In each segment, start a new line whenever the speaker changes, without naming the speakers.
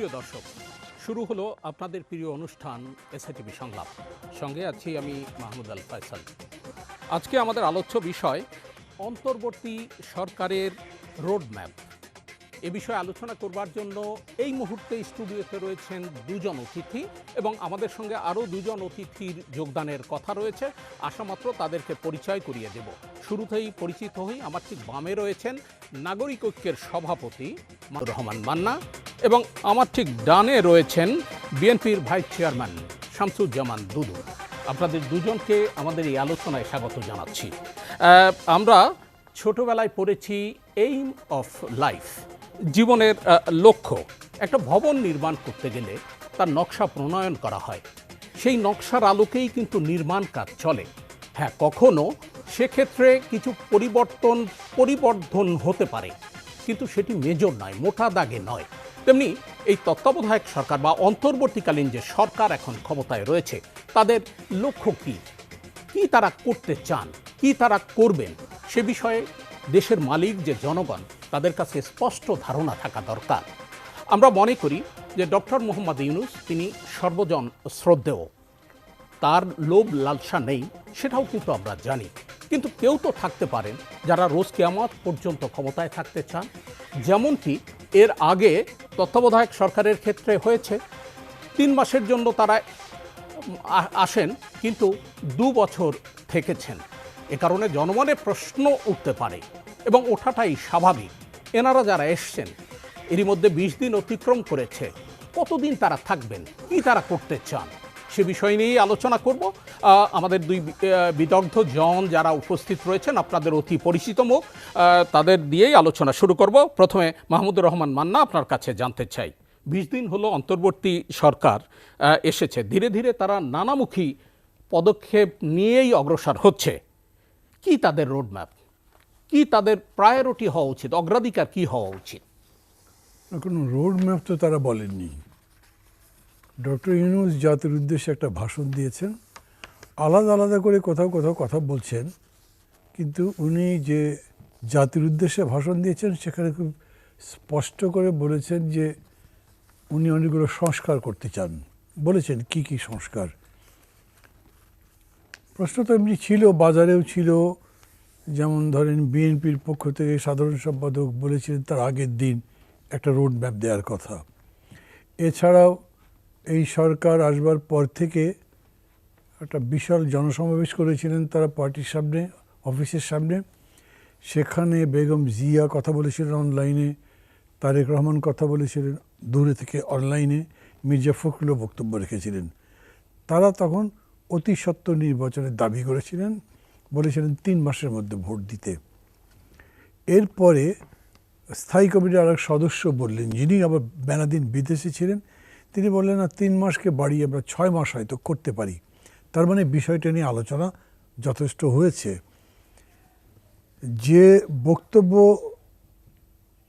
সুপ্রিয় দর্শক, শুরু হলো আপনাদের প্রিয় অনুষ্ঠান এসআইটিভি সংলাপ। সঙ্গে আছি আমি মাহমুদ আল ফয়সাল। আজকে আমাদের আলোচ্য বিষয় অন্তর্বর্তী সরকারের রোডম্যাপ। এ বিষয়ে আলোচনা করবার জন্য এই মুহূর্তে স্টুডিওতে রয়েছেন দুজন অতিথি এবং আমাদের সঙ্গে আরও দুজন অতিথির যোগদানের কথা রয়েছে। আসামাত্র তাদেরকে পরিচয় করিয়ে দেব। শুরুতেই পরিচিত হই। আমার ঠিক বামে রয়েছেন নাগরিক ঐক্যের সভাপতি রহমান মান্না এবং আমার ঠিক ডানে রয়েছেন বিএনপির ভাইস চেয়ারম্যান শামসুজ্জামান দুদু। আপনাদের দুজনকে আমাদের এই আলোচনায় স্বাগত জানাচ্ছি। আমরা ছোটবেলায় পড়েছি এইম অফ লাইফ, জীবনের লক্ষ্য। একটা ভবন নির্মাণ করতে গেলে তার নকশা প্রণয়ন করা হয়, সেই নকশার আলোকেই কিন্তু নির্মাণ কাজ চলে। হ্যাঁ, কখনো সেক্ষেত্রে কিছু পরিবর্ধন হতে পারে, কিন্তু সেটি মেজর নয়, মোটা দাগে নয়। তেমনি এই তত্ত্বাবধায়ক সরকার বা অন্তর্বর্তীকালীন যে সরকার এখন ক্ষমতায় রয়েছে, তাদের লক্ষ্য কী, কী তারা করতে চান, কী তারা করবেন, সে বিষয়ে দেশের মালিক যে জনগণ, তাদের কাছে স্পষ্ট ধারণা থাকা দরকার। আমরা মনে করি যে ডক্টর মোহাম্মদ ইউনূস তিনি সর্বজন শ্রদ্ধেয়, তার লোভ লালসা নেই, সেটাও কিন্তু আমরা জানি। কিন্তু কেউ তো থাকতে পারেন যারা রোজ কিয়ামত পর্যন্ত ক্ষমতায় থাকতে চান, যেমনটি এর আগে তত্ত্বাবধায়ক সরকারের ক্ষেত্রে হয়েছে। 3 মাসের জন্য তারা আসেন, কিন্তু 2 বছর থেকেছেন। এ কারণে জনমনে প্রশ্ন উঠতে পারে এবং ওঠাটাই স্বাভাবিক। এনারা যারা এসছেন, এরই মধ্যে 20 দিন অতিক্রম করেছে, কতদিন তারা থাকবেন, কি তারা করতে চান, সে বিষয় নিয়েই আলোচনা করব। আমাদের দুই বিদগ্ধ জন যারা উপস্থিত রয়েছেন, আপনাদের অতি পরিচিত মুখ, তাদের দিয়েই আলোচনা শুরু করব। প্রথমে মাহমুদুর রহমান মান্না, আপনার কাছে জানতে চাই, 20 দিন হলো অন্তর্বর্তী সরকার এসেছে, ধীরে ধীরে তারা নানামুখী পদক্ষেপ নিয়েই অগ্রসর হচ্ছে। কি তাদের রোডম্যাপ, কি তাদের প্রায়োরিটি হওয়া উচিত, অগ্রাধিকার কি হওয়া উচিত?
কোনো রোডম্যাপ তো তারা বলেননি। ডক্টর ইউনূস জাতির উদ্দেশ্যে একটা ভাষণ দিয়েছেন, আলাদা আলাদা করে কোথাও কোথাও কথা বলছেন, কিন্তু উনি যে জাতির উদ্দেশ্যে ভাষণ দিয়েছেন সেখানে খুব স্পষ্ট করে বলেছেন যে উনি অনেকগুলো সংস্কার করতে চান। বলেছেন কি কি সংস্কার। প্রশ্ন তো এমনি ছিল, বাজারেও ছিল। যেমন ধরেন বিএনপির পক্ষ থেকে সাধারণ সম্পাদক বলেছিলেন তার আগের দিন একটা রোড ম্যাপ দেওয়ার কথা। এছাড়াও এই সরকার আসবার পর থেকে একটা বিশাল জনসমাবেশ করেছিলেন তারা পার্টির সামনে, অফিসের সামনে। সেখানে বেগম জিয়া কথা বলেছিলেন অনলাইনে, তারেক রহমান কথা বলেছিলেন দূরে থেকে অনলাইনে, মির্জা ফখরুলও বক্তব্য রেখেছিলেন। তারা তখন অতি সত্বর নির্বাচনের দাবি করেছিলেন, বলেছিলেন 3 মাসের মধ্যে ভোট দিতে। এরপরে স্থায়ী কমিটির আরেক সদস্য বললেন, যিনি আবার বেনাদিন বিদেশে ছিলেন, তিনি বললেন না, 3 মাসকে বাড়িয়ে আমরা 6 মাস হয়তো করতে পারি। তার মানে বিষয়টা নিয়ে আলোচনা যথেষ্ট হয়েছে। যে বক্তব্য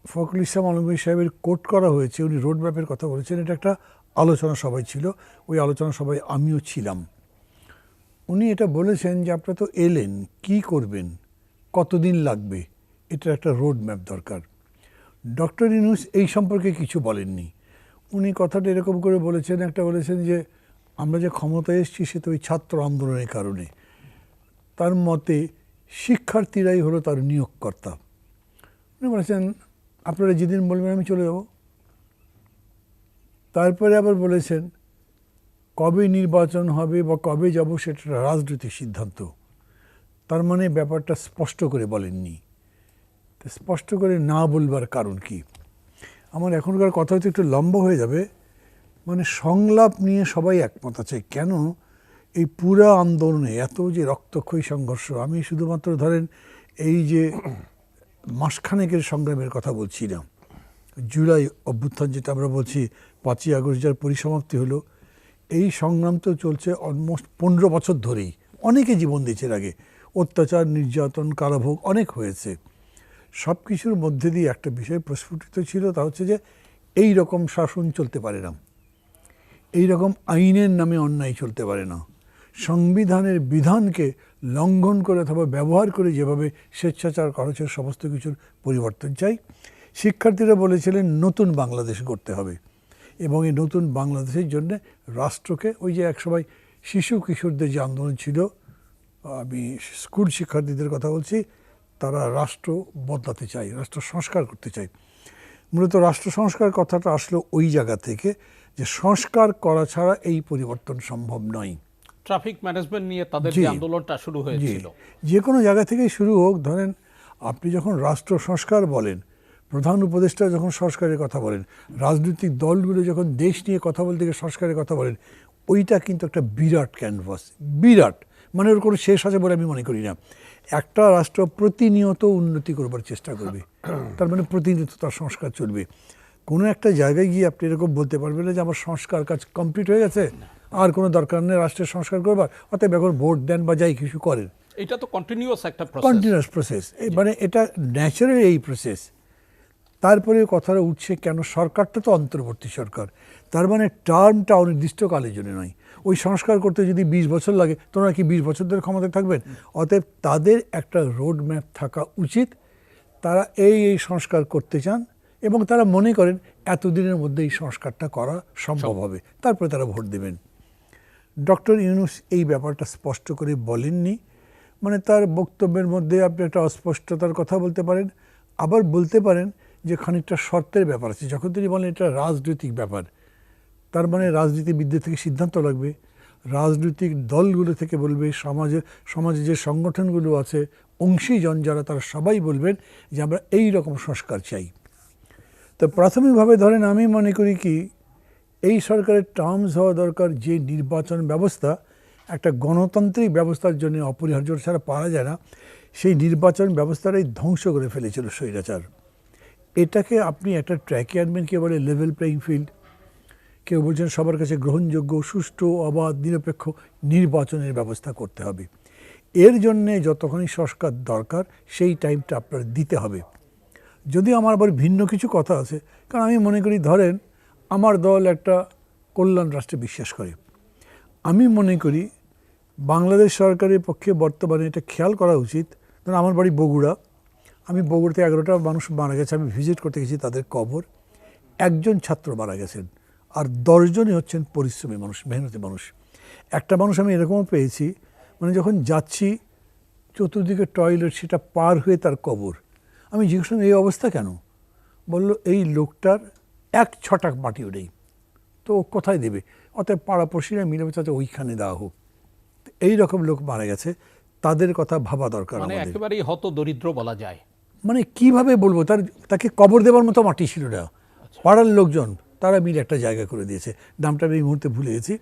ফখরুল ইসলাম আলমগীর সাহেবের কোট করা হয়েছে, উনি রোডম্যাপের কথা বলেছেন, এটা একটা আলোচনা সভায় ছিল। ওই আলোচনা সভায় আমিও ছিলাম। উনি এটা বলেছেন যে আপনারা তো এলেন, কি করবেন, কতদিন লাগবে, এটার একটা রোডম্যাপ দরকার। ডক্টর ইউনূস এই সম্পর্কে কিছু বলেননি। উনি কথাটা এরকম করে বলেছেন, একটা বলেছেন যে আমরা যে ক্ষমতায় এসেছি সে তো ওই ছাত্র আন্দোলনের কারণে। তার মতে শিক্ষার্থীরাই হলো তার নিয়োগকর্তা। উনি বলেছেন আপনারা যেদিন বলবেন আমি চলে যাব। তারপরে আবার বলেছেন কবে নির্বাচন হবে বা কবে যাব সেটা রাজনৈতিক সিদ্ধান্ত। তার মানে ব্যাপারটা স্পষ্ট করে বলেননি। স্পষ্ট করে না বলবার কারণ কি? আমার এখনকার কথা হয়তো একটু লম্বা হয়ে যাবে। মানে সংলাপ নিয়ে সবাই একমত আছে। কেন এই পুরা আন্দোলনে এত যে রক্তক্ষয়ী সংঘর্ষ, আমি শুধুমাত্র ধরেন এই যে মাসখানেকের সংগ্রামের কথা বলছি না, জুলাই অভ্যুত্থান যেটা আমরা বলছি, 5ই আগস্ট যার পরিসমাপ্তি হলো, এই সংগ্রাম তো চলছে অলমোস্ট 15 বছর ধরেই। অনেকে জীবন দিয়েছে এর আগে, অত্যাচার, নির্যাতন, কারাভোগ অনেক হয়েছে। সব কিছুর মধ্যে দিয়ে একটা বিষয় প্রস্ফুটিত ছিল, তা হচ্ছে যে এই রকম শাসন চলতে পারে না, এই রকম আইনের নামে অন্যায় চলতে পারে না। সংবিধানের বিধানকে লঙ্ঘন করে অথবা ব্যবহার করে যেভাবে স্বেচ্ছাচার করা হচ্ছে, সমস্ত কিছুর পরিবর্তন চাই। শিক্ষার্থীরা বলেছিলেন নতুন বাংলাদেশ গড়তে হবে। এবং এই নতুন বাংলাদেশের জন্য রাষ্ট্রকে ওই যে একসময় শিশু কিশোরদের যে আন্দোলন ছিল, আমি স্কুল শিক্ষার্থীদের কথা বলছি, তারা রাষ্ট্র বদলাতে চায়, রাষ্ট্র সংস্কার করতে চায়। মূলত রাষ্ট্র সংস্কার কথাটা আসলো ওই জায়গা থেকে যে সংস্কার করা ছাড়া এই পরিবর্তন সম্ভব নয়।
ট্রাফিক ম্যানেজমেন্ট নিয়ে তাদের যে আন্দোলনটা শুরু হয়েছিল,
যে কোনো জায়গা থেকেই শুরু হোক, ধরেন আপনি যখন রাষ্ট্র সংস্কার বলেন, প্রধান উপদেষ্টা যখন সংস্কারের কথা বলেন, রাজনৈতিক দলগুলো যখন দেশ নিয়ে কথা বলতে গিয়ে সংস্কারের কথা বলেন, ওইটা কিন্তু একটা বিরাট ক্যানভাস, বিরাট, মানে ওর কোনো শেষ আছে বলে আমি মনে করি না। একটা রাষ্ট্র প্রতিনিয়ত উন্নতি করবার চেষ্টা করবে, তার মানে প্রতিনিয়ত তার সংস্কার চলবে। কোনো একটা জায়গায় গিয়ে আপনি এরকম বলতে পারবেন না যে আমার সংস্কার কাজ কমপ্লিট হয়ে গেছে, আর কোনো দরকার নেই রাষ্ট্রের সংস্কার করবার, অতএব এখন ভোট দেন বা যাই কিছু করেন।
এটা তো কন্টিনিউয়াস একটা প্রসেস,
কন্টিনিউয়াস প্রসেস, মানে এটা ন্যাচারাল এই প্রসেস। তারপরে কথাটা উঠছে কেন সরকারটা তো অন্তর্বর্তী সরকার, তার মানে টার্মটা অনির্দিষ্টকালের জন্য নয়। ওই সংস্কার করতে যদি 20 বছর লাগে, তোমরা কি 20 বছর ধরে ক্ষমতায় থাকবেন? অতএব তাদের একটা রোড ম্যাপ থাকা উচিত, তারা এই সংস্কার করতে চান এবং তারা মনে করেন এতদিনের মধ্যে এই সংস্কারটা করা সম্ভব হবে, তারপরে তারা ভোট দেবেন। ডক্টর ইউনূস এই ব্যাপারটা স্পষ্ট করে বলেননি, মানে তার বক্তব্যের মধ্যে আপনি একটা অস্পষ্টতার কথা বলতে পারেন, আবার বলতে পারেন যে খানিকটা শর্তের ব্যাপার আছে। যখন তিনি বলেন এটা রাজনৈতিক ব্যাপার, তার মানে রাজনীতিবিদদের থেকে সিদ্ধান্ত লাগবে, রাজনৈতিক দলগুলো থেকে বলবে, সমাজে যে সংগঠনগুলো আছে, অংশীজন যারা, তারা সবাই বলবেন যে আমরা এই রকম সংস্কার চাই। তো প্রাথমিকভাবে ধরেন আমি মনে করি কি, এই সরকারের টার্মস হওয়া দরকার যে নির্বাচন ব্যবস্থা একটা গণতান্ত্রিক ব্যবস্থার জন্য অপরিহার্য, ছাড়া পারা যায় না। সেই নির্বাচন ব্যবস্থাটাই ধ্বংস করে ফেলেছিল স্বৈরাচার। এটাকে আপনি একটা ট্র্যাকে আনবেন, কেউ বলে লেভেল প্লেইং ফিল্ড, কেউ বলছেন সবার কাছে গ্রহণযোগ্য, সুষ্ঠু, অবাধ, নিরপেক্ষ নির্বাচনের ব্যবস্থা করতে হবে। এর জন্যে যতখানি সংস্কার দরকার সেই টাইমটা আপনার দিতে হবে। যদি আমার আবার ভিন্ন কিছু কথা আছে, কারণ আমি মনে করি ধরেন আমার দল একটা কল্যাণ রাষ্ট্রে বিশ্বাস করে, আমি মনে করি বাংলাদেশ সরকারের পক্ষে বর্তমানে এটা খেয়াল করা উচিত। ধরুন আমার বাড়ি বগুড়া, আমি বগুড়াতে 11টা মানুষ মারা গেছে, আমি ভিজিট করতে গেছি তাদের কবর, একজন ছাত্র মারা গেছেন আর 10 জনই হচ্ছেন পরিশ্রমী মানুষ, মেহনতি মানুষ। একটা মানুষ আমি এরকমও পেয়েছি, মানে যখন যাচ্ছি চতুর্দিকে টয়লেট, সেটা পার হয়ে তার কবর। আমি জিজ্ঞেস করলাম এই অবস্থা কেন? বললো এই লোকটার 1 ছটাক মাটিও নেই, তো ও কোথায় দেবে? অতএব পাড়াপড়শিরা মিলে চাচ্ছে ওইখানে দেওয়া হোক। এইরকম লোক মারা গেছে, তাদের কথা ভাবা দরকার।
মানে একেবারেই হত দরিদ্র বলা যায়।
মানে কিভাবে বলবো, তাকে কবর দেওয়ার মতো মাটি ছিল না। পাড়ার লোকজন তারা মিলে একটা জায়গা করে দিয়েছে, নামটা আমি এই মুহূর্তে ভুলে গেছি।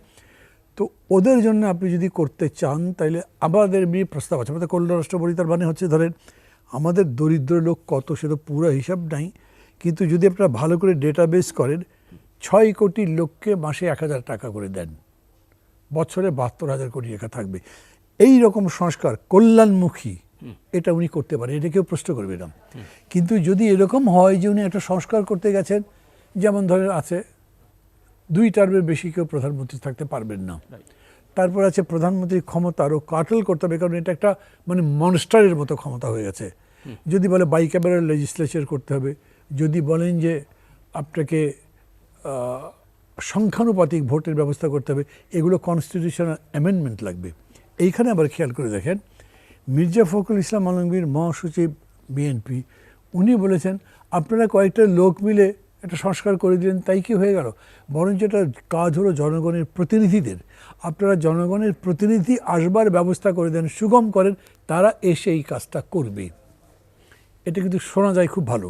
তো ওদের জন্য আপনি যদি করতে চান তাহলে আমাদের নিয়ে প্রস্তাব আছে। আমাদের কল্যাণ রাষ্ট্র বলি, তার মানে হচ্ছে ধরেন আমাদের দরিদ্র লোক কত সে তো পুরো হিসাব নাই, কিন্তু যদি আপনারা ভালো করে ডেটাবেস করেন, 6 কোটি লোককে মাসে 1000 টাকা করে দেন, বছরে 72,000 কোটি টাকা থাকবে। এই রকম সংস্কার কল্যাণমুখী, এটা উনি করতে পারেন, এটা কেউ প্রশ্ন করবে না। কিন্তু যদি এরকম হয় যে উনি একটা সংস্কার করতে গেছেন, যেমন ধরেন আছে 2 টার্মের বেশি কেউ প্রধানমন্ত্রী থাকতে পারবেন না, তারপর আছে প্রধানমন্ত্রীর ক্ষমতা আরও কাটল করতে হবে, কারণ এটা একটা মানে মনস্টারের মতো ক্ষমতা হয়ে গেছে। যদি বলে বাইক্যামেরাল লেজিসলেচার করতে হবে, যদি বলেন যে আপনাকে সংখ্যানুপাতিক ভোটের ব্যবস্থা করতে হবে, এগুলো কনস্টিটিউশনাল অ্যামেন্ডমেন্ট লাগবে। এইখানে আবার খেয়াল করে দেখেন, মির্জা ফখরুল ইসলাম আলমগীর মহাসচিব বিএনপি, উনি বলেছেন আপনারা কয়েকটা লোক মিলে একটা সংস্কার করে দিলেন, তাই কি হয়ে গেল? বরঞ্চ এটা কাজ হলো জনগণের প্রতিনিধিদের, আপনারা জনগণের প্রতিনিধি আসবার ব্যবস্থা করে দেন, সুগম করেন, তারা এসে এই কাজটা করবে। এটা কিন্তু শোনা যায় খুব ভালো,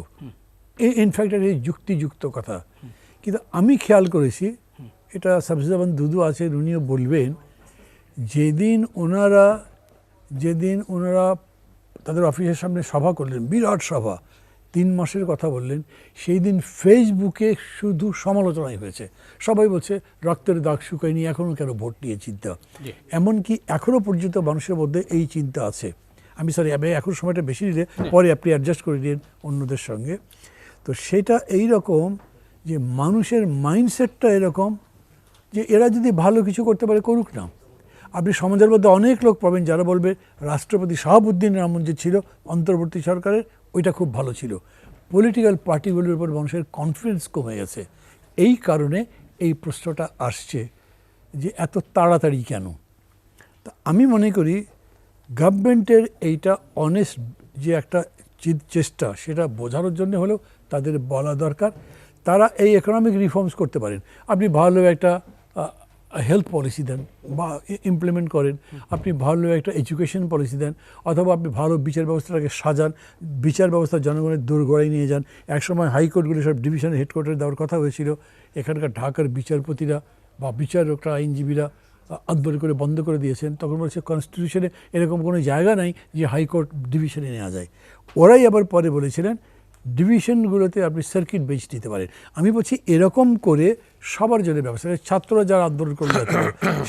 ইনফ্যাক্ট এটা যুক্তিযুক্ত কথা। কিন্তু আমি খেয়াল করেছি, এটা শামসুজ্জামান দুদু আছেন, উনিও বলবেন, যেদিন ওনারা তাদের অফিসের সামনে সভা করলেন, বিরাট সভা, 3 মাসের কথা বললেন, সেই দিন ফেসবুকে শুধু সমালোচনাই হয়েছে। সবাই বলছে রক্তের দাগ শুকায়নি, এখনও কেন ভোট নিয়ে চিন্তা। এমনকি এখনও পর্যন্ত মানুষের মধ্যে এই চিন্তা আছে। আমি এখন সময়টা বেশি নিলে পরে আপনি অ্যাডজাস্ট করে দিন অন্যদের সঙ্গে। তো সেটা এই রকম যে মানুষের মাইন্ডসেটটা এরকম যে এরা যদি ভালো কিছু করতে পারে করুক না। আপনি সমাজের মধ্যে অনেক লোক পাবেন যারা বলবে রাষ্ট্রপতি শাহাবুদ্দিনের আমল যে ছিল অন্তর্বর্তী সরকারের, ওইটা খুব ভালো ছিল। পলিটিক্যাল পার্টিগুলোর উপর মানুষের কনফিডেন্স কমে গেছে, এই কারণে এই প্রশ্নটা আসছে যে এত তাড়াতাড়ি কেন। তা আমি মনে করি গভর্নমেন্টের এইটা অনেস্ট যে একটা চেষ্টা, সেটা বোঝানোর জন্য হলেও তাদের বলা দরকার। তারা এই ইকোনমিক রিফর্মস করতে পারেন। আপনি ভালো একটা হেলথ পলিসি দেন বা ইমপ্লিমেন্ট করেন, আপনি ভালো একটা এডুকেশন পলিসি দেন, অথবা আপনি ভালো বিচার ব্যবস্থাটাকে সাজান, বিচার ব্যবস্থা জনগণের দোরগোড়ায় নিয়ে যান। একসময় হাইকোর্টগুলো সব ডিভিশনের হেডকোয়ার্টারে দেওয়ার কথা হয়েছিল। এখানকার ঢাকার বিচারপতিরা বা বিচারকরা, আইনজীবীরা আন্দোলন করে বন্ধ করে দিয়েছেন। তখন বলছে কনস্টিটিউশনে এরকম কোনো জায়গা নাই যে হাইকোর্ট ডিভিশনে নেওয়া যায়। ওরাই আবার পরে বলেছিলেন ডিভিশনগুলোতে আপনি সার্কিট বেঞ্চ দিতে পারেন। আমি বলছি এরকম করে সবার জন্য ব্যবস্থা করেন। ছাত্ররা যারা আন্দোলন করে যাচ্ছে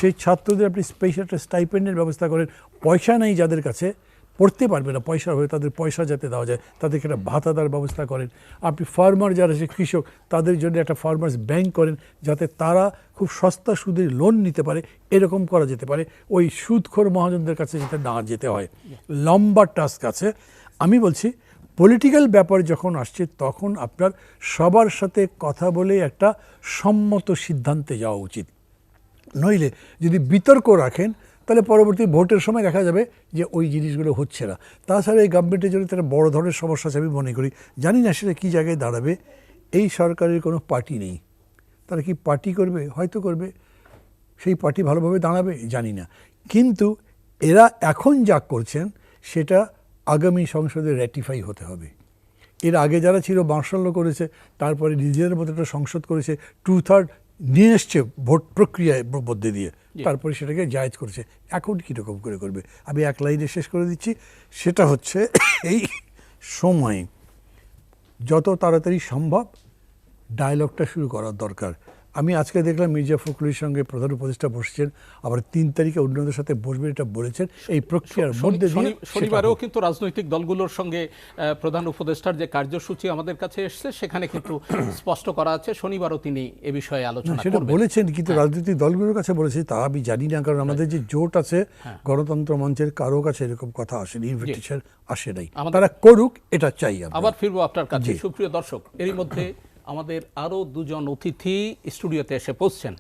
সেই ছাত্রদের আপনি স্পেশাল একটা স্টাইপেন্ডের ব্যবস্থা করেন। পয়সা নেই যাদের কাছে, পড়তে পারবে না, পয়সা হয়ে তাদের পয়সা যাতে দেওয়া যায়, তাদেরকে একটা ভাতা দেওয়ার ব্যবস্থা করেন। আপনি ফার্মার যারা আছে কৃষক, তাদের জন্য একটা ফার্মার্স ব্যাংক করেন, যাতে তারা খুব সস্তা সুদের লোন নিতে পারে। এরকম করা যেতে পারে, ওই সুদখোর মহাজনদের কাছে যাতে না যেতে হয়। লম্বা টাস্ক আছে। আমি বলছি পলিটিক্যাল ব্যাপার যখন আসছে তখন আপনার সবার সাথে কথা বলে একটা সম্মত সিদ্ধান্তে যাওয়া উচিত। নইলে যদি বিতর্ক রাখেন তাহলে পরবর্তী ভোটের সময় দেখা যাবে যে ওই জিনিসগুলো হচ্ছে না। তাছাড়া এই গভর্নমেন্টের জন্য তারা বড় ধরনের সমস্যা আছে আমি মনে করি। জানি না সেটা কী জায়গায় দাঁড়াবে। এই সরকারের কোনো পার্টি নেই। তারা কি পার্টি করবে? হয়তো করবে। সেই পার্টি ভালোভাবে দাঁড়াবে জানি না। কিন্তু এরা এখন যা করছেন সেটা আগামী সংসদে র্যাটিফাই হতে হবে। এর আগে যারা ছিল মার্শাল্য করেছে, তারপরে নিজেদের মতো একটা সংসদ করেছে, 2/3 নিয়ে এসছে ভোট প্রক্রিয়ায় মধ্যে দিয়ে, তারপরে সেটাকে জায়েজ করেছে। এখন কীরকম করে করবে? আমি এক লাইনে শেষ করে দিচ্ছি। সেটা হচ্ছে এই সময়ে যত তাড়াতাড়ি সম্ভব ডায়ালগটা শুরু করার দরকার। আমি আজকে দেখলাম মির্জা ফখরুলের সঙ্গে প্রধান উপদেষ্টা বসছেন, আবার 3 তারিখে অন্যদের সাথে বসবেন, এটা বলেছেন। এই প্রক্রিয়ার মধ্যে দিয়ে
শনিবারেও কিন্তু রাজনৈতিক দলগুলোর সঙ্গে প্রধান উপদেষ্টার যে কার্যসূচি আমাদের কাছে এসেছে সেখানে কিন্তু স্পষ্ট করা আছে শনিবারও তিনি এ বিষয়ে আলোচনা
সেটা
করবেন।
বলেছেন, কিন্তু রাজনৈতিক দলগুলোর কাছে বলেছে তা আমি জানি না, কারণ আমাদের যে জোট আছে গণতন্ত্র মঞ্চের কারো কাছে এরকম কথা আসেনি, ইনভিটেশন আসে নাই। তারা করুক, এটা চাই।
আবার ফিরবো আপনার কাছে। সুপ্রিয় দর্শক, এরই মধ্যে আমাদের আরও দুজন অতিথি স্টুডিওতে এসে পৌঁছছেন।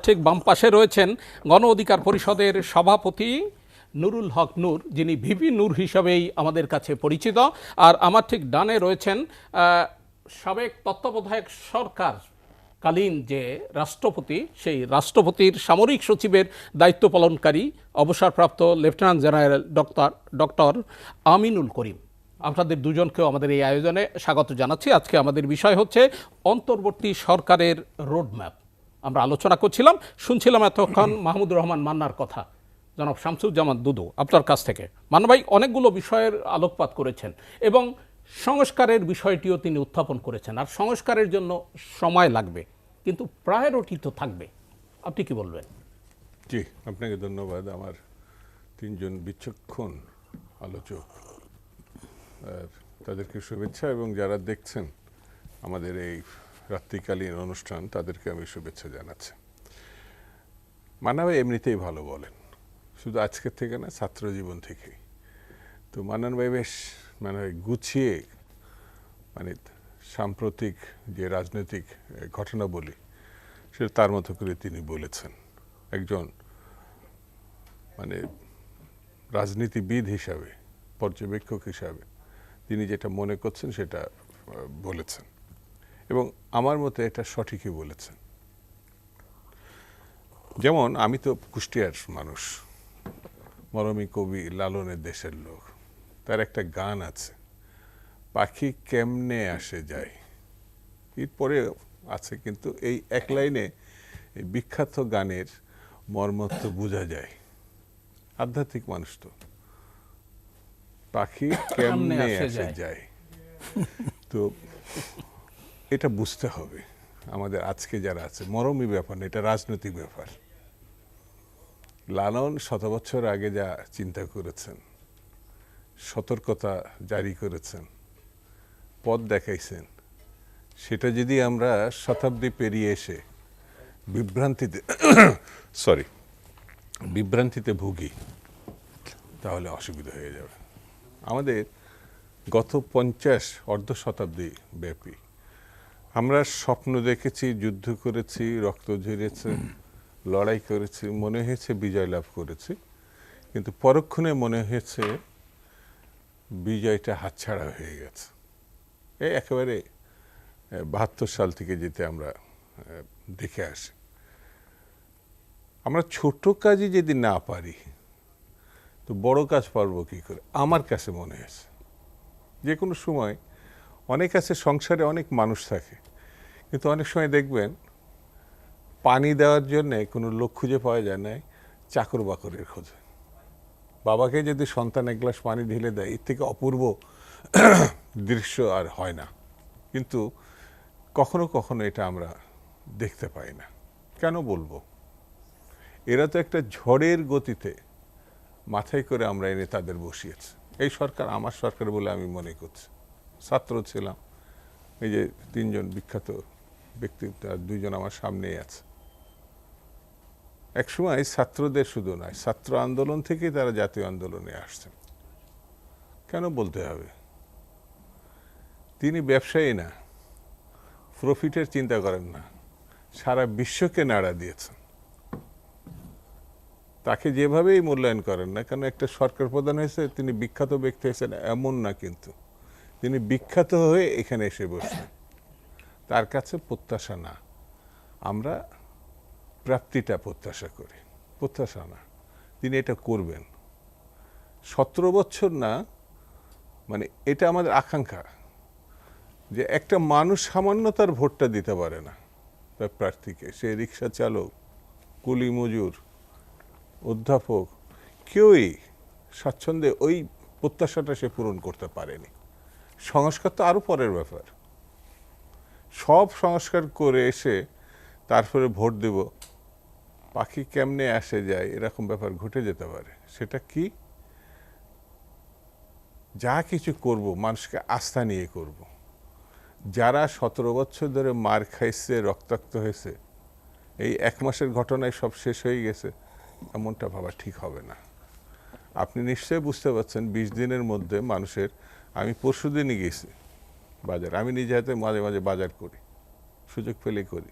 ঠিক বাম পাশে রয়েছেন গণ অধিকার পরিষদের সভাপতি নুরুল হক নূর, যিনি ভিপি নূর হিসাবেই আমাদের কাছে পরিচিত। আর আমার ঠিক ডানে রয়েছেন সাবেক তত্ত্বাবধায়ক সরকার কালীন যে রাষ্ট্রপতি, সেই রাষ্ট্রপতির সামরিক সচিবের দায়িত্ব পালনকারী অবসরপ্রাপ্ত লেফটেন্যান্ট জেনারেল ডক্টর আমিনুল করিম। আপনাদের দুজনকেও আমাদের এই আয়োজনে স্বাগত জানাচ্ছি। আজকে আমাদের বিষয় হচ্ছে অন্তর্বর্তী সরকারের রোডম্যাপ। আমরা আলোচনা করছিলাম, শুনছিলাম এতক্ষণ মাহমুদুর রহমান মান্নার কথা, জনাব শামসুজ্জামান দুদু আপনার কাছ থেকে। মান্না ভাই অনেকগুলো বিষয়ের আলোকপাত করেছেন এবং সংস্কারের বিষয়টিও তিনি উত্থাপন করেছেন। আর সংস্কারের জন্য সময় লাগবে, কিন্তু প্রায়োরিটি তো থাকবে। আপনি কি বলবেন?
জি, আপনাকে ধন্যবাদ। আমার 3 জন বিচক্ষণ আলোচক, তাদেরকে শুভেচ্ছা, এবং যারা দেখছেন আমাদের এই রাত্রিকালীন অনুষ্ঠান তাদেরকে আমি শুভেচ্ছা জানাচ্ছি। মান্না ভাই এমনিতেই ভালো বলেন, শুধু আজকের থেকে না, ছাত্র জীবন থেকেই। তো মান্নান ভাই বেশ গুছিয়ে সাম্প্রতিক যে রাজনৈতিক ঘটনাবলী সেটা তার মতো করে তিনি বলেছেন। একজন রাজনীতিবিদ হিসাবে, পর্যবেক্ষক হিসাবে তিনি যেটা মনে করছেন সেটা বলেছেন, এবং আমার মতে এটা সঠিকই বলেছেন। যেমন আমি তো কুষ্টিয়ার মানুষ, মরমী কবি লালনের দেশের লোক। তার একটা গান আছে, পাখি কেমনে আসে যায়, এরপরে আছে, কিন্তু এই এক লাইনে এই বিখ্যাত গানের মর্মত্ব বোঝা যায়। আধ্যাত্মিক মানুষ তো, পাখি কেমনে আসে যায়। তো এটা বুঝতে হবে আমাদের আজকে যারা আছে। মরমী ব্যাপার না, এটা রাজনৈতিক ব্যাপার। লালন 100 বছর আগে যা চিন্তা করেছেন, সতর্কতা জারি করেছেন, পথ দেখাইছেন, সেটা যদি আমরা শতাব্দী পেরিয়ে এসে বিভ্রান্তিতে ভুগি তাহলে অসুবিধা হয়ে যাবে। আমাদের গত 50 অর্ধ শতাব্দী ব্যাপী আমরা স্বপ্ন দেখেছি, যুদ্ধ করেছি, রক্ত ঝরেছে, লড়াই করেছি, মনে হয়েছে বিজয় লাভ করেছি, কিন্তু পরক্ষণে মনে হয়েছে বিজয়টা হাতছাড়া হয়ে গেছে। এই একেবারে ৭২ সাল থেকে যেতে আমরা দেখে আসি। আমরা ছোট কাজই যদি না পারি তো বড় কাজ পারবো কি করে, আমার কাছে মনে হয়েছে। যে কোনো সময় অনেক আছে সংসারে অনেক মানুষ থাকে, কিন্তু অনেক সময় দেখবেন পানি দেওয়ার জন্যে কোনো লোক খুঁজে পাওয়া যায় না, চাকর বাকরের খোঁজে। বাবাকে যদি সন্তান এক গ্লাস পানি ঢেলে দেয়, এর থেকে অপূর্ব দৃশ্য আর হয় না। কিন্তু কখনো কখনো এটা আমরা দেখতে পাই না। কেন বলবো? এরা তো একটা ঝড়ের গতিতে মাথায় করে আমরা এনে তাদের বসিয়েছি। এই সরকার আমার সরকার বলে আমি মনে করছি। ছাত্র ছিলাম, এই যে ৩ জন বিখ্যাত ব্যক্তি, তার 2 জন আমার সামনেই আছে। একসময় ছাত্রদের শুধু নয়, ছাত্র আন্দোলন থেকেই তারা জাতীয় আন্দোলনে আসছেন। কেন বলতে হবে? তিনি ব্যবসায়ী না, প্রফিটের চিন্তা করেন না, সারা বিশ্বকে নাড়া দিয়েছেন। তাকে যেভাবেই মূল্যায়ন করেন না কেন, একটা সরকার প্রধান হয়েছে, তিনি বিখ্যাত ব্যক্তি হয়েছেন এমন না, কিন্তু তিনি বিখ্যাত হয়ে এখানে এসে বসছেন। তার কাছে প্রত্যাশা না, আমরা প্রাপ্তিটা প্রত্যাশা করি, প্রত্যাশা না। তিনি এটা করবেন। 17 বছর না, মানে এটা আমাদের আকাঙ্ক্ষা যে একটা মানুষ সামান্য তার ভোটটা দিতে পারে না তার প্রার্থীকে, সে রিক্সা চালক, কুলি মজুর, অধ্যাপক, কেউই স্বাচ্ছন্দ্যে ওই প্রত্যাশাটা সে পূরণ করতে পারেনি। সংস্কার তো আরও পরের ব্যাপার। সব সংস্কার করে এসে তারপরে ভোট দেব, পাখি কেমনে আসে যায়, এরকম ব্যাপার ঘটে যেতে পারে। সেটা কি? যা কিছু করব মানুষকে আস্থা নিয়ে করব। যারা 17 বছর ধরে মার খাইছে, রক্তাক্ত হয়েছে, এই 1 মাসের ঘটনায় সব শেষ হয়ে গেছে, এমনটা ভাবা ঠিক হবে না। আপনি নিশ্চয়ই বুঝতে পারছেন 20 দিনের মধ্যে মানুষের, আমি পরশুদিনই গেছি বাজার, আমি নিজে হাতে মাঝে মাঝে বাজার করি, সুযোগ পেলেই করি।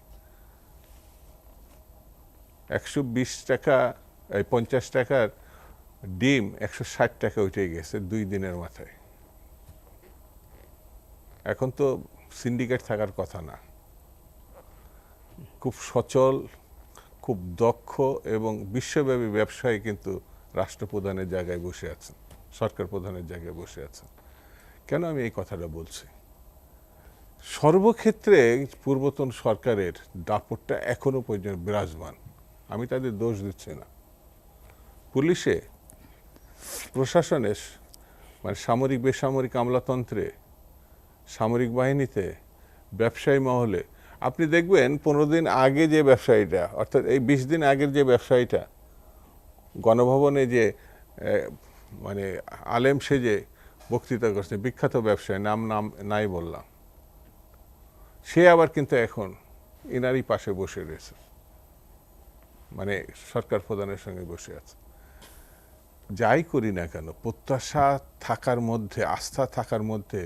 120 টাকা, 50 টাকার ডিম 160 টাকা উঠে গেছে 2 দিনের মাথায়। এখন তো সিন্ডিকেট থাকার কথা না। খুব সচল, খুব দক্ষ এবং বিশ্বব্যাপী ব্যবসায়ী কিন্তু রাষ্ট্রপ্রধানের জায়গায় বসে আছেন, সরকার প্রধানের জায়গায় বসে আছেন। কেন আমি এই কথাটা বলছি? সর্বক্ষেত্রে পূর্বতন সরকারের দাপটটা এখনো পর্যন্ত বিরাজমান। আমি তাদের দোষ দিচ্ছি না। পুলিশে, প্রশাসনে, মানে সামরিক বেসামরিক আমলাতন্ত্রে, সামরিক বাহিনীতে, ব্যবসায়ী মহলে, আপনি দেখবেন 15 দিন আগে যে ব্যবসায়ীটা, অর্থাৎ এই 20 দিন আগের যে ব্যবসায়ীটা গণভবনে যে মানে আলেম সেজে বক্তৃতা করছে, বিখ্যাত ব্যবসায়ী, নাম নাই বললাম, সে আবার কিন্তু এখন ইনারই পাশে বসে রয়েছে, মানে সরকার প্রধানের সঙ্গে বসে আছে। যাই করি না কেন, প্রত্যাশা থাকার মধ্যে, আস্থা থাকার মধ্যে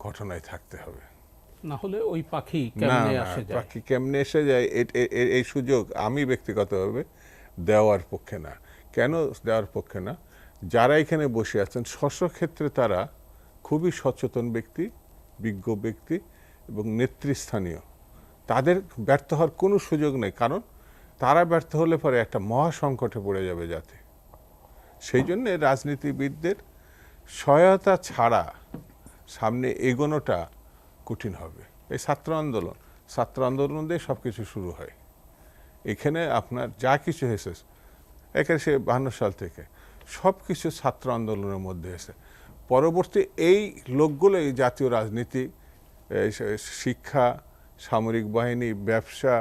ঘটনায় থাকতে হবে।
না হলে ওই পাখি কেমনে আসে যায়,
পাখি কেমনে এসে যায়, এই সুযোগ আমি ব্যক্তিগতভাবে দেওয়ার পক্ষে না। কেন দেওয়ার পক্ষে না? যারা এখানে বসে আছেন স্বস্বক্ষেত্রে তারা খুবই সচেতন ব্যক্তি, বিজ্ঞ ব্যক্তি এবং নেতৃস্থানীয়। তাদের ব্যর্থ হওয়ার কোনো সুযোগ নেই, কারণ তারা ব্যর্থ হলে পরে একটা মহা সংকটে পড়ে যাবে জাতি। সেই জন্যে রাজনীতিবিদদের সহায়তা ছাড়া সামনে এগোনোটা কঠিন হবে। এই ছাত্র আন্দোলন দিয়ে সব কিছু শুরু হয়। এখানে আপনার যা কিছু হয়েছে এখানে সে 52 সাল থেকে সব কিছু ছাত্র আন্দোলনের মধ্যে এসে, পরবর্তী এই লোকগুলো এই জাতীয় রাজনীতি, শিক্ষা, সামরিক বাহিনী, ব্যবসা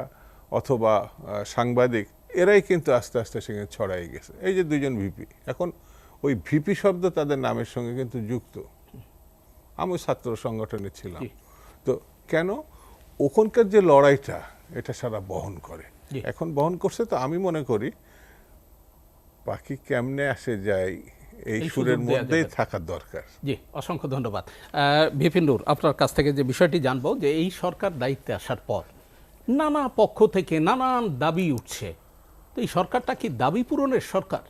অথবা সাংবাদিক, এরাই কিন্তু আস্তে আস্তে সেখানে ছড়াই গেছে। এই যে 2 জন ভিপি, এখন ওই ভিপি শব্দ তাদের নামের সঙ্গে কিন্তু যুক্ত। আমি ছাত্র সংগঠনে ছিলাম, তো কেন ওখানকার যে লড়াইটা, এটা সারা বহন করে, এখন বহন করছে। তো আমি মনে করি পাখি কেমনে আসে যায়, এই
এই
সুরের
সুযোগ দেয়া
মধ্যেই
যাবে।
থাকা দরকার।
জি, অসংখ্য ধন্যবাদ। বিপিন নূর, আপনার কাছ থেকে যে বিষয়টি জানবো যে এই সরকার দায়িত্বে আসার পর নানা পক্ষ থেকে নানান দাবি উঠছে, তো এই সরকারটা কি দাবি পূরণের সরকার,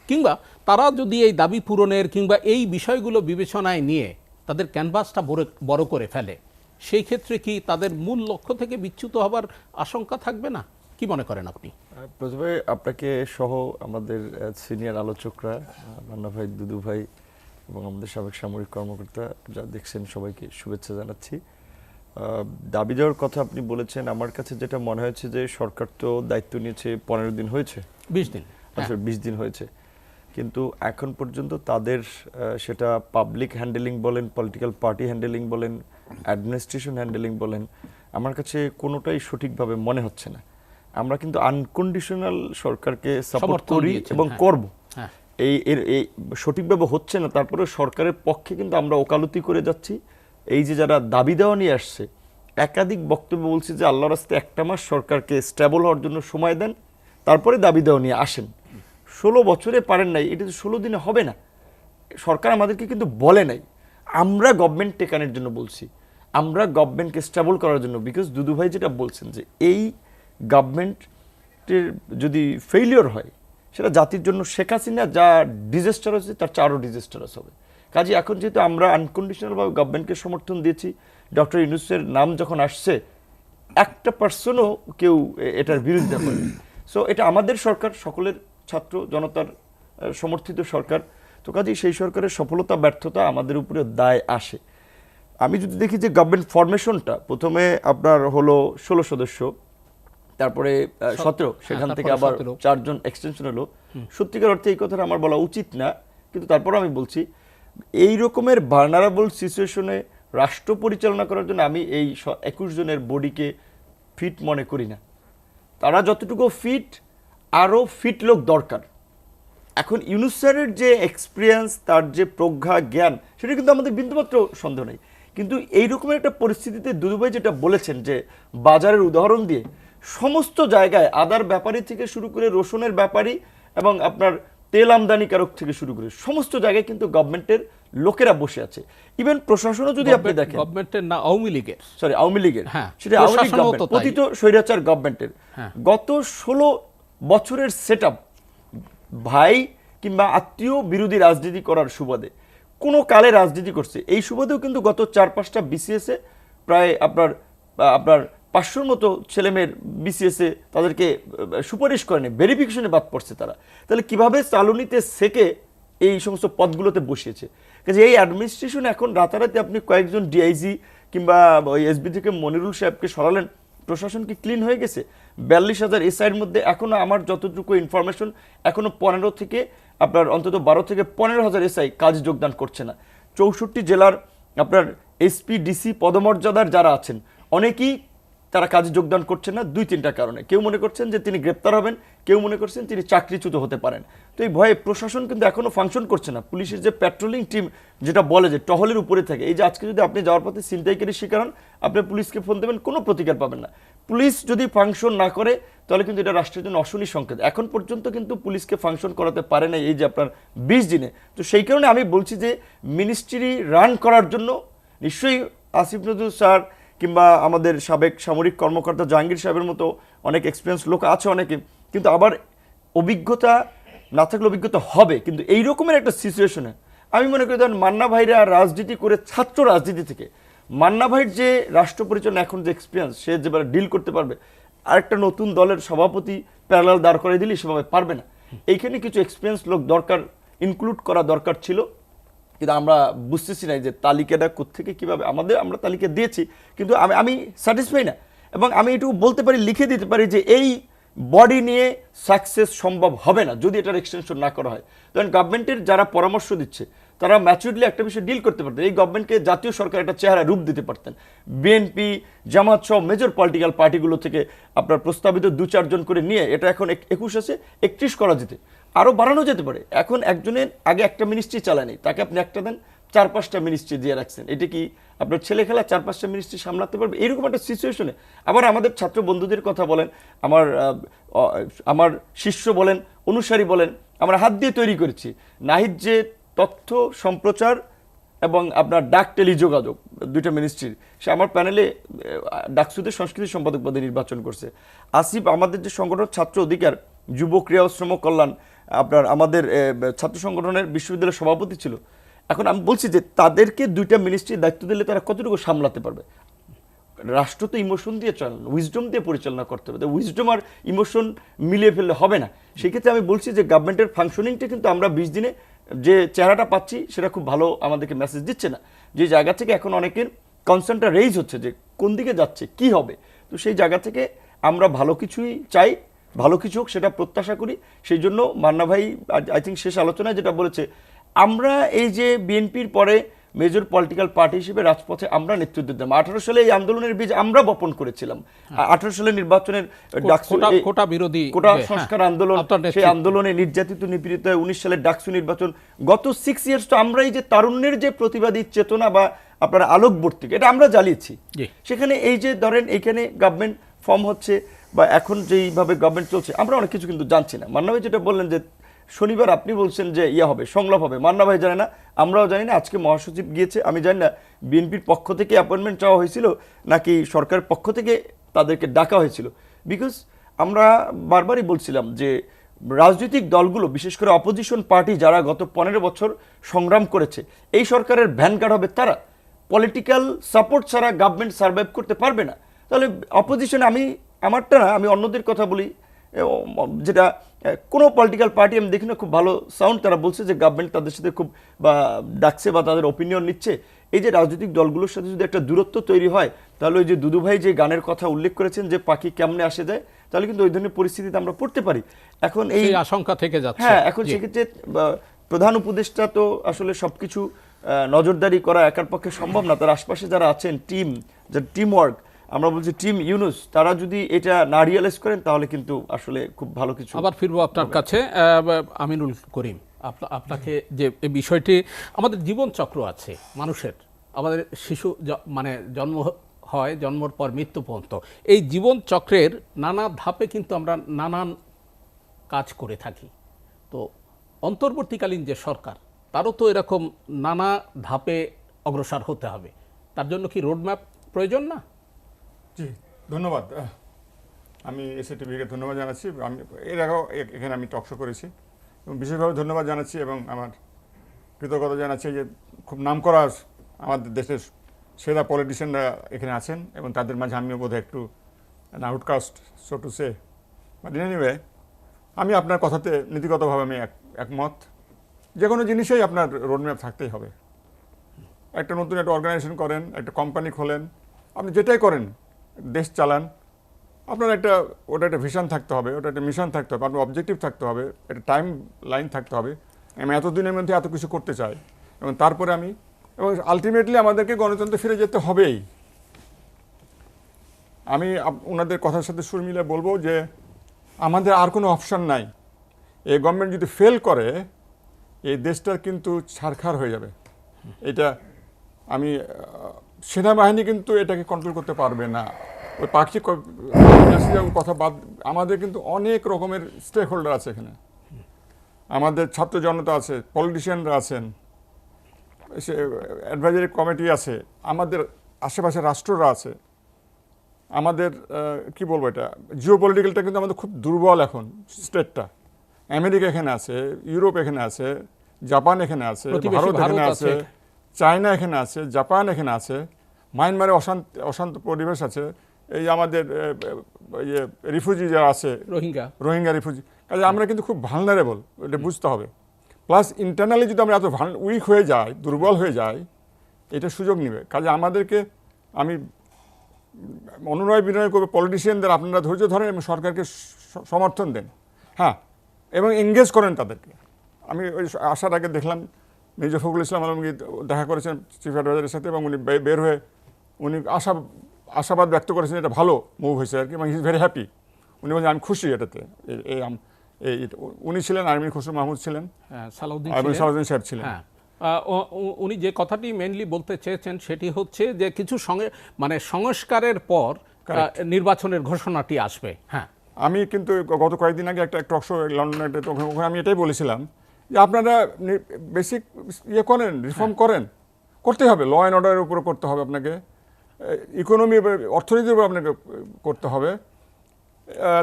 কিংবা তারা যদি এই দাবি পূরণের কিংবা এই বিষয়গুলো বিবেচনায় নিয়ে তাদের ক্যানভাসটা বড় করে ফেলে, সেই ক্ষেত্রে কি তাদের মূল লক্ষ্য থেকে বিচ্যুত হবার আশঙ্কা থাকবে না? কি মনে করেন আপনি?
প্রথমে আপনাকে সহ আমাদের সিনিয়র আলোচকরা, মান্না ভাই, দুদু ভাই এবং আমাদের সাবেক সামরিক কর্মকর্তা যা দেখছেন সবাইকে শুভেচ্ছা জানাচ্ছি। দাবি দেওয়ার কথা আপনি বলেছেন, আমার কাছে যেটা মনে হয়েছে যে সরকার তো দায়িত্ব নিয়েছে 15 দিন হয়েছে,
20 দিন,
আচ্ছা 20 দিন হয়েছে, কিন্তু এখন পর্যন্ত তাদের সেটা পাবলিক হ্যান্ডেলিং বলেন, পলিটিক্যাল পার্টি হ্যান্ডেলিং বলেন, অ্যাডমিনিস্ট্রেশন হ্যান্ডেলিং বলেন, আমার কাছে কোনোটাই সঠিকভাবে মনে হচ্ছে না। আমরা কিন্তু আনকন্ডিশনাল সরকারকে সাপোর্ট
সমর্থন
করি
দিয়েছেন,
এবং
হ্যাঁ।
করব।
হ্যাঁ।
এই সঠিকভাবে হচ্ছে না, তারপরে সরকারের পক্ষে কিন্তু আমরা ওকালতি করে যাচ্ছি। এই যে যারা দাবি দেওয়া নিয়ে আসছে, একাধিক বক্তব্য বলছি যে আল্লাহর রাস্তায় একটা মাস সরকারকে স্টেবল হওয়ার জন্য সময় দেন, তারপরে দাবি দেওয়া নিয়ে আসেন। 16 বছরে পারেন নাই, এটা তো 16 দিনে হবে না। সরকার আমাদেরকে কিন্তু বলে নাই, আমরা গভর্নমেন্ট টেকানোর জন্য বলছি, আমরা গভর্নমেন্টকে স্টেবল করার জন্য। বিকজ দুদু ভাই যেটা বলছেন যে এই গভর্নমেন্টের যদি ফেইলিওর হয়, সেটা জাতির জন্য শেখ হাসিনা যা ডিজাস্টার হয়েছে তার চেয়ে আরও ডিজাস্টারাস হবে। কাজে এখন যেহেতু আমরা আনকন্ডিশনালভাবে গভর্নমেন্টকে সমর্থন দিয়েছি, ডক্টর ইউনূসের নাম যখন আসছে, একটা পার্সনও কেউ এটার বিরোধিতা করে। সো এটা আমাদের সরকার, সকলের ছাত্র জনতার সমর্থিত সরকার। তো কাজেই সেই সরকারের সফলতা ব্যর্থতা আমাদের উপরে দায় আসে। আমি যদি দেখি যে গভর্নমেন্ট ফরমেশনটা প্রথমে আপনার হলো 16 সদস্য, তারপরে 17, সেখান থেকে আবার 4 জন এক্সটেনশন হলো। সত্যিকার অর্থে এই কথাটা আমার বলা উচিত না, কিন্তু তারপর আমি বলছি এই রকমের ভালনারেবল সিচুয়েশনে রাষ্ট্র পরিচালনা করার জন্য আমি এই 21 জনের বডিকে ফিট মনে করি না। তারা যতটুকু ফিট, আরও ফিট লোক দরকার। এখন ইউনূস স্যারের যে এক্সপিরিয়েন্স, তার যে প্রজ্ঞা জ্ঞান, সেটা কিন্তু আমাদের বিন্দুমাত্র সন্দেহ নেই। কিন্তু এই রকমের একটা পরিস্থিতিতে দুদুভাই যেটা বলেছেন যে বাজারের উদাহরণ দিয়ে সমস্ত জায়গায় আদার ব্যাপারী থেকে শুরু করে রসুনের ব্যাপারী এবং আপনার তেল আমদানিকারক থেকে শুরু করে সমস্ত জায়গায় কিন্তু গভর্নমেন্টের লোকেরা বসে আছে। ইভেন প্রশাসনও যদি আপনি দেখেন,
গভর্নমেন্টের না আওয়ামী লীগের,
সরি আওয়ামী লীগের,
হ্যাঁ,
সেটা আওয়ামী লীগ
প্রশাসনও তো
গভর্নমেন্ট,
তাই।
পতিত স্বৈরাচার গভর্নমেন্টের
হ্যাঁ।
গত 16 বছরের সেটআপ, ভাই কিংবা আত্মীয় বিরোধী রাজনীতি করার সুবাদে কোনো কালে রাজনীতি করছে, এই সুবাদেও কিন্তু গত 4-5টা বিসিএসে প্রায় আপনার 500-র মতো ছেলেমেয়ের বিসিএসে তাদেরকে সুপারিশ করেনি, ভেরিফিকেশনে বাদ পড়ছে তারা। তাহলে কিভাবে চালুনিতে সেকে এই সমস্ত পদগুলোতে বসিয়েছে। কাজে এই অ্যাডমিনিস্ট্রেশন এখন রাতারাতি আপনি কয়েকজন ডিআইজি কিংবা ওই এসবি থেকে মনিরুল সাহেবকে সরালেন, প্রশাসন কি ক্লিন হয়ে গেছে? 42,000 এসআইয়ের মধ্যে এখনো আমার যতটুকু ইনফরমেশন, এখনো 15 থেকে আপনার অন্তত 12 থেকে 15,000 এসআই কাজে যোগদান করছে না। 64 জেলার আপনার এসপি ডিসি পদমর্যাদার যারা আছেন, অনেকেই তারা কাজে যোগদান করছেন না 2-3টা কারণে। কেউ মনে করছেন যে তিনি গ্রেপ্তার হবেন, কেউ মনে করছেন তিনি চাকরিচ্যুত হতে পারেন। তো এই ভয়ে প্রশাসন কিন্তু এখনো ফাংশন করছে না। পুলিশের যে প্যাট্রোলিং টিম যেটা বলে যে টহলের উপরে থাকে, এই যে আজকে যদি আপনি যাওয়ার পথে ছিনতাইকারীর শিকার হন, আপনি পুলিশকে ফোন দেবেন, কোনো প্রতিকার পাবেন না। পুলিশ যদি ফাংশন না করে তাহলে কিন্তু এটা রাষ্ট্রের জন্য অশনি সংকেত। এখন পর্যন্ত কিন্তু পুলিশকে ফাংশন করাতে পারে না এই যে আপনার 20 দিনে। তো সেই কারণে আমি বলছি যে মিনিস্ট্রি রান করার জন্য নিশ্চয়ই আসিফ নজরুল স্যার কিংবা আমাদের সাবেক সামরিক কর্মকর্তা জাহাঙ্গীর সাহেবের মতো অনেক এক্সপিরিয়েন্স লোক আছে অনেকে, কিন্তু আবার অভিজ্ঞতা না থাকলে অভিজ্ঞতা হবে। কিন্তু এই রকমের একটা সিচুয়েশনে আমি মনে করি ধরেন মান্না ভাইরা রাজনীতি করে ছাত্র রাজনীতি থেকে, মান্না ভাইয়ের যে রাষ্ট্র পরিচালনা এখন যে এক্সপিরিয়েন্স, সে যেভাবে ডিল করতে পারবে, আরেকটা নতুন দলের সভাপতি প্যারালাল দাঁড় করে দিলে সেভাবে পারবে না। এইখানে কিছু এক্সপিরিয়েন্স লোক দরকার, ইনক্লুড করা দরকার ছিল, কিন্তু আমরা বুঝতেছি না যে তালিকাটা কোত্থেকে কীভাবে আমরা তালিকা দিয়েছি, কিন্তু আমি স্যাটিসফাই না। এবং আমি এটুকু বলতে পারি, লিখে দিতে পারি যে এই বডি নিয়ে সাকসেস সম্ভব হবে না যদি এটার এক্সটেনশন না করা হয়। কারণ গভর্নমেন্টের যারা পরামর্শ দিচ্ছে তারা ম্যাচুরলি একটা বিষয় ডিল করতে পারতেন। এই গভর্নমেন্টকে জাতীয় সরকার একটা চেহারা রূপ দিতে পারতেন। বিএনপি, জামাত সহ মেজর পলিটিক্যাল পার্টিগুলো থেকে আপনার প্রস্তাবিত 2-4 জন করে নিয়ে এটা এখন 21 আছে, 31 করা যেতে, আরও বাড়ানো যেতে পারে। এখন একজনের আগে একটা মিনিস্ট্রি চালায়নি, তাকে আপনি একটা দেন, 4-5টা মিনিস্ট্রি দিয়ে রাখছেন। এটা কি আপনার ছেলে খেলা? 4-5টা মিনিস্ট্রি সামলাতে পারবে এইরকম একটা সিচুয়েশনে? আবার আমাদের ছাত্র বন্ধুদের কথা বলেন, আমার শিষ্য বলেন, অনুসারী বলেন, আমরা হাত দিয়ে তৈরি করেছি। নাহিদ যে তথ্য সম্প্রচার এবং আপনার ডাক টেলিযোগাযোগ, দুইটা মিনিস্ট্রির, সে আমার প্যানেলে ডাকসুদের সংস্কৃতি সম্পাদক পদে নির্বাচন করছে। আসিফ আমাদের যে সংগঠন ছাত্র অধিকার, যুব ক্রীড়া ও শ্রম কল্যাণ, আপনার আমাদের ছাত্র সংগঠনের বিশ্ববিদ্যালয়ের সভাপতি ছিল। এখন আমি বলছি যে তাদেরকে দুইটা মিনিস্ট্রির দায়িত্ব দিলে তারা কতটুকু সামলাতে পারবে? রাষ্ট্র তো ইমোশন দিয়ে চালানো, উইজডম দিয়ে পরিচালনা করতে হবে। উইজডম আর ইমোশন মিলিয়ে ফেললে হবে না। সেক্ষেত্রে আমি বলছি যে গভর্নমেন্টের ফাংশনিংটা কিন্তু আমরা 20 দিনে যে চেহারাটা পাচ্ছি সেটা খুব ভালো আমাদেরকে মেসেজ দিচ্ছে না। যে জায়গা থেকে এখন অনেকের কনসার্নটা রেইজ হচ্ছে যে কোন দিকে যাচ্ছে, কি হবে। তো সেই জায়গা থেকে আমরা ভালো কিছুই চাই, ভালো কিছু হোক সেটা প্রত্যাশা করি। সেই জন্য মান্না ভাই আই থিঙ্ক শেষ আলোচনায় যেটা বলেছে, আমরা এই যে বিএনপির পরে মেজর পলিটিক্যাল পার্টি হিসেবে রাজপথে আমরা নেতৃত্ব দিতাম। 18 সালে এই আন্দোলনের বীজ আমরা বপন করেছিলাম। 18 সালে নির্বাচনের
কোটা বিরোধী
কোটা সংস্কার আন্দোলন, সেই আন্দোলনে নির্যাতিত নিপীড়িত 19 সালের ডাকসু নির্বাচন, গত 6 ইয়ার্স তো আমরা এই যে তারুণ্যের যে প্রতিবাদী চেতনা বা আপনার আলোকবর্তিকা, এটা আমরা জ্বালিয়েছি। সেখানে এই যে ধরেন এইখানে গভর্নমেন্ট ফর্ম হচ্ছে বা এখন যেইভাবে গভর্নমেন্ট চলছে, আমরা অনেক কিছু কিন্তু জানছি না। মান্না ভাই যেটা বললেন যে শনিবার আপনি বলছেন যে হবে, সংলাপ হবে, মান্না ভাই জানে না, আমরাও জানি না। আজকে মহাসচিব গিয়েছে, আমি জানি না বিএনপির পক্ষ থেকে অ্যাপয়েন্টমেন্ট চাওয়া হয়েছিল নাকি সরকারের পক্ষ থেকে তাদেরকে ডাকা হয়েছিল। বিকজ আমরা বারবারই বলছিলাম যে রাজনৈতিক দলগুলো, বিশেষ করে অপোজিশন পার্টি যারা গত 15 বছর সংগ্রাম করেছে, এই সরকারের ভ্যানগার্ড হবে তারা। পলিটিক্যাল সাপোর্ট ছাড়া গভর্নমেন্ট সার্ভাইভ করতে পারবে না। তাহলে অপোজিশন, আমারটা না, আমি অন্যদের কথা বলি, যেটা কোনো পলিটিক্যাল পার্টি আমি দেখি না খুব ভালো সাউন্ড তারা বলছে যে গভর্নমেন্ট তাদের সাথে খুব বা ডাকছে বা তাদের ওপিনিয়ন নিচ্ছে। এই যে রাজনৈতিক দলগুলোর সাথে যদি একটা দূরত্ব তৈরি হয়, তাহলে ওই যে দুদু ভাই যে গানের কথা উল্লেখ করেছেন যে পাখি কেমনে আসে যায়, তাহলে কিন্তু ওই ধরনের পরিস্থিতিতে আমরা পড়তে পারি। এখন এই
আশঙ্কা থেকে যাচ্ছে।
হ্যাঁ, এখন সেক্ষেত্রে প্রধান উপদেষ্টা তো আসলে সবকিছু নজরদারি করা একার পক্ষে সম্ভব না। তার আশপাশে যারা আছেন টিম ওয়ার্ক, আমরা বলছি টিম ইউনুস, তারা যদি এটা না রিয়েলাইজ করেন তাহলে কিন্তু আসলে খুব ভালো কিছু।
আবার ফিরবো আপনার কাছে আমিনুল করিম, আপনাকে যে এই বিষয়টি, আমাদের জীবন চক্র আছে মানুষের, আমাদের শিশু মানে জন্ম হয়, জন্মর পর মৃত্যু পর্যন্ত, এই জীবন চক্রের নানা ধাপে কিন্তু আমরা নানান কাজ করে থাকি। তো অন্তর্বর্তীকালীন যে সরকার, তারও তো এরকম নানা ধাপে অগ্রসর হতে হবে। তার জন্য কি রোডম্যাপ প্রয়োজন না?
জি, ধন্যবাদ। আমি এসএটিভিকে ধন্যবাদ জানাচ্ছি। আমি এর আগেও এখানে আমি টকশো করেছি এবং বিশেষভাবে ধন্যবাদ জানাচ্ছি এবং আমার কৃতজ্ঞতা জানাচ্ছি যে খুব নামকরা আমাদের দেশের সেরা পলিটিশিয়ানরা এখানে আছেন এবং তাদের মাঝে আমিও বোধহয় একটু outcast so to say. But anyway, আমি আপনার কথাতে নীতিগতভাবে আমি একমত। যে কোনো জিনিসেই আপনার রোডম্যাপ থাকতেই হবে। একটা নতুন একটা অর্গানাইজেশন করেন, একটা কোম্পানি খোলেন, আপনি যেটাই করেন, দেশ চালান, আপনার ওটা একটা ভিশন থাকতে হবে, ওটা একটা মিশন থাকতে হবে, আপনার অবজেক্টিভ থাকতে হবে, একটা টাইম লাইন থাকতে হবে। আমি এতদিনের মধ্যে এত কিছু করতে চাই এবং তারপরে এবং আলটিমেটলি আমাদেরকে গণতন্ত্রে ফিরে যেতে হবেই। আমি ওনাদের কথার সাথে সুর মিলে বলবো যে আমাদের আর কোনো অপশন নাই। এই গভর্নমেন্ট যদি ফেল করে, এই দেশটার কিন্তু ছারখার হয়ে যাবে। এটা সেনাবাহিনী কিন্তু এটাকে কন্ট্রোল করতে পারবে না। ওই পাখি কথা বাদ, আমাদের কিন্তু অনেক রকমের স্টেক হোল্ডার আছে এখানে। আমাদের ছাত্র জনতা আছে, পলিটিশিয়ানরা আছেন, অ্যাডভাইজারি কমিটি আছে, আমাদের আশেপাশে রাষ্ট্ররা আছে, আমাদের কি বলবো, এটা জিও পলিটিক্যালটা কিন্তু আমাদের খুব দুর্বল এখন স্টেটটা। আমেরিকা এখানে আছে, ইউরোপ এখানে আছে, জাপান এখানে আছে, ভারত এখানে আছে, চায়না এখানে আছে, জাপান এখানে আছে, মায়ানমারে অশান্ত পরিবেশ আছে, এই আমাদের রিফিউজি যারা আছে, রোহিঙ্গা রিফিউজি। কাজে আমরা কিন্তু খুব ভালনারেবল, এটা বুঝতে হবে। প্লাস ইন্টারনালি যদি আমরা এত উইক হয়ে যাই, দুর্বল হয়ে যাই, এটা সুযোগ নেবে। কাজে আমাদেরকে আমি অনুনয় বিনয় করবো পলিটিশিয়ানদের, আপনারা ধৈর্য ধরেন এবং সরকারকে সমর্থন দেন, হ্যাঁ, এবং এঙ্গেজ করেন তাদেরকে। আমি ওই আসার আগে দেখলাম মির্জা ফখরুল ইসলাম আলমগীর দেখা করেছেন চিফ অ্যাডভাইজারের সাথে এবং উনি বের হয়ে উনি আশাবাদ ব্যক্ত করেছেন, এটা ভালো মুভ হয়েছে আর কি, এবং হি ইজ ভেরি হ্যাপি। উনি বলছেন আমি খুশি এটাতে। উনি ছিলেন, আমির খসরু মাহমুদ ছিলেন, সালাউদ্দিন সাহেব ছিলেন।
উনি যে কথাটি মেইনলি বলতে চেয়েছেন সেটি হচ্ছে যে কিছু সংস্কারের পর নির্বাচনের ঘোষণাটি আসবে। হ্যাঁ,
আমি কিন্তু গত কয়েকদিন আগে একটা টক শো লন্ডনে, ওখানে আমি এটাই বলেছিলাম যে আপনারা বেসিক ইয়ে করেন, রিফর্ম করেন, করতে হবে, ল অ্যান্ড অর্ডারের উপরে করতে হবে আপনাকে, ইকোনমি অর্থনীতির উপর আপনাকে করতে হবে,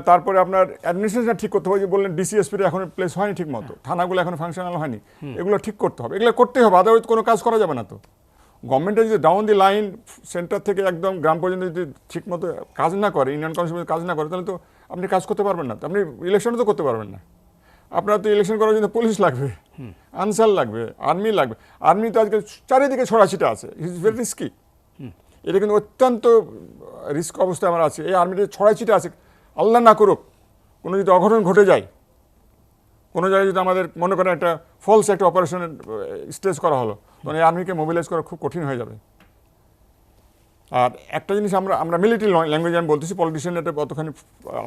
তারপরে আপনার অ্যাডমিনিস্ট্রেশন ঠিক করতে হবে। যে বললেন ডিসিএসপির এখন প্লেস হয়নি ঠিক মতো, থানাগুলো এখন ফাংশনাল হয়নি, এগুলো ঠিক করতে হবে, এগুলো করতেই হবে, আদারওয়াইজ কোনো কাজ করা যাবে না। তো গভর্নমেন্টের যদি ডাউন দি লাইন সেন্টার থেকে একদম গ্রাম পর্যন্ত যদি ঠিকমতো কাজ না করে, ইউনিয়ন কাউন্সিল কাজ না করে, তাহলে তো আপনি কাজ করতে পারবেন না, আপনি ইলেকশনও তো করতে পারবেন না। আপনার তো ইলেকশন করার জন্য পুলিশ লাগবে, আনসার লাগবে, আর্মি লাগবে। আর্মি তো আজকে চারিদিকে ছড়াছিটা আছে, ইট ইজ ভেরি রিস্কি। এটা কিন্তু অত্যন্ত রিস্ক অবস্থায় আমরা আছি। এই আর্মিটা ছড়াছিটা আছে, আল্লাহ না করুক কোনো যদি অঘটন ঘটে যায়, কোনো জায়গায় যদি আমাদের মনে করেন একটা ফলস একটা অপারেশনের স্টেজ করা হলো, তখন এই আর্মিকে মোবিলাইজ করা খুব কঠিন হয়ে যাবে। আর একটা জিনিস আমরা মিলিটারি ল্যাঙ্গুয়েজ আমি বলতেছি, পলিটিশিয়ান এটা অতখানি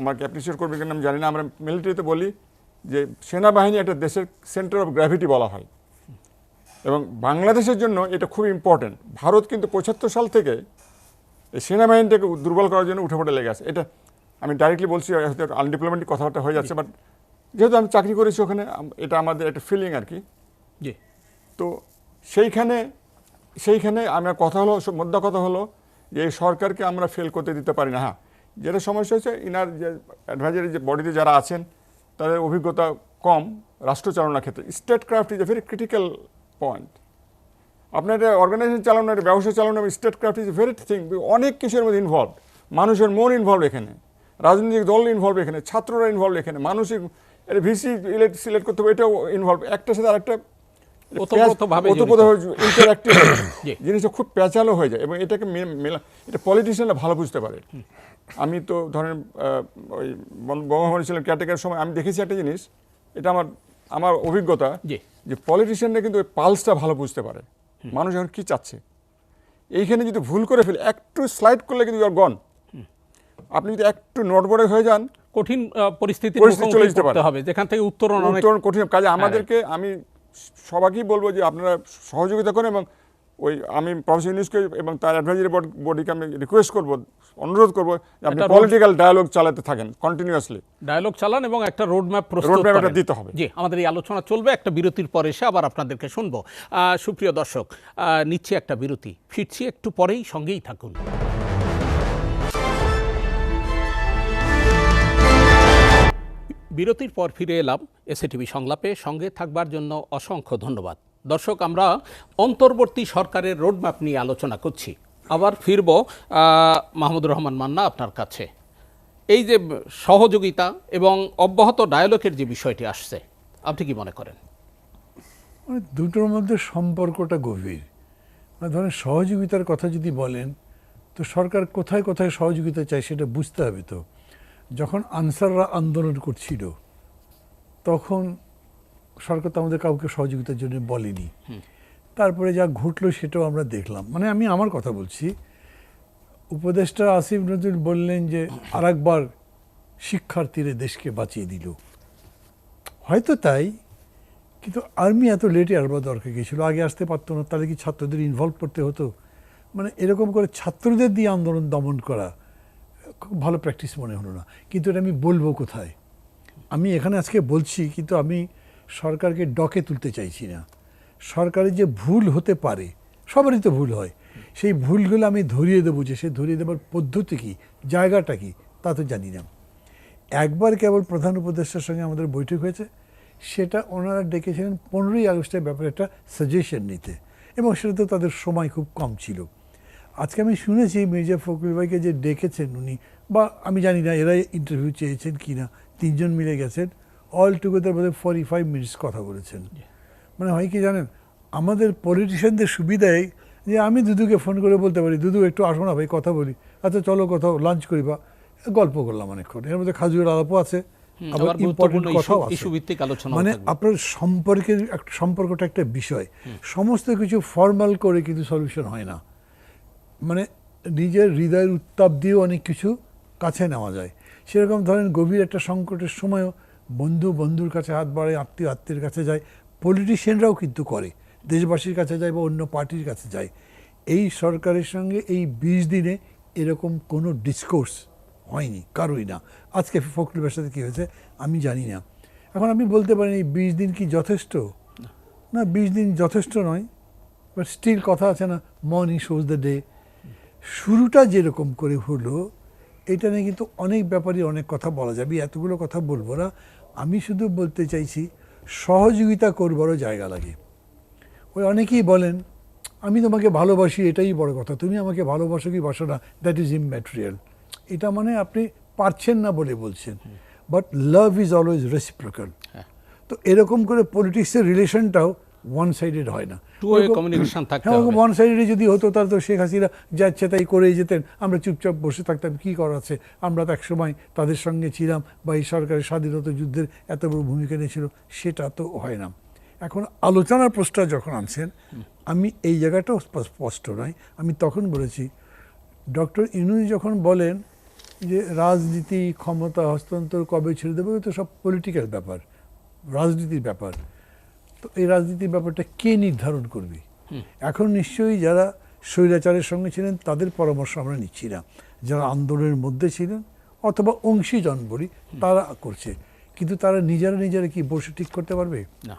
আমাকে অ্যাপ্রিসিয়েট করবে কিনা আমি জানি না। আমরা মিলিটারিতে বলি যে সেনাবাহিনী একটা দেশের সেন্টার অফ গ্র্যাভিটি বলা হয়, এবং বাংলাদেশের জন্য এটা খুব ইম্পর্টেন্ট। ভারত কিন্তু ৭৫ সাল থেকে এই সেনাবাহিনীটাকে দুর্বল করার জন্য উঠে পড়ে লেগে আছে। এটা আমি ডাইরেক্টলি বলছি, হয়তো আনডিপ্লোমেটিক কথাবার্তা হয়ে যাচ্ছে, বাট যেহেতু আমি চাকরি করেছি ওখানে, এটা আমাদের একটা ফিলিং আর কি।
জি,
তো সেইখানে আমার কথা হলো, মোদ্দা কথা হলো যে এই সরকারকে আমরা ফেল করতে দিতে পারি না। হ্যাঁ, যেটা সমস্যা হচ্ছে, ইনার যে অ্যাডভাইজারি যে বডিতে যারা আছেন তাদের অভিজ্ঞতা কম রাষ্ট্রচালনার ক্ষেত্রে। State craft is a very critical point. আপনার অর্গানাইজেশন চালানো, একটা ব্যবসা চালানো, state craft is a very thing, অনেক কিছুর মধ্যে ইনভলভ, মানুষের মন ইনভলভ এখানে, রাজনৈতিক দল ইনভলভ এখানে, ছাত্ররা ইনভলভ এখানে, মানসিক ভিসি সিলেক্ট করতে হবে, এটাও ইনভলভ, একটার সাথে আরেকটা ইন্টারঅ্যাক্টিভ জিনিসটা খুব প্যাঁচালো হয়ে যায়, এবং এটাকে এটা পলিটিশিয়ানরা ভালো বুঝতে পারে। আমি তো ধরেন ওই বঙ্গভবনে ছিলাম ক্যাটেকার সময়, আমি দেখেছি একটা জিনিস, এটা আমার অভিজ্ঞতা, যে পলিটিশিয়ানরা কিন্তু ওই পালসটা ভালো বুঝতে পারে, মানুষ এখন কি চাচ্ছে। এইখানে যদি ভুল করে ফেলে, একটু স্লাইড করলে কিন্তু ইউ আর গন। আপনি যদি একটু নড়বড়ে হয়ে যান,
কঠিন পরিস্থিতি
চলে যেতে পারে,
যেখান থেকে উত্তরণ
কঠিন কাজে। আমাদেরকে আমি সবাইকেই বলবো যে আপনারা সহযোগিতা করেন, এবং ওই আমি প্রফেসর ইউনূসকে এবং তার অ্যাডভাইজারি বডিকে আমি রিকোয়েস্ট করবো, অনুরোধ করবো যে আপনি পলিটিক্যাল ডায়ালগ চালাতে থাকেন, কন্টিনিউয়াসলি
ডায়ালগ চালান এবং একটা রোডম্যাপ প্রস্তুত
করেন, দিতে হবে।
জি, আমাদের এই আলোচনা চলবে, একটা বিরতির পর এসে আবার আপনাদেরকে শুনবো। সুপ্রিয় দর্শক, নিচ্ছি একটা বিরতি, ফিরছি একটু পরেই, সঙ্গেই থাকুন। বিরতির পর ফিরে এলাম এসএটিভি সংলাপে, সঙ্গে থাকবার জন্য অসংখ্য ধন্যবাদ। দর্শক, আমরা অন্তর্বর্তী সরকারের রোডম্যাপ নিয়ে আলোচনা করছি। আবার ফিরব মাহমুদুর রহমান মান্না আপনার কাছে। এই যে সহযোগিতা এবং অব্যাহত ডায়ালগের যে বিষয়টি আসছে, আপনি কি মনে করেন?
দুটোর মধ্যে সম্পর্কটা গভীর। ধরেন সহযোগিতার কথা যদি বলেন, তো সরকার কোথায় কোথায় সহযোগিতা চায় সেটা বুঝতে হবে। তো যখন আনসাররা আন্দোলন করছিল, তখন সরকার তো আমাদের কাউকে সহযোগিতার জন্য বলেনি। তারপরে যা ঘটলো সেটাও আমরা দেখলাম। মানে আমি আমার কথা বলছি, উপদেষ্টা আসিফ নজরুল বললেন যে আরেকবার শিক্ষার্থীরা দেশকে বাঁচিয়ে দিল, হয়তো তাই, কিন্তু আর্মি এত লেটে আসবার দরকার গিয়েছিল, আগে আসতে পারতো না। তাহলে কি ছাত্রদের ইনভলভ করতে হতো? মানে এরকম করে ছাত্রদের দিয়ে আন্দোলন দমন করা খুব ভালো প্র্যাকটিস মনে হলো না। কিন্তু এটা আমি বলবো কোথায়? আমি এখানে আজকে বলছি, কিন্তু আমি সরকারকে ডকে তুলতে চাইছি না। সরকারের যে ভুল হতে পারে, সবারই তো ভুল হয়, সেই ভুলগুলো আমি ধরিয়ে দেবো, যে সে ধরিয়ে দেবার পদ্ধতি কী, জায়গাটা কী, তা তো জানি না। একবার কেবল প্রধান উপদেষ্টার সঙ্গে আমাদের বৈঠক হয়েছে, সেটা ওনারা ডেকেছিলেন 15ই আগস্টের ব্যাপারে একটা সাজেশন নিতে, এবং সেটা তো তাদের সময় খুব কম ছিল। আজকে আমি শুনেছি মির্জা ফখরুল ভাইকে যে ডেকেছেন উনি, বা আমি জানি না এরাই ইন্টারভিউ চেয়েছেন কি না, 3 জন মিলে গেছেন, অল টুগেদার বোধহয় 45 মিনিটস কথা বলেছেন। মানে হয় কি জানেন, আমাদের পলিটিশিয়ানদের সুবিধায় যে আমি দুদুকে ফোন করে বলতে পারি, দুদু একটু আসো না ভাই, কথা বলি, আচ্ছা চলো কোথাও লাঞ্চ করি, বা গল্প করলাম অনেকক্ষণ, এর মধ্যে খাজুরের আলাপও আছে, আবার ইম্পর্টেন্ট কথাও আছে। মানে আপনার সম্পর্কটা একটা বিষয়, সমস্ত কিছু ফর্মাল করে কিন্তু সলিউশন হয় না। মানে নিজের হৃদয়ের উত্তাপ দিয়েও অনেক কিছু কাছে নেওয়া যায়। সেরকম ধরেন গভীর একটা সংকটের সময়ও বন্ধু বন্ধুর কাছে হাত বাড়ায়, আত্মীয় আত্মীয়ের কাছে যায়, পলিটিশিয়ানরাও কিন্তু করে, দেশবাসীর কাছে যায় বা অন্য পার্টির কাছে যায়। এই সরকারের সঙ্গে এই 20 দিনে এরকম কোনো ডিসকোর্স হয়নি, কারোই না। আজকে ফখরুলের সাথে কী হয়েছে আমি জানি না। এখন আমি বলতে পারি 20 দিন কি যথেষ্ট? না, 20 দিন যথেষ্ট নয়, বাট স্টিল কথা আছে না, মর্নিং শোজ দ্য ডে। শুরুটা যেরকম করে হলো, এটা নিয়ে কিন্তু অনেক ব্যাপারে অনেক কথা বলা যাবে, এতগুলো কথা বলবো না। আমি শুধু বলতে চাইছি সহযোগিতা করবারও জায়গা লাগে। ওই অনেকেই বলেন আমি তোমাকে ভালোবাসি, এটাই বড় কথা, তুমি আমাকে ভালোবাসো কি বাসো না, দ্যাট ইজ ইমম্যাটেরিয়াল। এটা মানে আপনি পারছেন না বলে বলছেন, but love is always reciprocal. তো এরকম করে পলিটিক্সের রিলেশনটাও ওয়ান সাইডেড হয় না,
টু-ওয়ে কমিউনিকেশন থাকতে হবে।
ওয়ান সাইডেড যদি হতো তাহলে তো শেখ হাসিনা যাচ্ছে তাই করেই যেতেন, আমরা চুপচাপ বসে থাকতাম, কি করার আছে। আমরা তো একসময় তাদের সঙ্গে ছিলাম, বা এই সরকারের স্বাধীনতা যুদ্ধের এত বড় ভূমিকা নিয়েছিল, সেটা তো হয় না। এখন আলোচনার প্রশ্নটা যখন আনছেন, আমি এই জায়গাটাও স্পষ্ট নয়। আমি তখন বলেছি ডক্টর ইউনূস যখন বলেন যে রাজনীতি ক্ষমতা হস্তান্তর কবে ছেড়ে দেবে, তো সব পলিটিক্যাল ব্যাপার, রাজনীতির ব্যাপার। তো এই রাজনীতির ব্যাপারটা কে নির্ধারণ করবে? এখন নিশ্চয়ই যারা স্বৈরাচারের সঙ্গে ছিলেন তাদের পরামর্শ আমরা নিচ্ছি না, যারা আন্দোলনের মধ্যে ছিলেন অথবা অংশীজন বলি তারা করছে, কিন্তু তারা নিজেরা কি বসে ঠিক করতে পারবে?
না।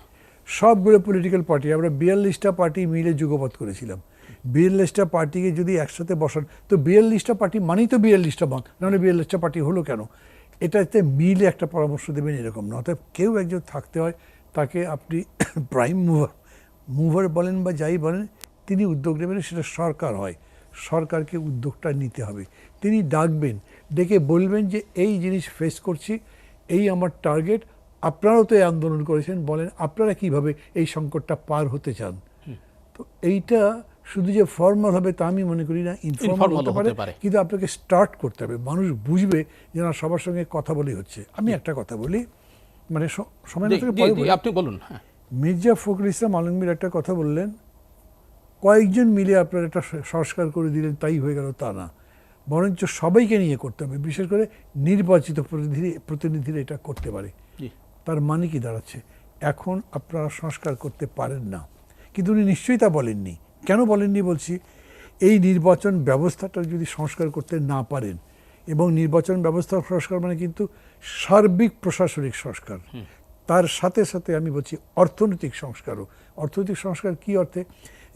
সবগুলো পলিটিক্যাল পার্টি, আমরা 42টা পার্টি মিলে যুগপৎ করেছিলাম। 42টা পার্টিকে যদি একসাথে বসান, তো 42টা পার্টি মানেই তো 42টা মত, নাহলে 42টা পার্টি হলো কেন? এটাতে মিলে একটা পরামর্শ দেবেন এরকম না। অতএব কেউ একজন থাকতে হয়, তাকে আপনি প্রাইম মুভার বলেন বা যাই বলেন, তিনি উদ্যোগ নেবেন, সেটা সরকার হয়, সরকারকে উদ্যোগটা নিতে হবে। তিনি ডাকবেন, ডেকে বলবেন যে এই জিনিস ফেস করছি, এই আমার টার্গেট, আপনারাও তো এই আন্দোলন করেছেন, বলেন আপনারা কিভাবে এই সংকটটা পার হতে চান। তো এইটা শুধু যে ফর্মাল হবে তা আমি মনে করি না, ইনফর্মাল হতে পারে, কিন্তু আপনাকে স্টার্ট করতে হবে, মানুষ বুঝবে যে না সবার সঙ্গে কথা বলেই হচ্ছে। আমি একটা কথা বলি, মানে সময় না থাকলে পরে বলি।
আপনি বলুন। হ্যাঁ,
মির্জা ফখরুল ইসলাম আলমগীর একটা কথা বললেন, কয়েকজন মিলে আপনারা একটা সংস্কার করে দিলেন তাই হয়ে গেল, তা না, বরঞ্চ সবাইকে নিয়ে করতে হবে, বিশেষ করে নির্বাচিত প্রতিনিধিরা এটা করতে পারে। তার মানে কি দাঁড়াচ্ছে, এখন আপনারা সংস্কার করতে পারেন না, কিন্তু উনি নিশ্চয়ই তা বলেননি। কেন বলেননি বলছি, এই নির্বাচন ব্যবস্থাটা যদি সংস্কার করতে না পারেন, এবং নির্বাচন ব্যবস্থা সংস্কার মানে কিন্তু সার্বিক প্রশাসনিক সংস্কার, তার সাথে সাথে আমি বলছি অর্থনৈতিক সংস্কারও। অর্থনৈতিক সংস্কার কি অর্থে?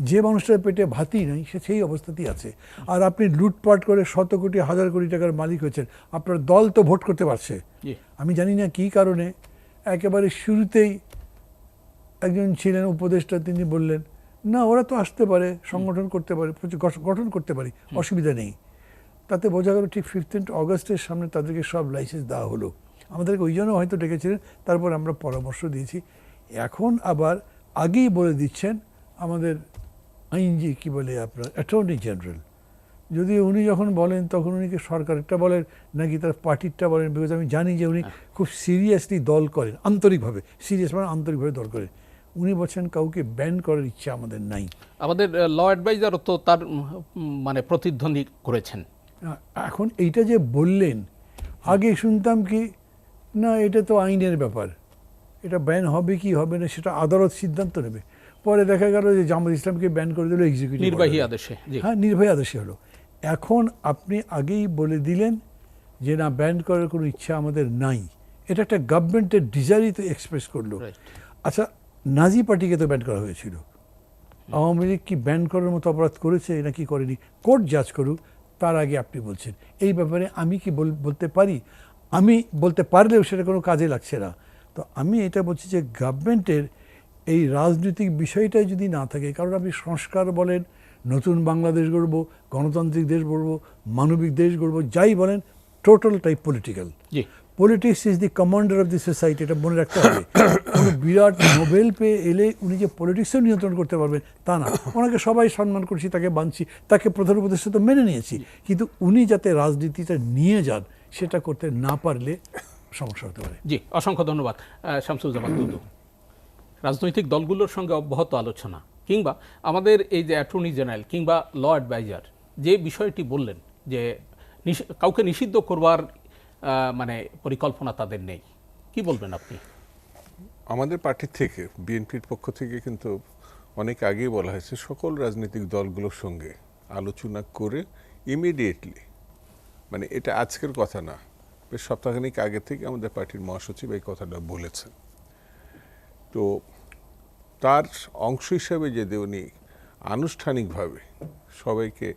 যে মানুষটার পেটে ভাতই নাই সে সেই অবস্থাতেই আছে, আর আপনি লুটপাট করে শত কোটি হাজার কোটি টাকার মালিক হয়েছেন, আপনার দল তো ভোট করতে পারছে। আমি জানি না কী কারণে একেবারে শুরুতেই একজন ছিলেন উপদেষ্টা, তিনি বললেন না ওরা তো আসতে পারে, সংগঠন করতে পারে, গঠন করতে পারি, অসুবিধা নেই। তাতে বোঝা গেল ঠিক 15 অগস্টের সামনে তাদেরকে সব লাইসেন্স দেওয়া হলো। আমাদেরকে ওই জন্য হয়তো ডেকেছিলেন, তারপর আমরা পরামর্শ দিয়েছি। এখন আবার আগেই বলে দিচ্ছেন আমাদের আইনজি কি বলে আপনার অ্যাটর্নি জেনারেল, যদি উনি যখন বলেন তখন উনিকে সরকারেরটা বলেন নাকি তার পার্টিরটা বলেন, বিকজ আমি জানি যে উনি খুব সিরিয়াসলি দল করেন, আন্তরিকভাবে, সিরিয়াস মানে আন্তরিকভাবে দল করেন। উনি বলছেন কাউকে ব্যান করার ইচ্ছা আমাদের নাই।
আমাদের ল অ্যাডভাইজারও তো তার মানে প্রতিধ্বনি করেছেন।
এখন এইটা যে বললেন, আগে শুনতাম কি না এটা তো আইনের ব্যাপার, এটা ব্যান হবে কি হবে না সেটা আদালত সিদ্ধান্ত নেবে। পরে দেখা গেল যে জামাত ইসলামকে ব্যান করে দিল এক্সিকিউটিভ
নির্বাহী আদেশে।
হ্যাঁ, নির্বাহী আদেশে হলো। এখন আপনি আগেই বলে দিলেন যে না ব্যান করার কোনো ইচ্ছা আমাদের নাই, এটা একটা গভর্নমেন্টের ডিজায়ারই তো এক্সপ্রেস করলো। আচ্ছা, নাজি পার্টিকে তো ব্যান করা হয়েছিল, আওয়ামী লীগ কি ব্যান করার মতো অপরাধ করেছে নাকি করেনি, কোর্ট জাজ করুক, তার আগে আপনি বলছেন। এই ব্যাপারে আমি কি বলতে পারি? আমি বলতে পারলেও সেটা কোনো কাজে লাগছে না। তো আমি এটা বলছি যে গভর্নমেন্টের এই রাজনৈতিক বিষয়টা যদি না থাকে, কারণ আপনি সংস্কার বলেন, নতুন বাংলাদেশ গড়ব, গণতান্ত্রিক দেশ গড়ব, মানবিক দেশ গড়ব, যাই বলেন, টোটালটাই political. Politics is the commander of the society, এটা মনে রাখতে হবে। কোনো বিরাট নোবেল পেয়ে এলে উনি যে পলিটিক্সও নিয়ন্ত্রণ করতে পারবেন তা না। ওনাকে সবাই সম্মান করছি, তাকে মানছি, তাকে প্রধান উপদেষ্টা তো মেনে নিয়েছি, কিন্তু উনি যাতে রাজনীতিটা নিয়ে যান সেটা করতে না পারলে সমস্যা হতে পারে।
জি, অসংখ্য ধন্যবাদ শামসুজ্জামান দুদু। রাজনৈতিক দলগুলোর সঙ্গে অব্যাহত আলোচনা কিংবা আমাদের এই যে অ্যাটর্নি জেনারেল কিংবা ল অ্যাডভাইজার যে বিষয়টি বললেন যে কাউকে নিষিদ্ধ করবার মানে পরিকল্পনা তাদের নেই, কি বলবেন আপনি?
আমাদের পার্টি থেকে, বিএনপির পক্ষ থেকে কিন্তু অনেক আগেই বলা হয়েছে সকল রাজনৈতিক দলগুলোর সঙ্গে আলোচনা করে ইমিডিয়েটলি, মানে এটা আজকের কথা না, বেশ সপ্তাহখানেক আগে থেকে আমাদের পার্টির মহাসচিব এই কথাটা বলেছেন। তো তার অংশ হিসাবে যদি উনি আনুষ্ঠানিকভাবে সবাইকে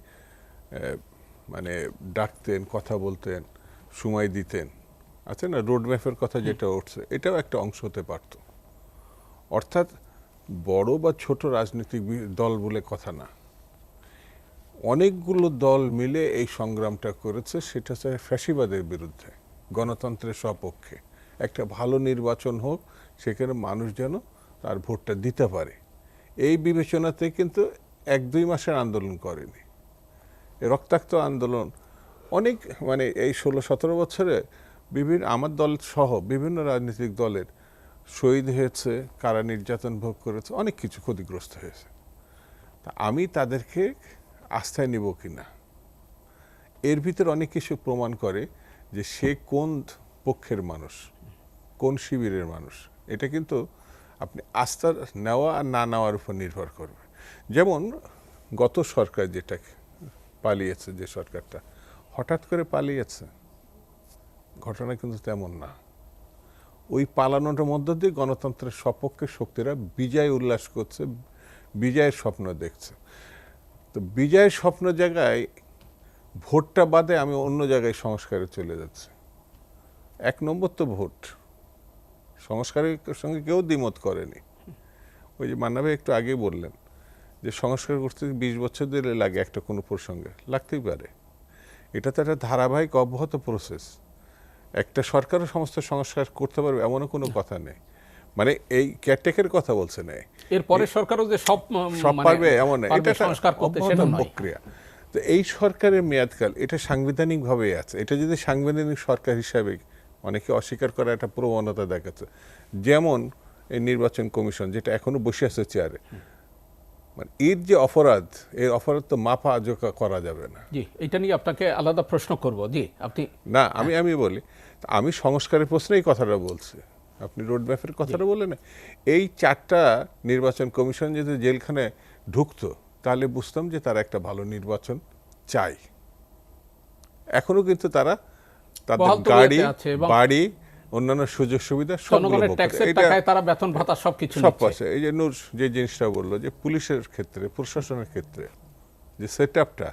মানে ডাকতেন, কথা বলতেন, সময় দিতেন, আছে না রোডম্যাপের কথা যেটা উঠছে, এটাও একটা অংশ হতে পারত। অর্থাৎ বড় বা ছোট রাজনৈতিক দল বলে কথা না, অনেকগুলো দল মিলে এই সংগ্রামটা করেছে। সেটা হচ্ছে ফ্যাসিবাদের বিরুদ্ধে, গণতন্ত্রের সপক্ষে। একটা ভালো নির্বাচন হোক, সেখানে মানুষ যেন তার ভোটটা দিতে পারে, এই বিবেচনাতে কিন্তু 1-2 মাসের আন্দোলন করেনি। রক্তাক্ত আন্দোলন অনেক, মানে এই 16-17 বছরে বিভিন্ন, আমার দল সহ বিভিন্ন রাজনৈতিক দলের শহীদ হয়েছে, কারা নির্যাতন ভোগ করেছে, অনেক কিছু ক্ষতিগ্রস্ত হয়েছে। তা আমি তাদেরকে আস্থায় নিব কিনা, এর ভিতর অনেক কিছু প্রমাণ করে যে সে কোন পক্ষের মানুষ, কোন শিবিরের মানুষ। এটা কিন্তু আপনি আস্থা নেওয়া আর না নেওয়ার উপর নির্ভর করবে। যেমন গত সরকার যেটা পালিয়েছে, যে সরকারটা হঠাৎ করে পালিয়েছে, ঘটনা কিন্তু তেমন না। ওই পালানোটার মধ্য দিয়ে গণতন্ত্রের সপক্ষে শক্তিরা বিজয় উল্লাস করছে, বিজয়ের স্বপ্ন দেখছে। তো বিজয়ের স্বপ্ন জায়গায় ভোটটা বাদে আমি অন্য জায়গায় সংস্কারে চলে যাচ্ছি। 1 নম্বর তো ভোট, সংস্কারের সঙ্গে কেউ দ্বিমত করেনি। ওই যে মান্না ভাই একটু আগে বললেন যে সংস্কার করতে 20 বছর ধরে লাগে একটা কোনো প্রসঙ্গে, লাগতেই পারে। এটা তো একটা ধারাবাহিক অব্যাহত প্রসেস। একটা সরকারও সমস্ত সংস্কার করতে পারবে এমনও কোনো কথা নেই। মানে এই কেয়ারটেকের কথা বলছে না,
এরপরে সরকারও যে সব
পারবে এমন না, এটা
সংস্কার করতে, সেটা নয়।
প্রক্রিয়া। তো এই সরকারের মেয়াদকাল এটা সাংবিধানিকভাবে আছে। এটা যদি সাংবিধানিক সরকার হিসাবে অনেকে অস্বীকার করার একটা প্রবণতা দেখাচ্ছে, যেমন এই নির্বাচন কমিশন যেটা এখনো বসে আছে চেয়ারে, মানে এর যে অপরাধ, এর অপরাধ তো মাপা জোকা করা যাবে না।
জি, এটা নিয়ে আপনাকে আলাদা প্রশ্ন করব। জি, আপনি
না, আমি বলি, আমি সংস্কারের প্রশ্নে এই কথাটা বলছি, আপনি রোডম্যাপের কথাটা বললেন না। এই 4টা নির্বাচন কমিশন যদি জেলখানায় ঢুকতো, তাহলে বুঝতাম যে তারা একটা ভালো নির্বাচন চাই। এখনো কিন্তু তারা তাদের
বহাল তবিয়তে
গাড়ি,
আছে এবং
বাড়ি, অন্যান্য সুযোগ সুবিধা
জনগণের ট্যাক্সের টাকায় তারা বেতন ভাতা সবকিছু
সব
নিচ্ছে।
পাশে। এই যে নূর যে জিনিসটা বললো যে পুলিশের ক্ষেত্রে, প্রশাসনের ক্ষেত্রে যে সেট আপটা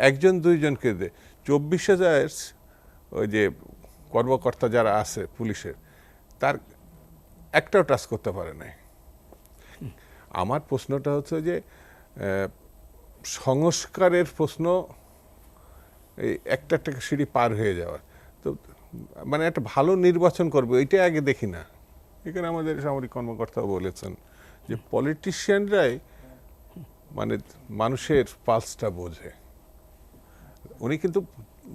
1-2 জনকে দে 24,000 ওই যে কর্মকর্তা যারা আছে পুলিশের, তার একটাও টাচ করতে পারে নাই। আমার প্রশ্নটা হচ্ছে যে সংস্কারের প্রশ্ন, এই একটা সিঁড়ি পার হয়ে যাওয়ার, তো মানে একটা ভালো নির্বাচন করবে এইটাই আগে দেখি না। এখানে আমাদের সামরিক কর্মকর্তাও বলেছেন যে পলিটিশিয়ানরাই মানে মানুষের পালসটা বোঝে। উনি কিন্তু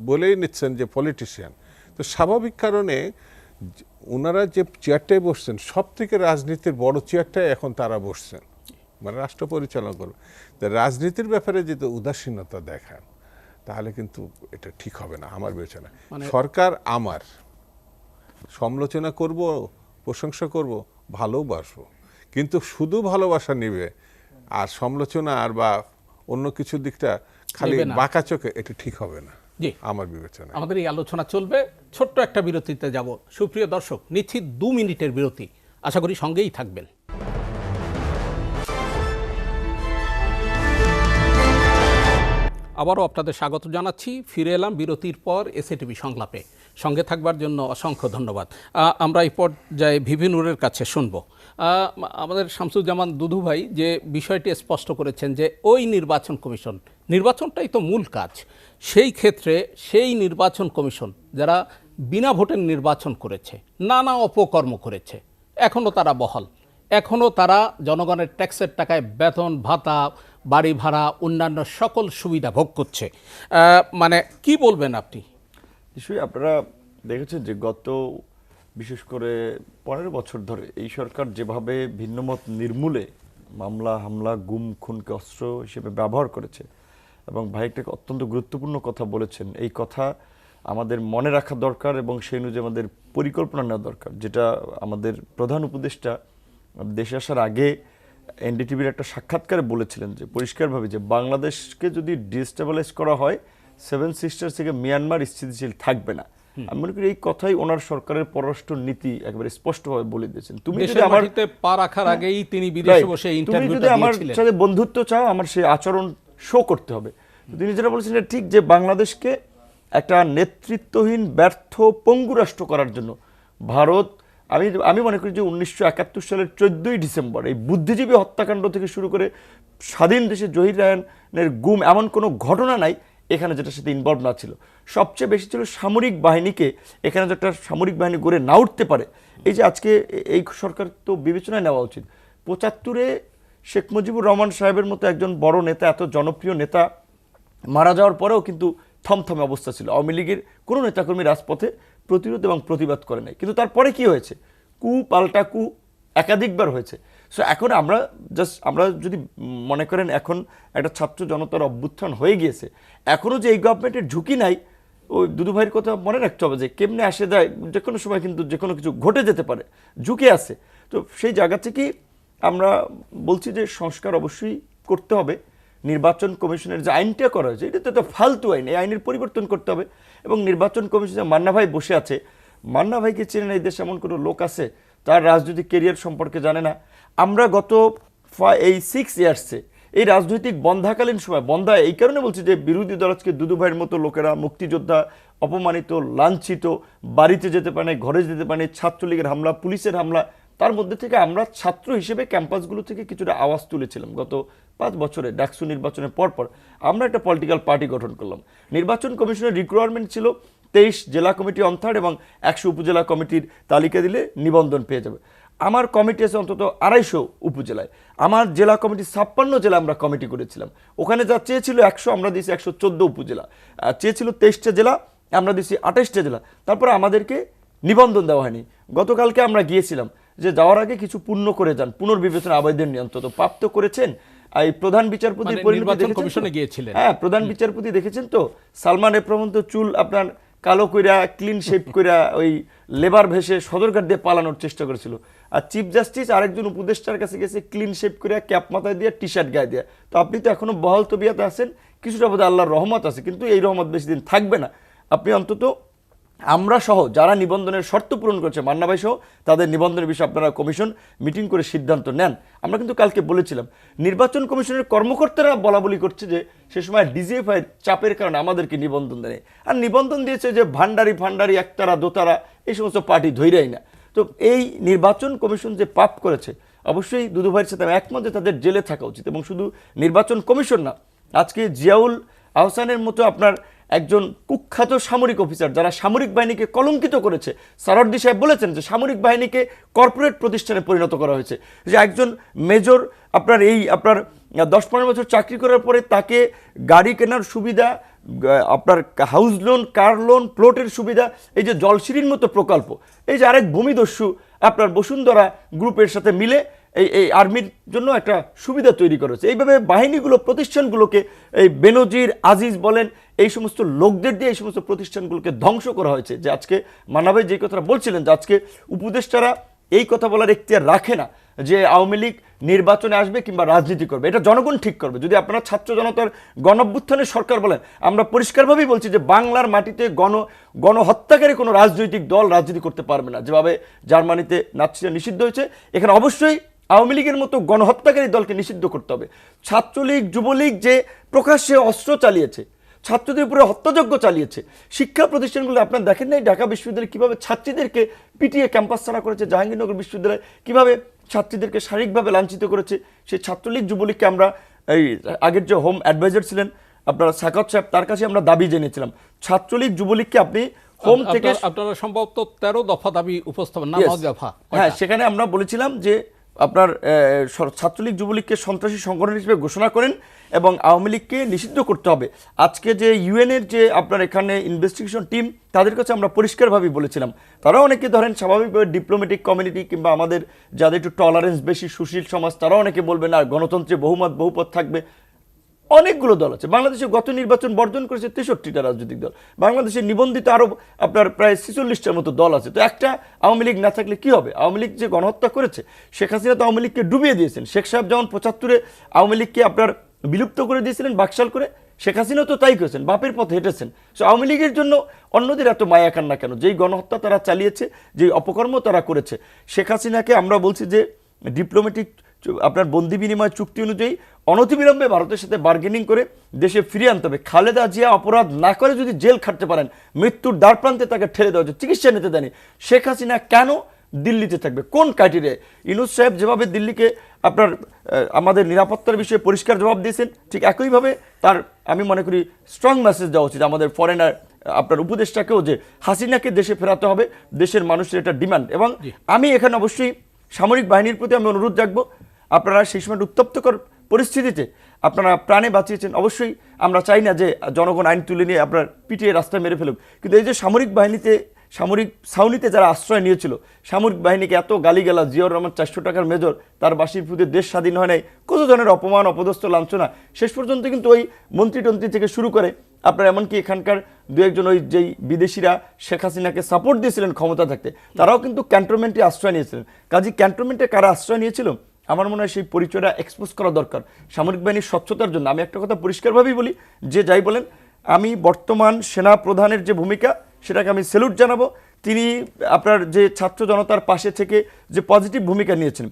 বলেই নিচ্ছেন যে পলিটিশিয়ান। তো স্বাভাবিক কারণে ওনারা যে চেয়ারটায় বসছেন, সব থেকে রাজনীতির বড় চেয়ারটায় এখন তারা বসছেন, মানে রাষ্ট্র পরিচালনা করবে। রাজনীতির ব্যাপারে যদি উদাসীনতা দেখান, তাহলে কিন্তু এটা ঠিক হবে না আমার বিবেচনা। সরকার আমার সমালোচনা করব, প্রশংসা করব, ভালোবাসবো, কিন্তু শুধু ভালোবাসা নিবে আর সমালোচনা আর বা অন্য কিছু দিকটা খালি বাঁকা চোখে, এটা ঠিক হবে না আমার বিবেচনা।
আমাদের এই আলোচনা চলবে, ছোট্ট একটা বিরতিতে যাব। সুপ্রিয় দর্শক, নিচ্ছি 2 মিনিটের বিরতি, আশা করি সঙ্গেই থাকবেন। আবারও আপনাদের স্বাগত জানাচ্ছি। ফিরে এলাম বিরতির পর এসএটিভি সংলাপে। সঙ্গে থাকবার জন্য অসংখ্য ধন্যবাদ। আমরা এই পর্যায়ে ভিভি নূরের কাছে শুনব। আমাদের শামসুজ্জামান দুধু ভাই যে বিষয়টি স্পষ্ট করেছেন যে ওই নির্বাচন কমিশন, নির্বাচনটাই তো মূল কাজ, সেই ক্ষেত্রে সেই নির্বাচন কমিশন যারা বিনা ভোটের নির্বাচন করেছে, নানা অপকর্ম করেছে, এখনও তারা বহাল, এখনও তারা জনগণের ট্যাক্সের টাকায় বেতন ভাতা, বাড়ি ভাড়া, অন্যান্য সকল সুবিধা ভোগ করছে। মানে কি বলবেন আপনি?
নিশ্চয়ই আপনারা দেখেছেন যে গত বিশেষ করে 15 বছর ধরে এই সরকার যেভাবে ভিন্নমত নির্মূলে মামলা হামলা গুম খুনকে অস্ত্র হিসেবে ব্যবহার করেছে, এবং ভাই একটা অত্যন্ত গুরুত্বপূর্ণ কথা বলেছেন, এই কথা আমাদের মনে রাখা দরকার এবং সেই অনুযায়ী আমাদের পরিকল্পনা নেওয়া দরকার। যেটা আমাদের প্রধান উপদেষ্টা দেশে আসার আগে এনডিটিভির একটা সাক্ষাৎকারে বলেছিলেন যে পরিষ্কারভাবে যে বাংলাদেশকে যদি ডিস্টেবিলাইজ করা হয়, 7 সিস্টার্স থেকে মিয়ানমার স্থিতিশীল থাকবে না। আমি মনে করি এই কথাই ওনার সরকারের পররাষ্ট্র নীতি একেবারে স্পষ্টভাবে বলে দিয়েছেন। তুমি যদি
দেশের
আমার
মাটিতে পা রাখার আগেই তিনি বিদেশে বসে
তুমি যদি
ইন্টারভিউটা
আমার
দিয়েছিলেন।
সাথে বন্ধুত্ব চাও, আমার সেই আচরণ শো করতে হবে। তিনি যেটা বলেছেন এটা ঠিক, যে বাংলাদেশকে একটা নেতৃত্বহীন ব্যর্থ পঙ্গু রাষ্ট্র করার জন্য ভারত, আমি মনে করি যে 1971 সালের 14ই ডিসেম্বর এই বুদ্ধিজীবী হত্যাকাণ্ড থেকে শুরু করে স্বাধীন দেশে জহির রায়হানের গুম, এমন কোনো ঘটনা নাই এখানে যেটার সাথে ইনভলভ না ছিল। সবচেয়ে বেশি ছিল সামরিক বাহিনীকে, এখানে যে একটা সামরিক বাহিনী গড়ে না উঠতে পারে, এই যে আজকে এই সরকার তো বিবেচনায় নেওয়া উচিত। 75-এ শেখ মুজিবুর রহমান সাহেবের মতো একজন বড় নেতা, এত জনপ্রিয় নেতা মারা যাওয়ার পরেও কিন্তু থমথমে অবস্থা ছিল। আওয়ামী লীগের কোনো নেতাকর্মী রাজপথে প্রতিরোধ এবং প্রতিবাদ করে নাই, কিন্তু তারপরে কি হয়েছে? কু পাল্টা কু একাধিকবার হয়েছে। সো এখন আমরা যদি মনে করেন এখন একটা ছাত্র জনতার অভ্যুত্থান হয়ে গিয়েছে, এখনও যে এই গভর্নমেন্টের ঝুঁকি নাই, ওই দুদু ভাইয়ের কথা মনে রাখতে হবে যে কেমনে আসে যায়, যে কোনো সময় কিন্তু যে কোনো কিছু ঘটে যেতে পারে, ঝুঁকি আছে। তো সেই জায়গা থেকেই আমরা বলছি যে সংস্কার অবশ্যই করতে হবে। নির্বাচন কমিশনের যে আইনটা করা হয়েছে এটা তো একটা ফালতু আইন, এই আইনের পরিবর্তন করতে হবে। এবং নির্বাচন কমিশনে মান্না ভাই বসে আছে, মান্না ভাইকে চেনেন এই দেশে এমন কোনো লোক আছে তার রাজনৈতিক কেরিয়ার সম্পর্কে জানে না? আমরা গত এই 6 ইয়ার্সে এই রাজনৈতিক বন্ধাকালীন সময়, বন্ধা এই কারণে বলছি যে বিরোধী দল আজকে দুদু ভাইয়ের মতো লোকেরা, মুক্তিযোদ্ধা অপমানিত, লাঞ্ছিত, বাড়িতে যেতে পারে না, ঘরে যেতে পারে না, ছাত্রলীগের হামলা, পুলিশের হামলা, তার মধ্যে থেকে আমরা ছাত্র হিসেবে ক্যাম্পাসগুলো থেকে কিছুটা আওয়াজ তুলেছিলাম। গত 5 বছরে ডাকসু নির্বাচনের পরপর আমরা একটা পলিটিক্যাল পার্টি গঠন করলাম। নির্বাচন কমিশনের রিকোয়ারমেন্ট ছিল 23 জেলা কমিটি অন থার্ড এবং 100 উপজেলা কমিটির তালিকা দিলে নিবন্ধন পেয়ে যাবে। আমার কমিটি আছে অন্তত 250 উপজেলায়। আমার জেলা কমিটি 56 জেলা আমরা কমিটি করেছিলাম। ওখানে যা চেয়েছিল 100, আমরা দিয়েছি 114 উপজেলা। চেয়েছিল 23টা জেলা, আমরা দিয়েছি 28টা জেলা। তারপরে আমাদেরকে নিবন্ধন দেওয়া হয়নি। গতকালকে আমরা গিয়েছিলাম যে যাওয়ার আগে কিছু পূর্ণ করে যান, পুনর্বিবেচনা আবেদন নিয়ে অন্তত প্রাপ্ত করেছেন। এই প্রধান বিচারপতির
নির্বাচন কমিশনে গিয়েছিলেন?
হ্যাঁ, প্রধান বিচারপতি দেখেছেন তো সালমান এপ্রমন্ত চুল আপনার কালো কইরা ক্লিন শেপ কইরা ওই লেবার ভেসে সদরঘাট দিয়ে পালানোর চেষ্টা করেছিল। আর চিফ জাস্টিস আরেকজন উপদেষ্টার কাছে গেছে ক্লিন শেপ কইরা ক্যাপ মাথায় দিয়ে টি শার্ট গায়ে দিয়ে। তো আপনি তো এখনো বহাল তবিয়াতে আছেন, কিছুটা বোধহয় আল্লাহর রহমত আছে, কিন্তু এই রহমত বেশি দিন থাকবে না। আপনি অন্তত আমরা সহ যারা নিবন্ধনের শর্ত পূরণ করেছে, মান্না ভাই সহ, তাদের নিবন্ধনের বিষয়ে আপনারা কমিশন মিটিং করে সিদ্ধান্ত নেন। আমরা কিন্তু কালকে বলেছিলাম, নির্বাচন কমিশনের কর্মকর্তারা বলাবলি করছে যে সে সময় ডিজিএফআই চাপের কারণে আমাদেরকে নিবন্ধন দেয়। আর নিবন্ধন দিয়েছে যে ভান্ডারি একতারা দোতারা এই সমস্ত পার্টি ধৈরাই না। তো এই নির্বাচন কমিশন যে পাপ করেছে, অবশ্যই দুদু ভাইয়ের সাথে আমি একমত যে তাদের জেলে থাকা উচিত। এবং শুধু নির্বাচন কমিশন না, আজকে জিয়াউল আহসানের মতো আপনার একজন কুখ্যাত সামরিক অফিসার যারা সামরিক বাহিনীকে কলঙ্কিত করেছে, সারওয়ার্দী সাহেব বলেছেন যে সামরিক বাহিনীকে কর্পোরেট প্রতিষ্ঠানে পরিণত করা হয়েছে। যে একজন মেজর আপনার 10-15 বছর চাকরি করার পরে তাকে গাড়ি কেনার সুবিধা, আপনার হাউস লোন, কার লোন, প্লটের সুবিধা, এই যে জলসিঁড়ির মতো প্রকল্প, এই যে আরেক ভূমিদস্যু আপনার বসুন্ধরা গ্রুপের সাথে মিলে এই আর্মির জন্য একটা সুবিধা তৈরি করেছে। এইভাবে বাহিনীগুলো, প্রতিষ্ঠানগুলোকে এই বেনজির আজিজ বলেন এই সমস্ত লোকদের দিয়ে এই সমস্ত প্রতিষ্ঠানগুলোকে ধ্বংস করা হয়েছে। যে আজকে মান্না ভাই যে কথাটা বলছিলেন যে আজকে উপদেষ্টারা এই কথা বলার এখতিয়ার রাখে না যে আওয়ামী লীগ নির্বাচনে আসবে কিংবা রাজনীতি করবে, এটা জনগণ ঠিক করবে। যদি আপনারা ছাত্র জনতার গণঅভ্যুত্থানের সরকার বলেন, আমরা পরিষ্কারভাবেই বলছি যে বাংলার মাটিতে গণহত্যাকারী কোনো রাজনৈতিক দল রাজনীতি করতে পারবে না। যেভাবে জার্মানিতে নাৎসিরা নিষিদ্ধ হয়েছে, এখানে অবশ্যই আওয়ামী লীগের মতো গণহত্যাকারী দলকে নিষিদ্ধ করতে হবে। ছাত্রলীগ, যুবলীগ যে প্রকাশ্যে অস্ত্র চালিয়েছে, ছাত্রদের উপরে হত্যাযজ্ঞ চালিয়েছে, শিক্ষা প্রতিষ্ঠানগুলো আপনারা দেখেন নাই ঢাকা বিশ্ববিদ্যালয় কীভাবে ছাত্রীদেরকে পিটিয়ে ক্যাম্পাস ছাড়া করেছে, জাহাঙ্গীরনগর বিশ্ববিদ্যালয় কীভাবে ছাত্রীদেরকে শারীরিকভাবে লাঞ্ছিত করেছে। সেই ছাত্রলীগ যুবলীগকে আমরা এই আগের যে হোম অ্যাডভাইজার ছিলেন আপনারা সাকাত সাহেব, তার কাছে আমরা দাবি জেনেছিলাম ছাত্রলীগ যুবলীগকে আপনি হোম থেকে,
আপনারা সম্ভবত 13 দফা দাবি উপস্থাপন না 9 দফা,
হ্যাঁ, সেখানে আমরা বলেছিলাম যে আপনার ছাত্রলীগ যুবলীগকে সন্ত্রাসী সংগঠন হিসেবে ঘোষণা করেন এবং আওয়ামী লীগকে নিষিদ্ধ করতে হবে। আজকে যে ইউএনের যে আপনার এখানে ইনভেস্টিগেশন টিম, তাদের কাছে আমরা পরিষ্কারভাবে বলেছিলাম, তারাও অনেকে ধরেন স্বাভাবিকভাবে ডিপ্লোম্যাটিক কমিউনিটি কিংবা আমাদের যাদের একটু টলারেন্স বেশি, সুশীল সমাজ, তারাও অনেকে বলবে না গণতন্ত্রে বহুমত বহুপদ থাকবে। অনেকগুলো দল আছে বাংলাদেশে, গত নির্বাচন বর্জন করেছে 63টা রাজনৈতিক দল। বাংলাদেশে নিবন্ধিত আরও আপনার প্রায় 46টার মতো দল আছে। তো একটা আওয়ামী লীগ না থাকলে কি হবে? আওয়ামী লীগ যে গণহত্যা করেছে, শেখ হাসিনা তো আওয়ামী লীগকে ডুবিয়ে দিয়েছেন। শেখ সাহেব যেমন 75-এ আওয়ামী লীগকে আপনার বিলুপ্ত করে দিয়েছিলেন বাকশাল করে, শেখ হাসিনা তো তাই করেছেন, বাপের পথে হেঁটেছেন। সো আওয়ামী লীগের জন্য অন্যদের এত মায়া কান্না কেন? যেই গণহত্যা তারা চালিয়েছে, যেই অপকর্ম তারা করেছে, শেখ হাসিনাকে আমরা বলছি যে ডিপ্লোম্যাটিক আপনার বন্দি বিনিময় চুক্তি অনুযায়ী অনতিবিলম্বে ভারতের সাথে বার্গেনিং করে দেশে ফিরিয়ে আনতে হবে। খালেদা জিয়া অপরাধ না করে যদি জেল খাটতে পারেন, মৃত্যুর দ্বার প্রান্তে তাকে ঠেলে দেওয়া হচ্ছে, চিকিৎসা নিতে দেয়নি, শেখ হাসিনা কেন দিল্লিতে থাকবে? কোন ক্রাইটেরিয়ায়? ইউনূস সাহেব যেভাবে দিল্লিকে আপনার আমাদের নিরাপত্তার বিষয়ে পরিষ্কার জবাব দিয়েছেন, ঠিক একইভাবে তার আমি মনে করি স্ট্রং মেসেজ দেওয়া উচিত আমাদের ফরেনার আপনার উপদেষ্টাকেও, যে হাসিনাকে দেশে ফেরাতে হবে, দেশের মানুষের এটা ডিমান্ড। এবং আমি এখানে অবশ্যই সামরিক বাহিনীর প্রতি আমি অনুরোধ রাখবো, আপনারা সেই সময় উত্তপ্তকর পরিস্থিতিতে আপনারা প্রাণে বাঁচিয়েছেন, অবশ্যই আমরা চাই না যে জনগণ আইন তুলে নিয়ে আপনার পিটিয়ে রাস্তায় মেরে ফেলুক, কিন্তু এই যে সামরিক বাহিনীতে, সামরিক ছাউনিতে যারা আশ্রয় নিয়েছিল, সামরিক বাহিনীকে এত গালিগালা, জিয়াউর রহমান 400 টাকার মেজর, তার বাসির ফুদে দেশ স্বাধীন হয় নাই, কত ধরনের অপমান, অপদস্থ, লাঞ্ছনা, শেষ পর্যন্ত কিন্তু ওই মন্ত্রী থেকে শুরু করে আপনার এমনকি এখানকার দু একজন ওই যেই বিদেশিরা শেখ হাসিনাকে সাপোর্ট দিয়েছিলেন ক্ষমতা থাকতে, তারাও কিন্তু ক্যান্টনমেন্টে আশ্রয় নিয়েছিলেন। কাজী ক্যান্টনমেন্টে কারা আশ্রয় নিয়েছিল, আমার মনে হয় সেই পরিচয়টা এক্সপোজ করা দরকার সামরিক বাহিনীর স্বচ্ছতার জন্য। আমি একটা কথা পরিষ্কারভাবেই বলি, যে যাই বলেন, আমি বর্তমান সেনা প্রধানের যে ভূমিকা সেটাকে আমি স্যালুট জানাবো। তিনি আপনার যে ছাত্র জনতার পাশে থেকে যে পজিটিভ ভূমিকা নিয়েছেন,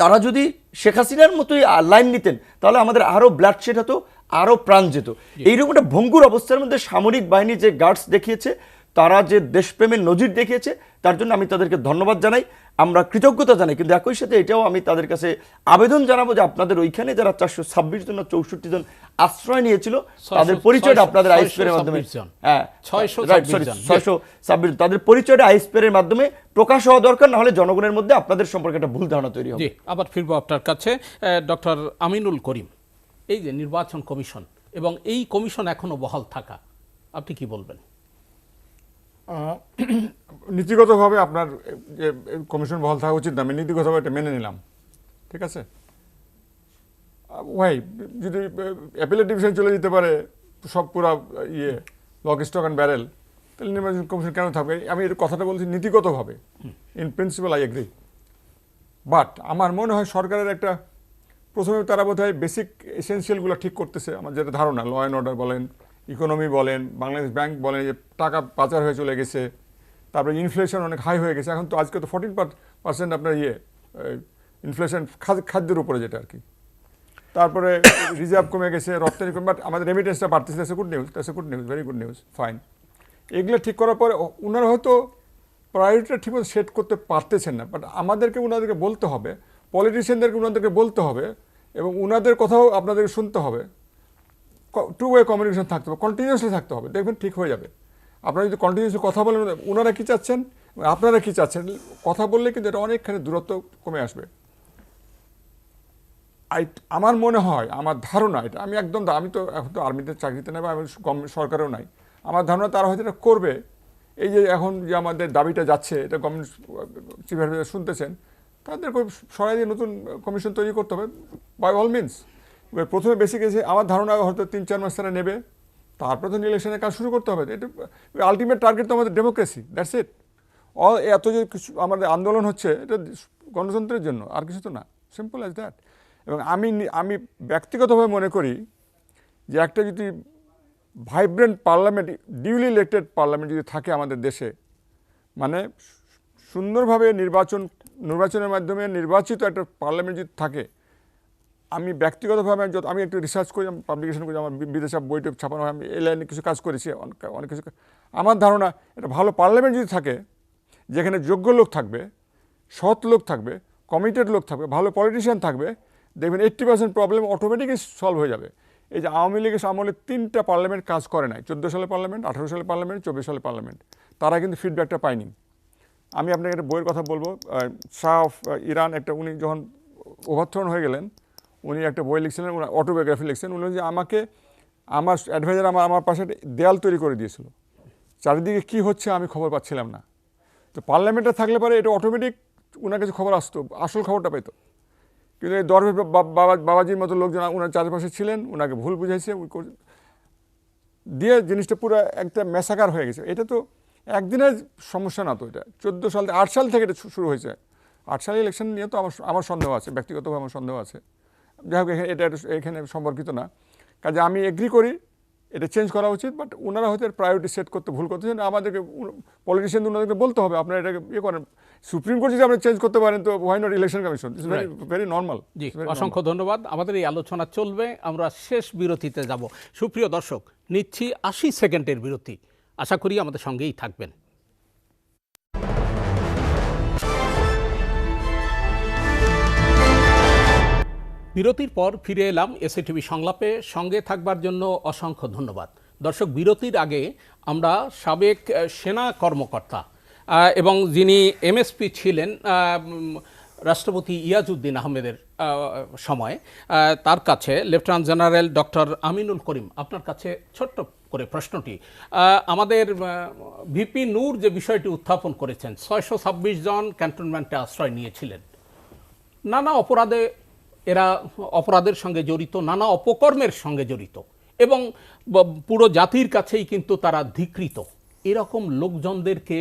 তারা যদি শেখ হাসিনার মতোই লাইন নিতেন তাহলে আমাদের আরও ব্লাডশেড হতো, আরও প্রাণ যেত। এইরকম একটা ভঙ্গুর অবস্থার মধ্যে সামরিক বাহিনী যে গার্ডস দেখিয়েছে, তারা যে দেশপ্রেমের নজির দেখিয়েছে, তার জন্য আমি তাদেরকে ধন্যবাদ জানাই, আমরা কৃতজ্ঞতা জানাই। কিন্তু একই সাথে এটাও আমি তাদের কাছে আবেদন জানাবো যে আপনাদের ওইখানে যারা 426 জন 64 জন আশ্রয় নিয়েছিল, তাদের পরিচয়টা আপনাদের আইএসপির মাধ্যমে, হ্যাঁ 626, তাদের পরিচয়টা আইএসপির মাধ্যমে প্রকাশ হওয়া দরকার, না হলে জনগণের মধ্যে আপনাদের সম্পর্কে একটা ভুল ধারণা তৈরি হবে।
জি, আবার ফিরবো আপনার কাছে। ডক্টর আমিনুল করিম, এই যে নির্বাচন কমিশন এবং এই কমিশন এখনো বহাল থাকা, আপনি কি বলবেন?
নীতিগতভাবে আপনার যে কমিশন বহাল থাকা উচিত না, আমি নীতিগতভাবে এটা মেনে নিলাম, ঠিক আছে। ওয়াই যদি অ্যাপিলেট ডিভিশন চলে যেতে পারে সব পুরা লক স্টক অ্যান্ড ব্যারেল, তাহলে নির্বাচন কমিশন কেন থাকবে? আমি এর কথাটা বলছি নীতিগতভাবে, in principal I agree, but আমার মনে হয় সরকারের একটা প্রথমে তারা বোধহয় বেসিক এসেন্সিয়ালগুলো ঠিক করতেছে, আমার যেটা ধারণা, ল অ্যান্ড অর্ডার বলেন, ইকোনমি বলেন, বাংলাদেশ ব্যাংক বলেন, যে টাকা পাচার হয়ে চলে গেছে, তারপরে ইনফ্লেশন অনেক হাই হয়ে গেছে, এখন তো আজকে তো 14% আপনার ইনফ্লেশন খাদ্যের উপরে, যেটা আর কি। তারপরে রিজার্ভ কমে গেছে, রপ্তানি কমে, বাট আমাদের রেমিটেন্সটা বাড়তেছে, that's a good news, very good news, fine. এগুলো ঠিক করার পরে ওনারা হয়তো প্রায়োরিটিটা ঠিকমতো সেট করতে পারতেছেন না, বাট আমাদেরকে ওনাদেরকে বলতে হবে, পলিটিশিয়ানদেরকে ওনাদেরকে বলতে হবে, এবং ওনাদের কথাও আপনাদেরকে শুনতে হবে, টু ওয়ে কমিউনিকেশন থাকতে হবে, কন্টিনিউয়াসলি থাকতে হবে, দেখবেন ঠিক হয়ে যাবে। আপনারা যদি কন্টিনিউয়াসলি কথা বলেন, ওনারা কী চাচ্ছেন, আপনারা কী চাচ্ছেন, কথা বললে কিন্তু এটা অনেকখানি দূরত্ব কমে আসবে। আমার মনে হয়, আমার ধারণা এটা, আমি তো এখন তো আর্মিতে চাকরিতে নেই, আমি সরকারেও নাই, আমার ধারণা তারা হয়তো এটা করবে। এই যে এখন যে আমাদের দাবিটা যাচ্ছে, এটা গভর্নমেন্ট চিফ অ্যাডভাইজার শুনতেছেন, তাদের সরাই দিয়ে নতুন কমিশন তৈরি করতে হবে বাই অল মিনস। প্রথমে বেসিক এসে আমার ধারণা হয়তো 3-4 মাস তারা নেবে, তারপর তো ইলেকশনের কাজ শুরু করতে হবে। এটা আলটিমেট টার্গেট তো আমাদের ডেমোক্রেসি, দ্যাটস ইট। এত যে আমাদের আন্দোলন হচ্ছে, এটা গণতন্ত্রের জন্য, আর কিছু তো না, সিম্পল অ্যাজ দ্যাট। এবং আমি ব্যক্তিগতভাবে মনে করি যে একটা যদি vibrant parliament, duly elected parliament যদি থাকে আমাদের দেশে, মানে সুন্দরভাবে নির্বাচনের মাধ্যমে নির্বাচিত একটা পার্লামেন্ট যদি থাকে, আমি ব্যক্তিগতভাবে আমি একটু রিসার্চ করি, পাবলিকেশন করি, আমার বিদেশে বইটা ছাপানো হয়, আমি এই লাইনে কিছু কাজ করেছি, অনেক কিছু। আমার ধারণা একটা ভালো পার্লামেন্ট যদি থাকে, যেখানে যোগ্য লোক থাকবে, সৎ লোক থাকবে, কমিটেড লোক থাকবে, ভালো পলিটিশিয়ান থাকবে, দেখবেন 80% প্রবলেম অটোমেটিকই সলভ হয়ে যাবে। এই যে আওয়ামী লীগের আমলে 3টা পার্লামেন্ট কাজ করে নাই, 14 সালে পার্লামেন্ট, 18 সালে পার্লামেন্ট, 24 সালে পার্লামেন্ট, তারা কিন্তু ফিডব্যাকটা পায়নি। আমি আপনাকে একটা বইয়ের কথা বলবো, শাহ অফ ইরান, একটা উনি যখন ওভারথ্রোন হয়ে গেলেন, উনি একটা বই লিখছিলেন, উনি অটোবায়োগ্রাফি লিখছেন। উনি যে আমাকে আমার অ্যাডভাইজার আমার পাশে দেয়াল তৈরি করে দিয়েছিল, চারিদিকে কী হচ্ছে আমি খবর পাচ্ছিলাম না। তো পার্লামেন্টে থাকলে পরে এটা অটোমেটিক ওনার কাছে খবর আসতো, আসল খবরটা পেত। কিন্তু এই দরবেশ বাবাজির মতো লোকজন ওনার চারপাশে ছিলেন, ওনাকে ভুল বুঝাইছে দিয়ে জিনিসটা পুরো একটা মেসাকার হয়ে গেছে। এটা তো একদিনের সমস্যা না, তো এটা 8 সাল থেকে এটা শুরু হয়েছে। 8 সালে ইলেকশন নিয়ে তো আমার সন্দেহ আছে, ব্যক্তিগতভাবে আমার সন্দেহ আছে। যাই হোক, এটা এখানে সম্পর্কিত না। কাজে আমি এগ্রি করি এটা চেঞ্জ করা উচিত, বাট ওনারা হয়তো প্রায়োরিটি সেট করতে ভুল করতেছেন। আমাদেরকে পলিটিশিয়ান ওনাদেরকে বলতে হবে আপনারা এটাকে ইয়ে করেন। সুপ্রিম কোর্ট যদি আপনি চেঞ্জ করতে পারেন তো why not election commission, it's very very normal.
জি, অসংখ্য ধন্যবাদ। আমাদের এই আলোচনা চলবে, আমরা শেষ বিরতিতে যাব। সুপ্রিয় দর্শক, নিচ্ছি 80 সেকেন্ডের বিরতি, আশা করি আমাদের সঙ্গেই থাকবেন। বিরতির পর ফিরে এলাম এসএটিভি সংলাপে, সঙ্গে থাকবার জন্য অসংখ্য ধন্যবাদ। দর্শক, বিরতির আগে আমরা সাবেক সেনা কর্মকর্তা এবং যিনি এমএসপি ছিলেন রাষ্ট্রপতি ইয়াজউদ্দিন আহমেদের সময়, তার কাছে লেফটেন্যান্ট জেনারেল ডক্টর আমিনুল করিম, আপনার কাছে ছোট্ট করে প্রশ্নটি, আমাদের ভিপি নূর যে বিষয়টি উত্থাপন করেছেন, 626 জন ক্যান্টনমেন্টে আশ্রয় নিয়েছিলেন, নানা অপরাধে এরা অপরাধের সঙ্গে জড়িত, নানা অপকর্মের সঙ্গে জড়িত এবং পুরো জাতির কাছেই কিন্তু তারা ধিকৃত। এরকম লোকজনদেরকে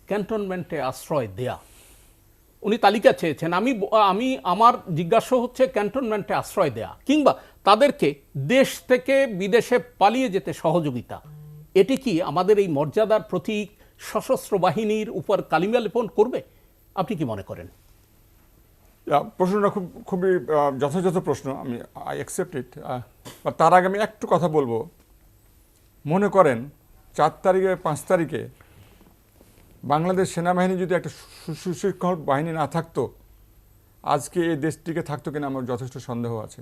ক্যান্টনমেন্টে আশ্রয় দেয়া, উনি তালিকা চেয়েছেন। আমি আমার জিজ্ঞাসা হচ্ছে, ক্যান্টনমেন্টে আশ্রয় দেয়া কিংবা তাদেরকে দেশ থেকে বিদেশে পালিয়ে যেতে সহযোগিতা, এটি কি আমাদের এই মর্যাদার প্রতীক, সশস্ত্র বাহিনীর উপর কালিমা লেপন করবে? আপনি কি মনে করেন?
প্রশ্নটা খুবই যথাযথ প্রশ্ন, আমি আই অ্যাকসেপ্ট ইট। তার আগে আমি একটু কথা বলবো। মনে করেন 4 তারিখে 5 তারিখে বাংলাদেশ সেনাবাহিনী যদি একটা সুশৃঙ্খল বাহিনী না থাকতো, আজকে এই দেশটিকে থাকতো কিনা আমার যথেষ্ট সন্দেহ আছে।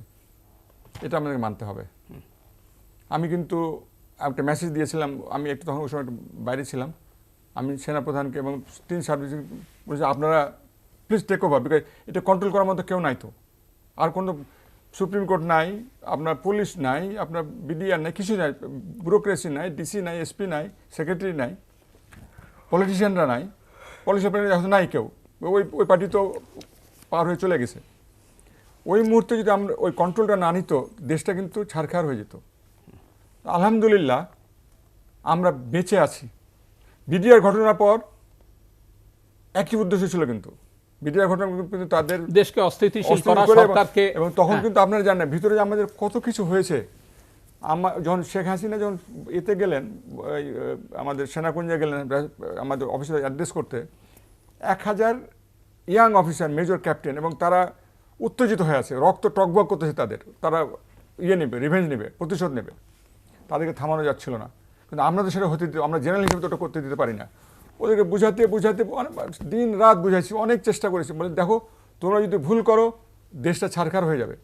এটা আমাদেরকে মানতে হবে। আমি কিন্তু একটা মেসেজ দিয়েছিলাম, আমি একটু তখন ওই সময় বাইরে ছিলাম, আমি সেনাপ্রধানকে এবং 3 সার্ভিস বলেছি, আপনারা প্লিজ টেক ওভার, বিকজ এটা কন্ট্রোল করার মতো কেউ নাই তো, আর কোনো সুপ্রিম কোর্ট নাই, আপনার পুলিশ নাই, আপনার বিডিআর নাই, কিছু নাই, ব্যুরোক্রেসি নাই, ডিসি নাই, এসপি নাই, সেক্রেটারি নাই, পলিটিশিয়ানরা নাই, পলিসি এখন নাই কেউ, ওই পার্টি তো পার হয়ে চলে গেছে। ওই মুহূর্তে যদি আমরা ওই কন্ট্রোলটা না নিত, দেশটা কিন্তু ছারখার হয়ে যেত। আলহামদুলিল্লাহ আমরা বেঁচে আছি। বিডিআর ঘটনার পর একই উদ্দেশ্য ছিল, কিন্তু বিডিআর ঘটনা কিন্তু তাদের
দেশকে অস্থিতিশীল করা, সরকারকে,
এবং তখন কিন্তু আপনারা জানেন ভিতরে আমাদের কত কিছু হয়েছে। যখন শেখ হাসিনা যখন এতে গেলেন, আমাদের সেনাকুঞ্জে গেলেন আমাদের অফিসে অ্যাড্রেস করতে, 1000 ইয়াং অফিসার, মেজর ক্যাপ্টেন, এবং তারা উত্তেজিত হয়ে আছে, রক্ত টকবক করতেছে তাদের, তারা নেবে, রিভেঞ্জ নেবে, প্রতিশোধ নেবে, তাদেরকে থামানো যাচ্ছিল না। কিন্তু আমরা তো সেটা হতে দিতে, আমরা জেনারেল হিসেবে তো ওটা করতে দিতে পারি না। ওদেরকে বুঝাতে দিন রাত বুঝাইছি, অনেক চেষ্টা করেছি, বলে দেখো তোমরা যদি ভুল করো দেশটা ছারখার হয়ে যাবে।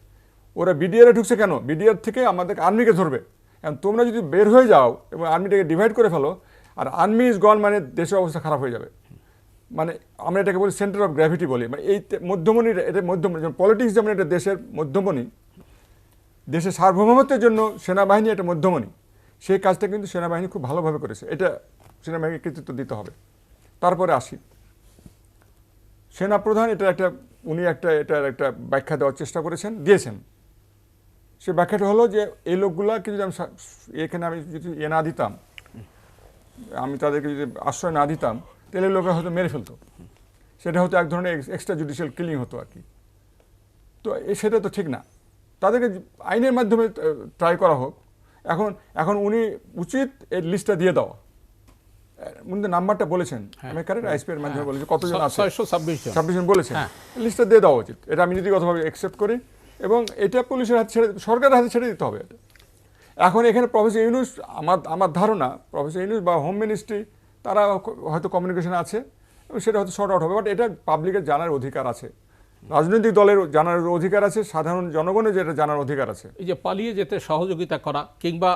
ওরা বিডিআরে ঢুকছে কেন? বিডিআর থেকে আমাদের আর্মিকে ধরবে। এখন তোমরা যদি বের হয়ে যাও এবং আর্মিটাকে ডিভাইড করে ফেলো, আর আর্মি ইজ গন, মানে দেশের অবস্থা খারাপ হয়ে যাবে। মানে আমরা এটাকে বলি সেন্টার অফ গ্র্যাভিটি বলি, মানে এই মধ্যমণি, এটা মধ্যমণি, যেমন পলিটিক্স যেমন এটা দেশের মধ্যমণি, দেশের সার্বভৌমত্বের জন্য সেনাবাহিনী এটা মধ্যমণি। সেই কাজটা কিন্তু সেনাবাহিনী খুব ভালোভাবে করেছে, এটা সেনাবাহিনীকে কৃতিত্ব দিতে হবে। তারপরে আসি সেনাপ্রধান, এটার একটা ব্যাখ্যা দেওয়ার চেষ্টা করেছেন, দিয়েছেন। সে ব্যাখ্যাটা হলো যে এই লোকগুলাকে যদি এখানে আমি যদি না দিতাম, আমি তাদেরকে যদি আশ্রয় না দিতাম, তাহলে লোকেরা হয়তো মেরে ফেলতো, সেটা হয়তো এক ধরনের এক্সট্রা জুডিশিয়াল কিলিং হতো আর কি। তো সেটা তো ঠিক না, তাদেরকে আইনের মাধ্যমে ট্রাই করা হোক। এখন উনি উচিত এই লিস্টটা দিয়ে দেওয়া, উনি নাম্বারটা বলেছেন, আমি কারেক্ট আইএসপি এর মাধ্যমে বলেছি কতজন আছে, 626 জন বলেছেন, লিস্টটা দিয়ে দেওয়া উচিত। এটা আমি নীতিগতভাবে অ্যাকসেপ্ট করি, এবং এটা পুলিশের হাতে ছেড়ে, সরকারের হাতে ছেড়ে দিতে হবে। এখন এখানে প্রফেসর ইউনূস, আমার ধারণা প্রফেসর ইউনূস বা হোম মিনিস্ট্রি, তারা হয়তো কমিউনিকেশন আছে এবং সেটা হয়তো শর্ট আউট হবে, বাট এটা পাবলিকের জানার অধিকার আছে, রাজনৈতিক দলের জানার অধিকার আছে, সাধারণ জনগণের যেটা জানার অধিকার আছে।
এই যে পালিয়ে যেতে সহযোগিতা করা কিংবা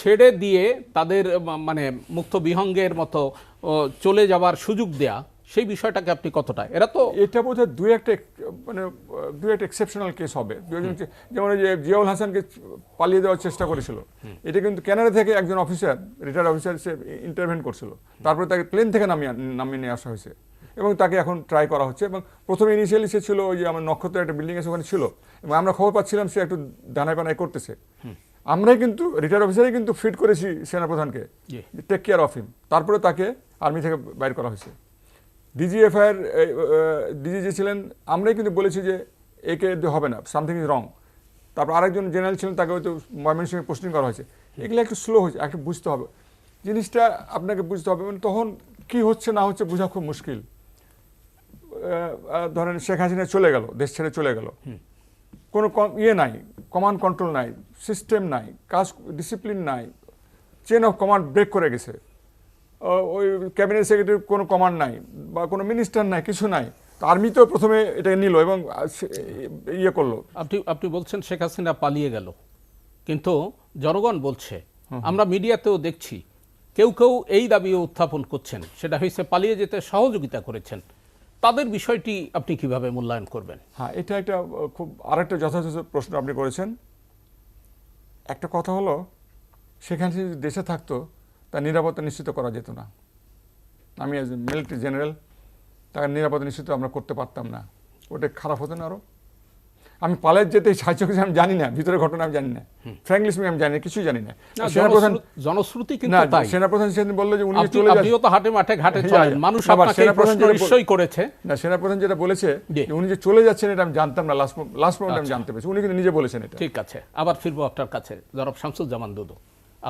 ছেড়ে দিয়ে তাদের মানে মুক্ত বিহঙ্গের মতো চলে যাওয়ার সুযোগ দেয়া, সেই বিষয়টাকে আপনি কতটা, এরা তো
এটা বোধহয় দুই একটা এক্সেপশনাল কেস হবে। যেমন যে জিয়াউল হাসানকে পালিয়ে দেওয়ার চেষ্টা করেছিল, এটা কিন্তু কানাডা থেকে একজন অফিসার, রিটায়ার্ড অফিসার, সে ইন্টারভেন করছিল, তারপরে তাকে প্লেন থেকে নামিয়ে নিয়ে আসা হয়েছে এবং তাকে এখন ট্রাই করা হচ্ছে। এবং প্রথমে ইনিশিয়ালি সে ছিল ওই যে আমার নক্ষত্র একটা বিল্ডিং আছে ওখানে ছিল, এবং আমরা খবর পাচ্ছিলাম সে একটু দানায় বানায় করতেছে। আমরাই কিন্তু রিটায়ার্ড অফিসারই কিন্তু ফিট করেছি সেনাপ্রধানকে, টেক কেয়ার অফ হিম, তারপরে তাকে আর্মি থেকে বাইর করা হয়েছে। ডিজিএফআইয়ের ডিজি যে ছিলেন, আমরাই কিন্তু বলেছি যে একে হবে না, সামথিং ইজ রং। তারপর আরেকজন জেনারেল ছিলেন, তাকে হয়তো ময়মনসিংহে পোস্টিং করা হয়েছে। এগুলো একটু স্লো হয়েছে, একটু বুঝতে হবে জিনিসটা, আপনাকে বুঝতে হবে। মানে তখন কি হচ্ছে না হচ্ছে বোঝা খুব মুশকিল। ধরেন শেখ হাসিনা চলে গেল, দেশ ছেড়ে চলে গেল, কোনো ইয়ে নাই, কমান্ড কন্ট্রোল নাই, সিস্টেম নাই, কাজ ডিসিপ্লিন নাই, চেন অফ কমান্ড ব্রেক করে গেছে। ওই ক্যাবিনেট সেক্রেটারির কোনো কমান্ড নাই বা কোনো মিনিস্টার নাই, কিছু নাই। আর্মি তো প্রথমে এটা নিল এবং ইয়ে করলো।
আপনি বলছেন শেখ হাসিনা পালিয়ে গেল, কিন্তু জনগণ বলছে, আমরা মিডিয়াতেও দেখছি, কেউ কেউ এই দাবিও উত্থাপন করছেন, সেটা হয়েছে পালিয়ে যেতে সহযোগিতা করেছেন। তাদের বিষয়টি আপনি কিভাবে মূল্যায়ন করবেন?
হ্যাঁ, এটা একটা খুব আরেকটা যথাযথ প্রশ্ন আপনি করেছেন। একটা কথা হলো, সেখানে যদি দেশে থাকতো তার নিরাপত্তা নিশ্চিত করা যেত না। আমি অ্যাজ এ মিলিটারি জেনারেল তার নিরাপত্তা নিশ্চিত আমরা করতে পারতাম না। ওটা খারাপ হতো না আরো। আমি পালিয়ে যেতে সাহায্য করেছি আমি জানি না, ভিতরের ঘটনা আমি জানি না, ফ্র্যাঙ্কলি স্পিকিং আমি জানি না, কিছুই জানি না। সেনাপ্রধান
জনশ্রুতি কিন্তু তাই।
সেনাপ্রধান সেদিন বললো যে উনি চলে যাচ্ছেন।
আপনিও তো হাটে মাঠে ঘাটে চলেন, মানুষ আপনাকে এই প্রশ্ন নিশ্চয়ই করেছে।
না, সেনাপ্রধান যেটা বলেছে যে উনি যে চলে যাচ্ছেন এটা আমি জানতাম না, লাস্ট মোমেন্ট আমি জানতে পেরেছি। উনি কিন্তু নিজে বলেছেন এটা।
ঠিক আছে, আবার ফিরবো আপনার কাছে, জনাব শামসুজ্জামান দুদু,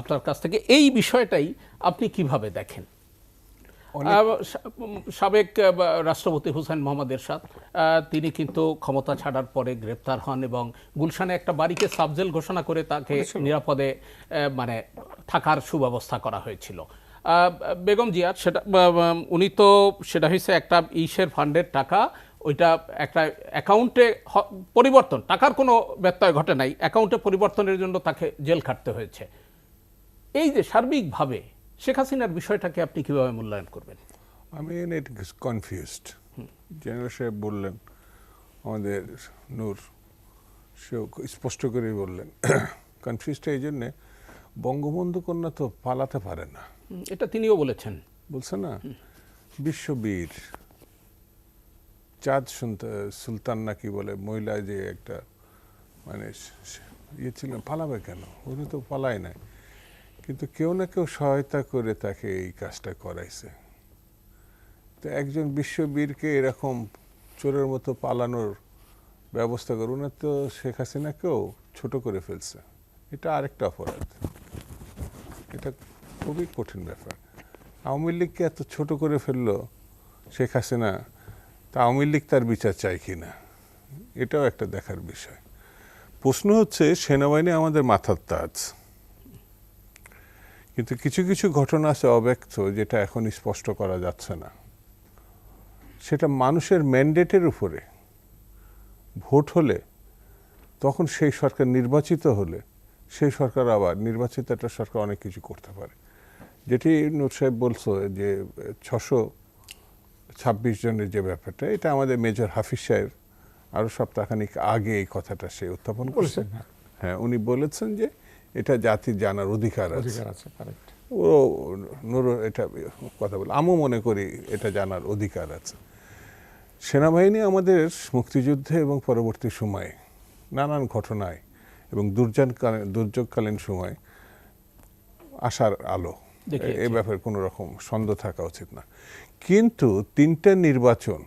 আপনার কাছ থেকে এই বিষয়টাই আপনি কিভাবে দেখেন? সাবেক রাষ্ট্রপতি হুসেইন মোহাম্মদ এরশাদ তিনি কিন্তু ক্ষমতা ছাড়ার পরে গ্রেপ্তার হন এবং গুলশানে একটা বাড়িকে সাবজেল ঘোষণা করে তাকে নিরাপদে মানে থাকার সুব্যবস্থা করা হয়েছিল। বেগম জিয়া সেটা উনি তো সেটা হয়েছে একটা ইসের ফান্ডের টাকা, ওইটা একটা অ্যাকাউন্টে পরিবর্তন, টাকার কোনো ব্যত্যয় ঘটে নাই, অ্যাকাউন্টে পরিবর্তনের জন্য তাকে জেল খাটতে হয়েছে। এই যে সার্বিকভাবে শেখ হাসিনার বিষয়টাকে আপনি কিভাবে মূল্যায়ন করবেন?
আমি কনফিউজড। জেনারেল সাহেব বললেন, আমাদের নূর সেও স্পষ্ট করেই বললেন, কনফিউজড এই জন্যে, বঙ্গবন্ধু কন্যা তো পালাতে পারে না,
এটা তিনিও বলেছেন।
বলছে না, বিশ্ববীর চাঁদ সুলতান নাকি বলে মহিলা, যে একটা মানে ইয়ে ছিলেন, পালাবে কেন? উনি তো পালায় নাই, কিন্তু কেউ না কেউ সহায়তা করে তাকে এই কাজটা করাইছে। তো একজন বিশ্ববীরকে এরকম চোরের মতো পালানোর ব্যবস্থা করে, উনি তো শেখ হাসিনাকেও ছোট করে ফেলছে। এটা আরেকটা অপরাধ, এটা খুবই কঠিন ব্যাপার। আওয়ামী লীগকে এত ছোট করে ফেললো শেখ হাসিনা, তা আওয়ামী লীগ তার বিচার চায় কিনা, এটাও একটা দেখার বিষয়। প্রশ্ন হচ্ছে, সেনাবাহিনী আমাদের মাথার তাজ, কিন্তু কিছু কিছু ঘটনা আছে অব্যক্ত, যেটা এখন স্পষ্ট করা যাচ্ছে না। সেটা মানুষের ম্যান্ডেটের উপরে ভোট হলে, তখন সেই সরকার নির্বাচিত হলে, সেই সরকার আবার নির্বাচিত একটা সরকার অনেক কিছু করতে পারে। যেটি নূর সাহেব বলছো যে 626 জনের যে ব্যাপারটা, এটা আমাদের মেজর হাফিজ সাহেব আরও সপ্তাহখানিক আগে এই কথাটা সে উত্থাপন করেছেন। হ্যাঁ, উনি বলেছেন যে এটা জাতির জানার অধিকার আছে। ও নূর এটা কথা বলে, আমিও মনে করি এটা জানার অধিকার আছে। সেনাবাহিনী আমাদের মুক্তিযুদ্ধে এবং পরবর্তী সময়ে নানান ঘটনায় এবং দুর্যোগকালীন সময় আশার আলো, এ ব্যাপারে কোনো রকম সন্দেহ থাকা উচিত না। কিন্তু তিনটা নির্বাচন,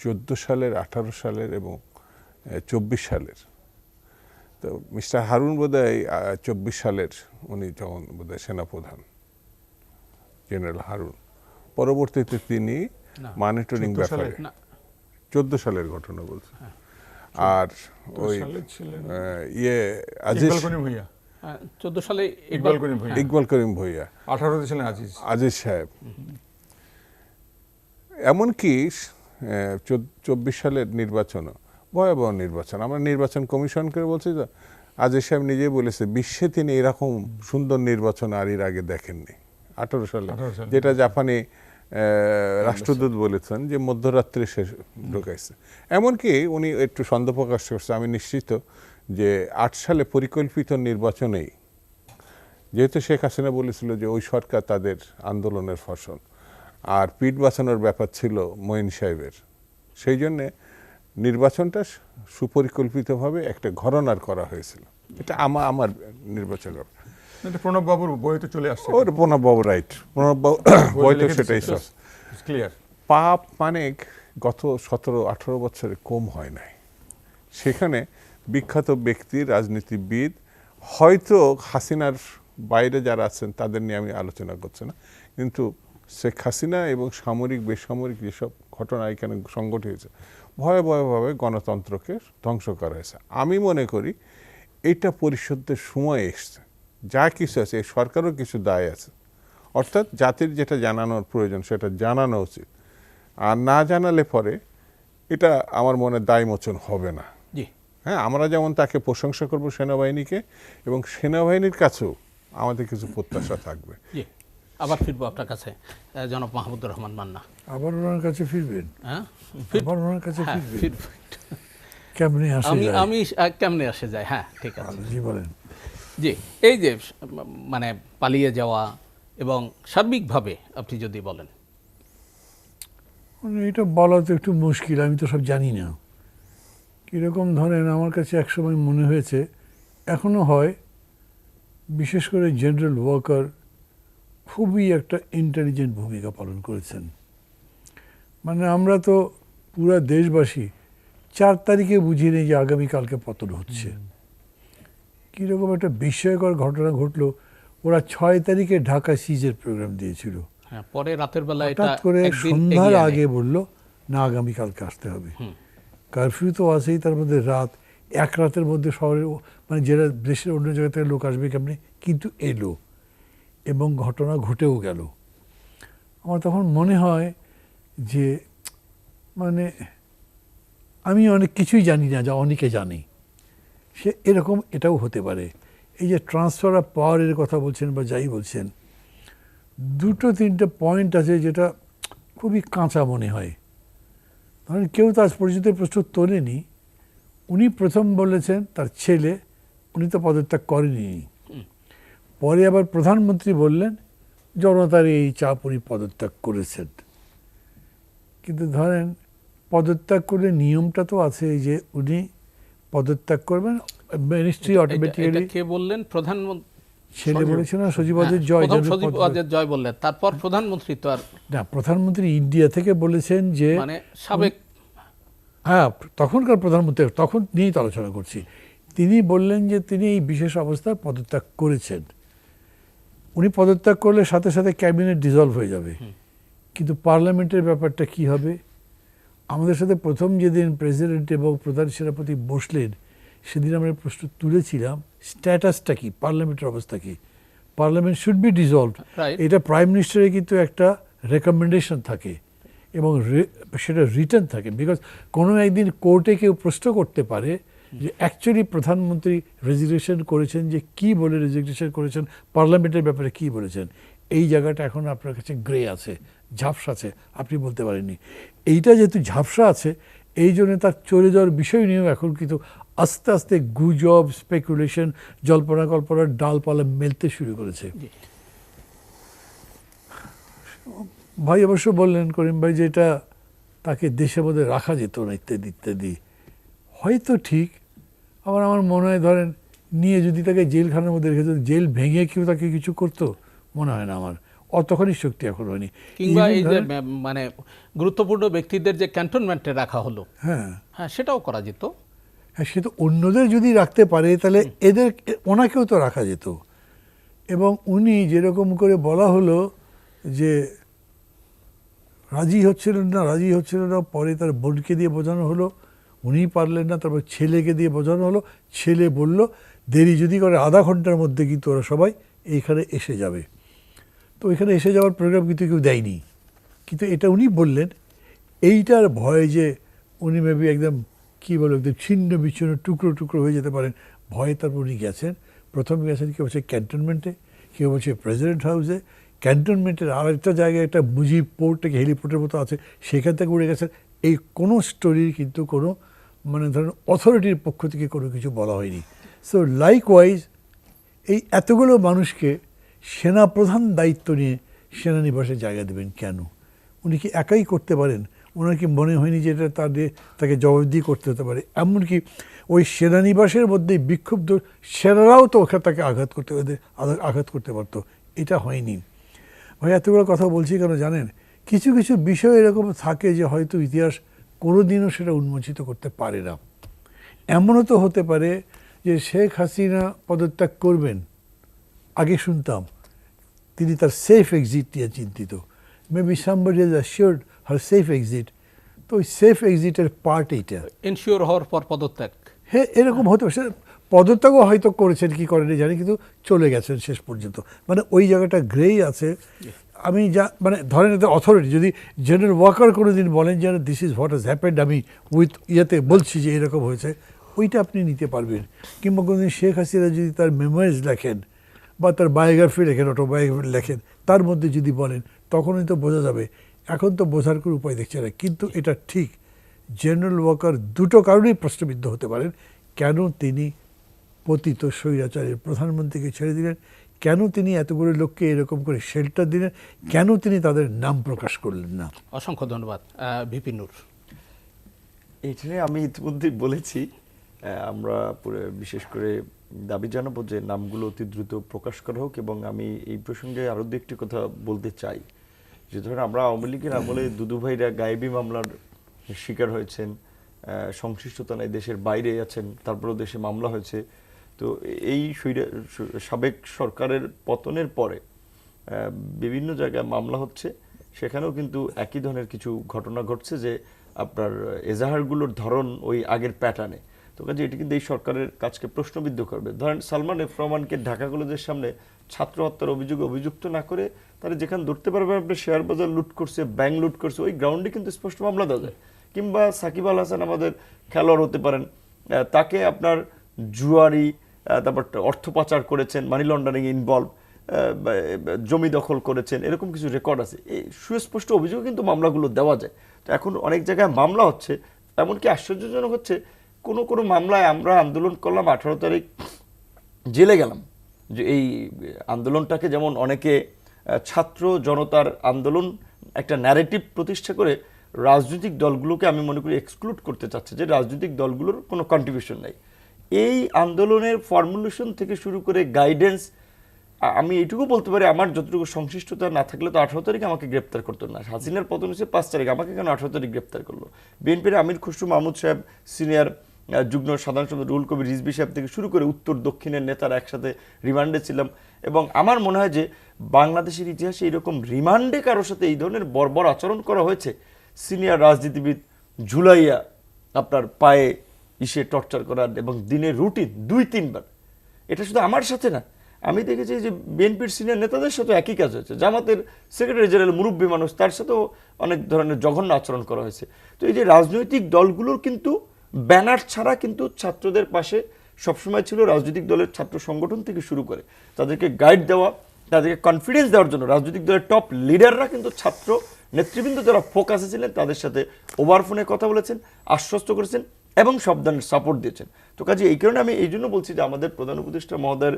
14 সালের, 18 সালের এবং 24 সালের, তো মিস্টার হারুন বোধহয় 24 সালের, উনি যখন বোধহয় সেনাপ্রধান জেনারেল হারুন, পরবর্তীতে তিনি মনিটরিং ব্যাপারে 14 সালের ঘটনা বলছে। আর ওই ইয়ে আজিজ
14 সালে
ইকবাল করিম ভূঁইয়া, 18 ছিলেন আজিজ সাহেব। এমনকি 24 সালের নির্বাচনও ভয়াবহ নির্বাচন। আমরা নির্বাচন কমিশন করে বলছি তো, আজিজ সাহেব নিজেই বলেছে বিশ্বে তিনি এরকম সুন্দর নির্বাচন আর এর আগে দেখেননি। 18 সালে, যেটা জাপানি রাষ্ট্রদূত বলেছেন যে মধ্যরাত্রে সে ঢুকাইছে। এমনকি উনি একটু সন্দেহ প্রকাশ করছে, আমি নিশ্চিত যে 8 সালে পরিকল্পিত নির্বাচনেই, যেহেতু শেখ হাসিনা বলেছিল যে ওই সরকার তাদের আন্দোলনের ফসল, আর পিঠ বাঁচানোর ব্যাপার ছিল মঈন সাহেবের, সেই জন্যে নির্বাচনটা সুপরিকল্পিতভাবে একটা ঘরানার করা হয়েছিল। এটা আমার নির্বাচন। প্রণব বাবুর বইতে চলে আসছে,
ওর প্রণব বাবু রাইট, প্রণব বাবু বইতে সেটাই
ক্লিয়ার।
পাপ মানে গত 17-18 বছরে কম হয় নাই। সেখানে বিখ্যাত ব্যক্তি, রাজনীতিবিদ, হয়তো হাসিনার বাইরে যারা আছেন তাদের নিয়ে আমি আলোচনা করছি না, কিন্তু শেখ হাসিনা এবং সামরিক বেসামরিক যেসব ঘটনা এখানে সংঘটিত হয়েছে, ভয়াবহভাবে গণতন্ত্রকে ধ্বংস করা হয়েছে। আমি মনে করি এটা পরিশোধের সময় এসছে। যা কিছু আছে, এই সরকারও কিছু দায় আছে, অর্থাৎ জাতির যেটা জানানোর প্রয়োজন সেটা জানানো উচিত। আর না জানালে পরে এটা আমার মনে দায়মোচন হবে না।
জি,
হ্যাঁ, আমরা যেমন তাকে প্রশংসা করব সেনাবাহিনীকে, এবং সেনাবাহিনীর কাছেও আমাদের কিছু প্রত্যাশা থাকবে।
জি, আবার ফিরবো আপনার কাছে, জনাব মাহমুদুর রহমান মান্না।
আবার ওনার কাছে ফিরবেন?
হ্যাঁ,
আবার ওনার কাছে
হ্যাঁ,
ফিরবেন?
ফিরবো।
কেমনে আসে
আমি
যায়?
আমি কেমনে আসে যায়, হ্যাঁ ঠিক আছে।
জি বলেন।
জি, এই যে মানে পালিয়ে যাওয়া এবং সার্বিকভাবে আপনি যদি বলেন।
মানে এটা বলা তো একটু মুশকিল, আমি তো সব জানি না। কীরকম ধরেন, আমার কাছে একসময় মনে হয়েছে, এখনও হয়, বিশেষ করে জেনারেল ওয়াকার খুবই একটা ইন্টেলিজেন্ট ভূমিকা পালন করেছেন। মানে আমরা তো পুরা দেশবাসী 4 তারিখে বুঝিয়ে নিই যে আগামীকালকে পতন হচ্ছে। কীরকম একটা বিস্ময়কর ঘটনা ঘটলো, ওরা 6 তারিখে ঢাকা সিজের প্রোগ্রাম দিয়েছিল,
হ্যাঁ, পরে রাতের বেলা এটা
হঠাৎ করে
একদিন
সন্ধ্যার
এগিয়ে
আগে
আনে।
বললো না আগামীকালকে আসতে হবে। কারফিউ তো আছেই, তার মধ্যে রাত, এক রাতের মধ্যে শহরের মানে যারা দেশের অন্য জায়গা থেকে লোক আসবে কেমনি, কিন্তু এলো এবং ঘটনা ঘটেও গেল। আমার তখন মনে হয় যে মানে আমি অনেক কিছুই জানি না যা অনেকে জানে, সে এরকম এটাও হতে পারে। এই যে ট্রান্সফার অফ পাওয়ারের কথা বলছেন বা যাই বলছেন, 2-3টে পয়েন্ট আছে যেটা খুবই কাঁচা মনে হয়। ধরেন কেউ তো আজ পর্যন্ত প্রশ্ন তোলেনি, উনি প্রথম বলেছেন তার ছেলে, উনি তো পদত্যাগ করেনি। পরে আবার প্রধানমন্ত্রী বললেন জনতার এই চাপ উনি পদত্যাগ করেছেন। কিন্তু ধরেন পদত্যাগ করলে নিয়মটা তো আছে যে উনি পদত্যাগ করবেন, মিনিস্ট্রি অটোমেটিক্যালি।
কে বললেন? প্রধানমন্ত্রী
ছেলে বলেছে না, সজীবাদের জয়।
প্রথম সজীবাদের জয় বললেন, তারপর প্রধানমন্ত্রী তো আর
না, প্রধানমন্ত্রী ইন্ডিয়া থেকে বলেছেন যে
মানে সাবেক,
হ্যাঁ তখনকার প্রধানমন্ত্রী, তখন নিয়েই তো আলোচনা করছি, তিনি বললেন যে তিনি এই বিশেষ অবস্থায় পদত্যাগ করেছেন। উনি পদত্যাগ করলে সাথে সাথে ক্যাবিনেট ডিসলভ হয়ে যাবে, কিন্তু পার্লামেন্টের ব্যাপারটা কি হবে? আমাদের সাথে প্রথম যেদিন প্রেসিডেন্ট এবং প্রধান সেনাপতি বসলেন, সেদিন আমরা প্রশ্ন তুলেছিলাম স্ট্যাটাসটা কি, পার্লামেন্টের অবস্থা কি, parliament should be dissolved.
Right.
এটা প্রাইম মিনিস্টারের কিন্তু একটা রেকমেন্ডেশন থাকে এবং সেটা রিটার্ন থাকে, বিকজ কোনো একদিন কোর্টে কেউ প্রশ্ন করতে পারে যে অ্যাকচুয়ালি প্রধানমন্ত্রী রেজিগনেশন করেছেন, যে কি বলে রেজিগনেশন করেছেন, পার্লামেন্টের ব্যাপারে কি বলেছেন। এই জায়গাটা এখন আপনার কাছে গ্রে আছে, ঝাপসা আছে, আপনি বলতে পারেননি। এইটা যেহেতু ঝাপসা আছে, এই জন্য তার চলে যাওয়ার বিষয় নিয়েও এখন কিন্তু আস্তে আস্তে গুজব, স্পেকুলেশন, জল্পনা কল্পনার ডালপালা মেলতে শুরু করেছে। ভাই অবশ্য বললেন, করিম ভাই, যে এটা তাকে দেশের মধ্যে রাখা যেত না ইত্যাদি ইত্যাদি। হয়তো ঠিক, আবার আমার মনে হয় ধরেন নিয়ে যদি তাকে জেলখানার মধ্যে রেখে দিত, জেল ভেঙে কেউ তাকে কিছু করতো মনে হয় না আমার, অতখানি শক্তি এখন হয়নি।
কিংবা
Even
এই যে
ধরেন-
মানে গুরুত্বপূর্ণ ব্যক্তিদের যে ক্যান্টনমেন্টে রাখা হলো,
হ্যাঁ
হ্যাঁ সেটাও করা যেত।
হ্যাঁ, সে তো অন্যদের যদি রাখতে পারে তাহলে এদের, ওনাকেও তো রাখা যেত। এবং উনি যেরকম করে বলা হলো যে রাজি হচ্ছিলেন না, পরে তার বোনকে দিয়ে বোঝানো হলো, উনিই পারলেন না, তারপর ছেলেকে দিয়ে বোঝানো হলো, ছেলে বলল দেরি যদি করে আধা ঘন্টার মধ্যে কিন্তু ওরা সবাই এইখানে এসে যাবে। তো ওইখানে এসে যাওয়ার প্রোগ্রাম কিন্তু কেউ দেয়নি, কিন্তু এটা উনি বললেন। এইটার ভয়ে যে উনি মেবি একদম কী বলে একদম ছিন্ন বিচ্ছিন্ন টুকরো টুকরো হয়ে যেতে পারেন, ভয়ে তারপর উনি গেছেন। প্রথমে গেছেন কেউ বলছে ক্যান্টনমেন্টে, কেউ বলছে প্রেসিডেন্ট হাউসে। ক্যান্টনমেন্টের আরেকটা জায়গায় একটা মুজিব পোর্ট থেকে হেলিপোর্টের মতো আছে, সেখান থেকে উড়ে গেছেন। এই কোনো স্টোরির কিন্তু কোনো মানে ধরেন অথরিটির পক্ষ থেকে কোনো কিছু বলা হয়নি। সো লাইকওয়াইজ এই এতগুলো মানুষকে সেনাপ্রধান দায়িত্ব নিয়ে সেনানিবাসে জায়গা দেবেন কেন? উনি কি একাই করতে পারেন? ওনার কি মনে হয়নি যে এটা তাকে জবাবদিহি করতে হতে পারে? এমনকি ওই সেনানিবাসের মধ্যেই বিক্ষুব্ধ সেনারাও তো ওখানে তাকে আঘাত করতে পারতো, এটা হয়নি। ভাই এতগুলো কথা বলছি কেন জানেন? কিছু কিছু বিষয় এরকম থাকে যে হয়তো ইতিহাস কোনোদিনও সেটা উন্মোচিত করতে পারে না। এমনও তো হতে পারে যে শেখ হাসিনা পদত্যাগ করবেন, আগে শুনতাম তিনি তার সেফ এক্সিট নিয়ে চিন্তিত, maybe somebody has assured her safe exit. তো ওই সেফ এক্সিটের পার্ট এইটা।
এনশিওর হওয়ার পর পদত্যাগ।
হ্যাঁ, এরকম হতে পারে। পদত্যাগও হয়তো করেছেন কি করেনি জানি, কিন্তু চলে গেছেন শেষ পর্যন্ত। মানে ওই জায়গাটা গ্রেই আছে। আমি যা মানে ধরেন এতে অথরিটি যদি জেনারেল ওয়াকার কোনো দিন বলেন যে this is what has happened, আমি উইথ ইয়েতে বলছি যে এরকম হয়েছে, ওইটা আপনি নিতে পারবেন। কিংবা কোনোদিন শেখ হাসিনা যদি তার মেমোরিজ লেখেন বা তার বায়োগ্রাফি লেখেন, অটোবায়োগ্রাফি লেখেন, তার মধ্যে যদি বলেন, তখনই তো বোঝা যাবে। এখন তো বোঝার কোনো উপায় দেখছে না। কিন্তু এটা ঠিক, জেনারেল ওয়াকার দুটো কারণেই প্রশ্নবিদ্ধ হতে পারেন। কেন তিনি পতিত স্বৈরাচারের প্রধানমন্ত্রীকে ছেড়ে দিলেন, কেন তিনি এতগুলো লোককে এরকম করে শেল্টার দিলেন, কেন তিনি তাদের নাম প্রকাশ করলেন না।
অসংখ্য ধন্যবাদ। ভিপি নূর।
এটা নিয়ে আমি ইতিমধ্যেই বলেছি, আমরা বিশেষ করে দাবি জানাবো যে নামগুলো অতি দ্রুত প্রকাশ করা হোক। এবং আমি এই প্রসঙ্গে আরও দু একটি কথা বলতে চাই, যে ধরেন আমরা আওয়ামী লীগের আমলে দুদু ভাইরা গায়েবী মামলার শিকার হয়েছেন, সংশ্লিষ্টতা নাই, দেশের বাইরে আছেন, তারপরেও দেশে মামলা হয়েছে। তো এই সাবেক সরকারের পতনের পরে বিভিন্ন জায়গায় মামলা হচ্ছে, সেখানেও কিন্তু একই ধরনের কিছু ঘটনা ঘটছে, যে আপনার এজাহারগুলোর ধরন ওই আগের প্যাটার্নে। তো কাজে এটি কিন্তু এই সরকারের কাজকে প্রশ্নবিদ্ধ করবে। ধরেন সালমান এফ রহমানকে ঢাকা কলেজের সামনে ছাত্র হত্যার অভিযোগে অভিযুক্ত না করে তারা যেখানে ধরতে পারবে আপনার শেয়ার বাজার লুট করছে, ব্যাংক লুট করছে, ওই গ্রাউন্ডে কিন্তু স্পষ্ট মামলা দেওয়া যায়। কিংবা সাকিব আল হাসান আমাদের খেলোয়াড় হতে পারেন, তাকে আপনার জুয়ারি, তারপর অর্থ পাচার করেছেন, মানি লন্ডারিং ইনভলভ, জমি দখল করেছেন, এরকম কিছু রেকর্ড আছে। এই সুস্পষ্ট অভিযোগ কিন্তু মামলাগুলো দেওয়া যায়। তো এখন অনেক জায়গায় মামলা হচ্ছে, এমনকি আশ্চর্যজনক হচ্ছে কোনো কোনো মামলায় আমরা আন্দোলন করলাম, 18 তারিখ জেলে গেলাম। যে এই আন্দোলনটাকে যেমন অনেকে ছাত্র জনতার আন্দোলন একটা ন্যারেটিভ প্রতিষ্ঠা করে রাজনৈতিক দলগুলোকে আমি মনে করি এক্সক্লুড করতে চাচ্ছে, যে রাজনৈতিক দলগুলোর কোনো কন্ট্রিবিউশন নাই। এই আন্দোলনের ফর্মুলেশন থেকে শুরু করে গাইডেন্স, আমি এইটুকু বলতে পারি, আমার যতটুকু সংশ্লিষ্টতা না থাকলে তো 18 তারিখে আমাকে গ্রেপ্তার করতো না। হাসিনার পতন হচ্ছে 5 তারিখ, আমাকে কেন 18 তারিখ গ্রেপ্তার করলো? বিএনপির আমির খসরু মাহমুদ সাহেব, সিনিয়র যুগ্ম সাধারণ সম্পাদক রুহুল কবির রিজভী সাহেব থেকে শুরু করে উত্তর দক্ষিণের নেতারা একসাথে রিমান্ডে ছিলাম। এবং আমার মনে হয় যে বাংলাদেশের ইতিহাসে এরকম রিমান্ডে কারোর সাথে এই ধরনের বর্বর আচরণ করা হয়েছে, সিনিয়র রাজনীতিবিদ ঝুলাইয়া আপনার পায়ে টর্চার করার, এবং দিনের রুটিন 2-3 বার। এটা শুধু আমার সাথে না, আমি দেখেছি যে বিএনপির সিনিয়র নেতাদের সাথে একই কাজ হয়েছে। জামাতের সেক্রেটারি জেনারেল মুরব্বী মানুষ, তার সাথেও অনেক ধরনের জঘন্য আচরণ করা হয়েছে। তো এই যে রাজনৈতিক দলগুলোর কিন্তু ব্যানার ছাড়া কিন্তু ছাত্রদের পাশে সবসময় ছিল রাজনৈতিক দলের ছাত্র সংগঠন থেকে শুরু করে তাদেরকে গাইড দেওয়া, তাদেরকে কনফিডেন্স দেওয়ার জন্য রাজনৈতিক দলের টপ লিডাররা কিন্তু ছাত্র নেতৃবৃন্দ যারা ফোকাসে ছিলেন তাদের সাথে ওভার ফোনে কথা বলেছেন, আশ্বস্ত করেছেন এবং সব ধরনের সাপোর্ট দিয়েছেন। তো কাজে এই কারণে আমি এই জন্য বলছি যে আমাদের প্রধান উপদেষ্টা মহোদয়ের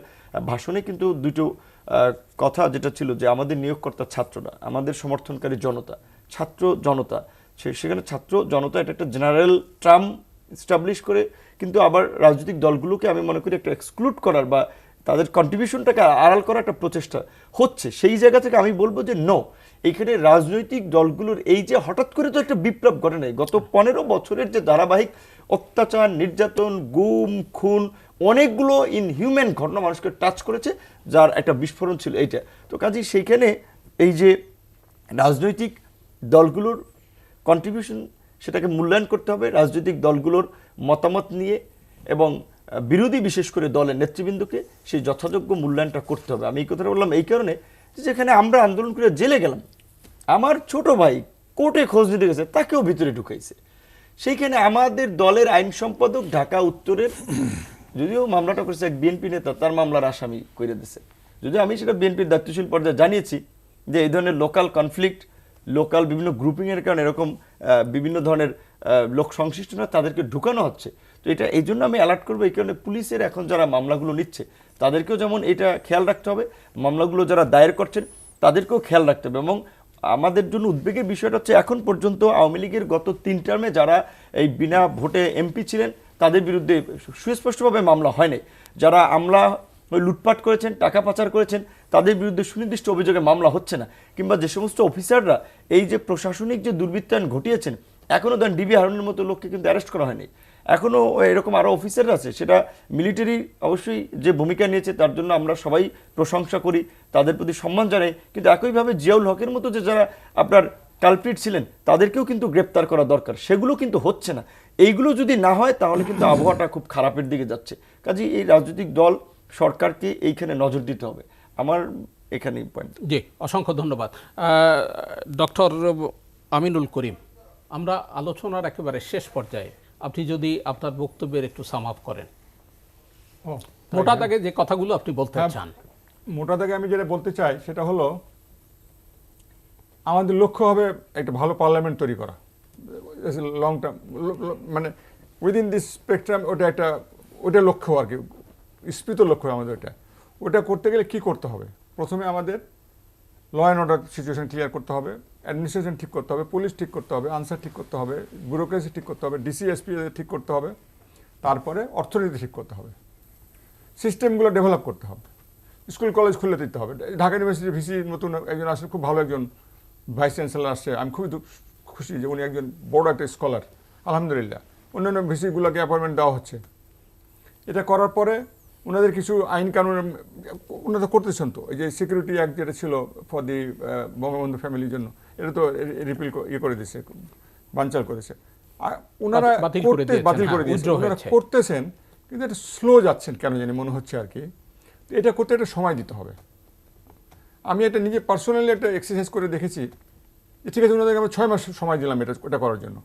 ভাষণে কিন্তু দুটো কথা যেটা ছিল, যে আমাদের নিয়োগকর্তা ছাত্ররা, আমাদের সমর্থনকারী জনতা, ছাত্র জনতা, সেখানে ছাত্র জনতা এটা একটা জেনারেল টার্ম এস্টাবলিশ করে, কিন্তু আবার রাজনৈতিক দলগুলোকে আমি মনে করি একটা এক্সক্লুড করার বা তাদের কন্ট্রিবিউশনটাকে আড়াল করার একটা প্রচেষ্টা হচ্ছে। সেই জায়গা থেকে আমি বলবো যে নো, এইখানে রাজনৈতিক দলগুলোর এই যে হঠাৎ করে তো একটা বিপ্লব ঘটে নাই, গত 15 বছরের যে ধারাবাহিক অত্যাচার, নির্যাতন, গুম, খুন, অনেকগুলো ইনহিউম্যান ঘটনা মানুষকে টাচ করেছে, যার একটা বিস্ফোরণ ছিল এইটা। তো কাজেই সেইখানে এই যে রাজনৈতিক দলগুলোর কন্ট্রিবিউশন, সেটাকে মূল্যায়ন করতে হবে, রাজনৈতিক দলগুলোর মতামত নিয়ে, এবং বিরোধী বিশেষ করে দলের নেতৃবৃন্দকে সেই যথাযোগ্য মূল্যায়নটা করতে হবে। আমি এই কথাটা বললাম এই কারণে, যেখানে আমরা আন্দোলন করে জেলে গেলাম, আমার ছোট ভাই কোর্টে খোঁজ নিতে গেছে, তাকেও ভিতরে ঢুকাইছে। সেইখানে আমাদের দলের আইন সম্পাদক ঢাকা উত্তরের, যদিও মামলাটা করেছে এক বিএনপি নেতা, তার মামলার আসামি করে দিয়েছে। যদিও আমি সেটা বিএনপির দায়িত্বশীল পর্যায়ে জানিয়েছি যে এই ধরনের লোকাল কনফ্লিক্ট, লোকাল বিভিন্ন গ্রুপিংয়ের কারণে এরকম বিভিন্ন ধরনের লোক সংশ্লিষ্ট না, তাদেরকে ঢুকানো হচ্ছে। তো এটা এই জন্য আমি অ্যালার্ট করবো, এই কারণে পুলিশের এখন যারা মামলাগুলো নিচ্ছে তাদেরকেও যেমন এটা খেয়াল রাখতে হবে, মামলাগুলো যারা দায়ের করছেন তাদেরকেও খেয়াল রাখতে হবে। এবং আমাদের জন্য উদ্বেগের বিষয়টা হচ্ছে, এখন পর্যন্ত আওয়ামী লীগের গত 3 টার্মে যারা এই বিনা ভোটে এমপি ছিলেন তাদের বিরুদ্ধে সুস্পষ্টভাবে মামলা হয়নি। যারা আমলা লুটপাট করেছেন, টাকা পাচার করেছেন, তাদের বিরুদ্ধে সুনির্দিষ্ট অভিযোগে মামলা হচ্ছে না। কিংবা যে সমস্ত অফিসাররা এই যে প্রশাসনিক যে দুর্বৃত্তায়ন ঘটিয়েছেন, এখনও দেন ডিবি হারুনের মতো লোককে কিন্তু অ্যারেস্ট করা হয়নি। এখনও এরকম আরও অফিসাররা আছে, সেটা মিলিটারি অবশ্যই যে ভূমিকা নিয়েছে তার জন্য আমরা সবাই প্রশংসা করি, তাদের প্রতি সম্মান জানাই। কিন্তু একইভাবে জিয়াউল হকের মতো যে যারা আপনার কালপ্রিট ছিলেন তাদেরকেও কিন্তু গ্রেপ্তার করা দরকার, সেগুলো কিন্তু হচ্ছে না। এইগুলো যদি না হয় তাহলে কিন্তু আবহাওয়াটা খুব খারাপের দিকে যাচ্ছে। কাজেই এই রাজনৈতিক দল সরকারকে এইখানে নজর দিতে হবে, আমার এখানেই পয়েন্ট।
জি, অসংখ্য ধন্যবাদ ডক্টর আমিনুল করিম। আমরা আলোচনার একেবারে শেষ পর্যায়ে, আপনি যদি আপনার বক্তব্যের একটু সাম আপ করেন, মোটা দাগে যে কথাগুলো আপনি বলতে চান।
মোটা দাগে আমি যেটা বলতে চাই সেটা হলো, আমাদের লক্ষ্য হবে একটা ভালো পার্লামেন্ট তৈরি করা, লং টার্ম, মানে উইদিন দিস স্পেকট্রাম। ওটা লক্ষ্য আর কি, স্ফীত লক্ষ্য আমাদের ওটা করতে গেলে কি করতে হবে? প্রথমে আমাদের law and order situation clear করতে হবে, অ্যাডমিনিস্ট্রেশন ঠিক করতে হবে, পুলিশ ঠিক করতে হবে, আনসার ঠিক করতে হবে, ব্যুরোক্রেসি ঠিক করতে হবে, ডিসিএসপি ঠিক করতে হবে, তারপরে অর্থনীতি ঠিক করতে হবে, সিস্টেমগুলো ডেভেলপ করতে হবে, স্কুল কলেজ খুলে দিতে হবে। ঢাকা ইউনিভার্সিটির ভিসি নতুন একজন আসলে, খুব ভালো একজন ভাইস চ্যান্সেলর আসছে, আমি খুবই খুশি যে উনি একজন বড় একটা স্কলার, আলহামদুলিল্লাহ। অন্যান্য ভিসিগুলোকে অ্যাপয়েন্টমেন্ট দেওয়া হচ্ছে। এটা করার পরে ওনাদের কিছু আইন কানুন ওনারা করতেছেন। তো এই যে সিকিউরিটি অ্যাক্ট যেটা ছিল ফর দি বঙ্গবন্ধু ফ্যামিলির জন্য, এটা তো রিপিল করে দিয়েছে, বানচাল করেছে। ওনারা বাতিল করে দিয়েছে, ওনারা করতেছেন, কিন্তু এটা স্লো যাচ্ছেন কেন জানি মনে হচ্ছে আর কি। এটা করতে একটা সময় দিতে হবে। আমি এটা নিজে পার্সোনালি একটা এক্সারসাইজ করে দেখেছি যে ঠিক আছে, ওনাদেরকে আমরা 6 মাস সময় দিলাম এটা করার জন্য,